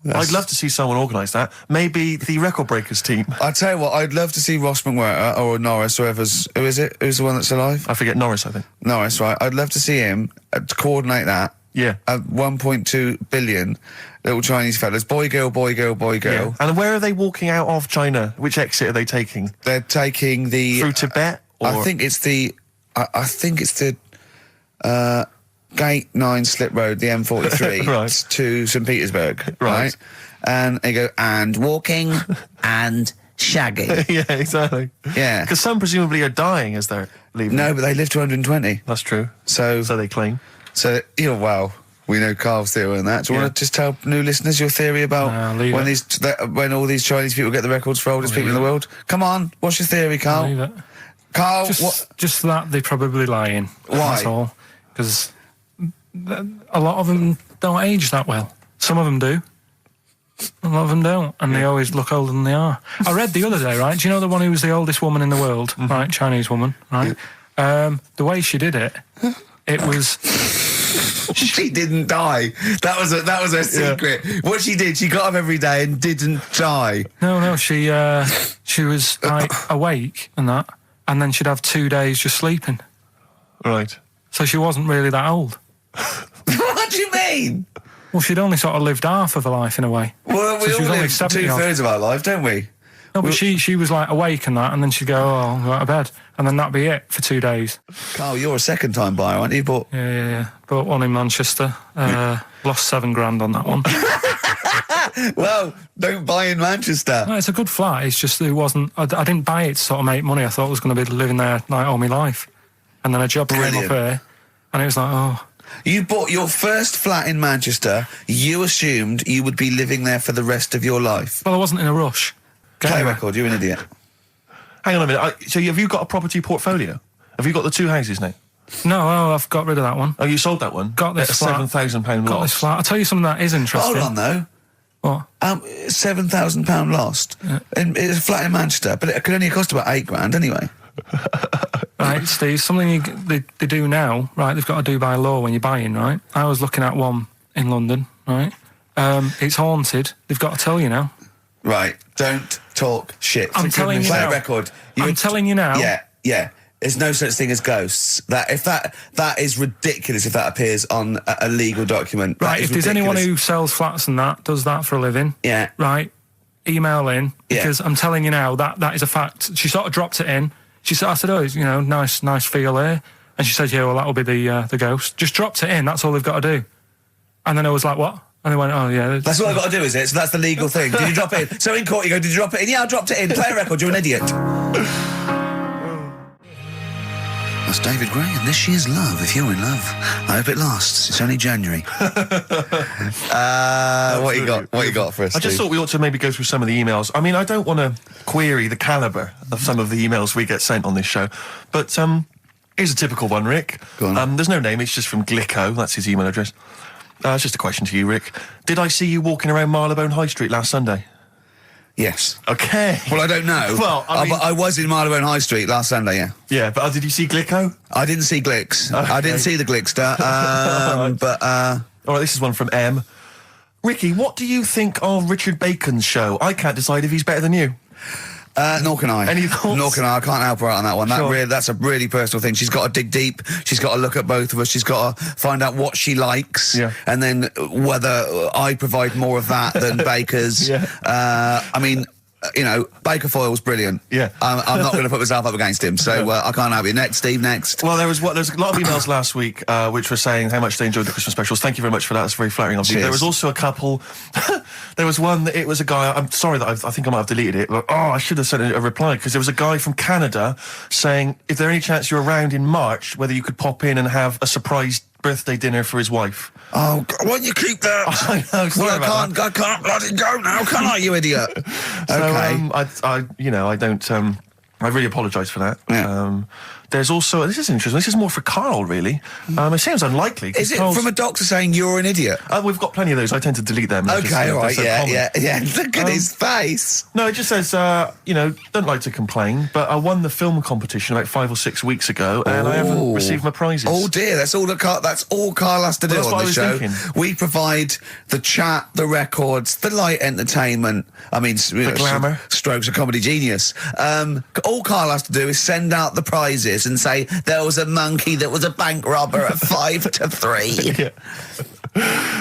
I'd love to see someone organise that. Maybe the Record Breakers team. I tell you what, I'd love to see Ross McWhirter or Norris, who is it? Who's the one that's alive? I forget Norris, I think. Norris, right? I'd love to see him to coordinate that. Yeah. 1.2 billion little Chinese fellas. Boy, girl, boy, girl, boy, girl. Yeah. And where are they walking out of China? Which exit are they taking? They're taking the... Through Tibet? Or? I think it's the Gate 9 Slip Road, the M43, Right. to St Petersburg, Right. And they go, and walking and shagging. Yeah, exactly. Yeah. Because some presumably are dying as they're leaving. No, but they live to 120. That's true. So they claim. Well, we know Carl's theory on that. Do you want to just tell new listeners your theory about when all these Chinese people get the records for oldest people in the world? Come on, what's your theory, Carl? Leave it. Carl, Just that they're probably lying. Why? That's all. Because a lot of them don't age that well. Some of them do. A lot of them don't, and they always look older than they are. I read the other day, right? Do you know the one who was the oldest woman in the world, right? Chinese woman, right? The way she did it, it was. She didn't die. That was her secret. Yeah. What she did, she got up every day and didn't die. No, she was like awake and that, and then she'd have 2 days just sleeping. Right. So she wasn't really that old. What do you mean? Well, she'd only sort of lived half of her life in a way. Well, we all live 2/3 of our life, don't we? No, but she was like awake and that, and then she'd go, I'll go to bed, and then that'd be it for 2 days. Carl, you're a second-time buyer, aren't you? Yeah. Bought one in Manchester. Lost $7,000 on that one. Well, don't buy in Manchester. No, it's a good flat. It's just it wasn't. I didn't buy it to sort of make money. I thought I was going to be living there like all my life, and then a job came up here, and it was like, oh. You bought your first flat in Manchester. You assumed you would be living there for the rest of your life. Well, I wasn't in a rush. Play record. You're an idiot. Hang on a minute. So have you got a property portfolio? Have you got the 2 houses now? No, I've got rid of that one. Oh, you sold that one? Got this flat. £7,000 loss. Got this flat. I'll tell you something that is interesting. Hold on, though. What? £7,000 lost. Yeah. It's a flat in Manchester, but it could only cost about £8,000 anyway. Right, Steve, something they do now, right, they've got to do by law when you're buying, right? I was looking at one in London, right? It's haunted. They've got to tell you now. Right, don't talk shit. I'm telling you now. Play a record. I'm telling you now. Yeah. There's no such thing as ghosts. That is ridiculous if that appears on a legal document. Right, if there's anyone who sells flats and that, does that for a living, yeah. Right, email in, because I'm telling you now, that is a fact. She sort of dropped it in. She said, I said, oh, nice feel here. And she said, yeah, well, that'll be the ghost. Just dropped it in, that's all they've got to do. And then I was like, what? And they went, oh, yeah. That's all I've got to do, is it? So that's the legal thing. Did you drop it in? So in court you go, did you drop it in? Yeah, I dropped it in. Play a record, you're an idiot. That's David Gray, and this year's Love. If you're in love, I hope it lasts. It's only January. What you got for us, I just Steve? thought we ought to maybe go through some of the emails. I mean, I don't want to query the calibre of some of the emails we get sent on this show, but here's a typical one, Rick. Go on. There's no name, it's just from Glicko, that's his email address. It's just a question to you, Rick. Did I see you walking around Marylebone High Street last Sunday? Yes. Okay. Well, I don't know. Well, I mean, I was in Marylebone High Street last Sunday, yeah. Yeah, but did you see Glicko? I didn't see Glicks. Okay. I didn't see the Glickster. But all right, this is one from M. Ricky, what do you think of Richard Bacon's show? I can't decide if he's better than you. Nor can I. Any thoughts? Nor can I. I can't help her out on that one. Sure. That's a really personal thing. She's got to dig deep. She's got to look at both of us. She's got to find out what she likes, and then whether I provide more of that than Baker's. Yeah. I mean, Baker Foyle's brilliant. Yeah. I'm not going to put myself up against him, so I can't help you. Next, Steve, next. Well, there's a lot of emails last week which were saying how much they enjoyed the Christmas specials. Thank you very much for that. That's very flattering of you. There was also a couple. There was one that it was a guy. I'm sorry that I think I might have deleted it. But I should have sent a reply, because there was a guy from Canada saying if there any chance you're around in March, whether you could pop in and have a surprise birthday dinner for his wife. Oh, why don't you keep that? I know. Sorry I can't bloody go now, can I, you idiot? Okay. So, I really apologise for that. Yeah. There's also, this is interesting, this is more for Carl, really. It seems unlikely. Is it from a doctor saying you're an idiot? We've got plenty of those. I tend to delete them. Okay, all right, yeah. Look at his face. No, it just says, don't like to complain, but I won the film competition about 5 or 6 weeks ago, and I haven't received my prizes. Oh dear, that's all Carl has to do on the show. We provide the chat, the records, the light entertainment. I mean, the glamour. Strokes of comedy genius. All Carl has to do is send out the prizes and say there was a monkey that was a bank robber at 5 to 3. Yeah.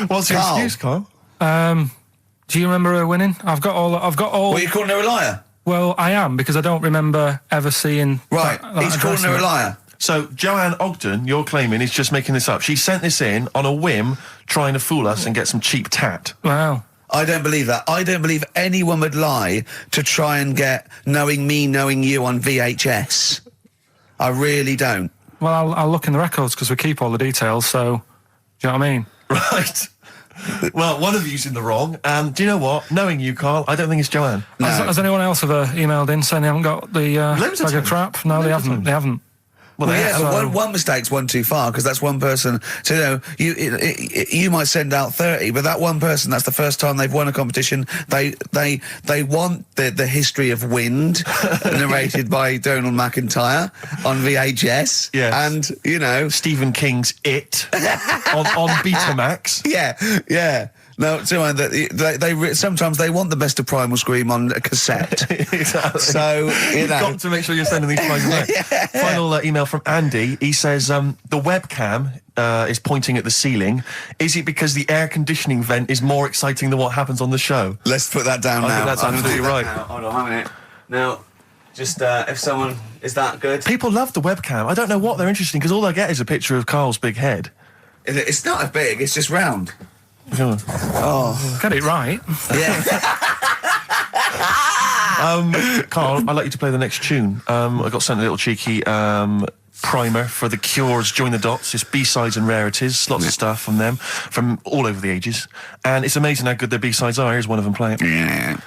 What's your excuse, Carl? Do you remember her winning? I've got all. What, you calling her a liar? Well, I am, because I don't remember ever seeing. Right, that he's calling her a liar. So Joanne Ogden, you're claiming, is just making this up. She sent this in on a whim, trying to fool us and get some cheap tat. Wow. I don't believe that. I don't believe anyone would lie to try and get Knowing Me, Knowing You on VHS. I really don't. Well, I'll look in the records because we keep all the details, so... Do you know what I mean? Right. Well, one of you's in the wrong. And do you know what? Knowing you, Carl, I don't think it's Joanne. No. Has anyone else ever emailed in saying they haven't got the bag of crap? No, they haven't. Well, one mistake's one too far, because that's one person. So, you might send out 30, but that one person, that's the first time they've won a competition. They want the history of wind narrated by Donald McIntyre on VHS. Yes. And, Stephen King's It on Betamax. Yeah. No, they sometimes they want the best of Primal Scream on a cassette. Exactly. So, You've got to make sure you're sending these files away. Yeah. Final email from Andy. He says, the webcam is pointing at the ceiling. Is it because the air conditioning vent is more exciting than what happens on the show? Let's put that down now. I think that's absolutely right. Hold on a minute. Now, just if someone... Is that good? People love the webcam. I don't know what they're interested in, because all they get is a picture of Carl's big head. It's not as big, it's just round. Oh. Get it right. Yeah. Carl, I'd like you to play the next tune. I got sent a little cheeky primer for The Cure's Join the Dots. It's B-sides and rarities, lots of stuff from them, from all over the ages. And it's amazing how good their B-sides are. Here's one of them playing. Yeah.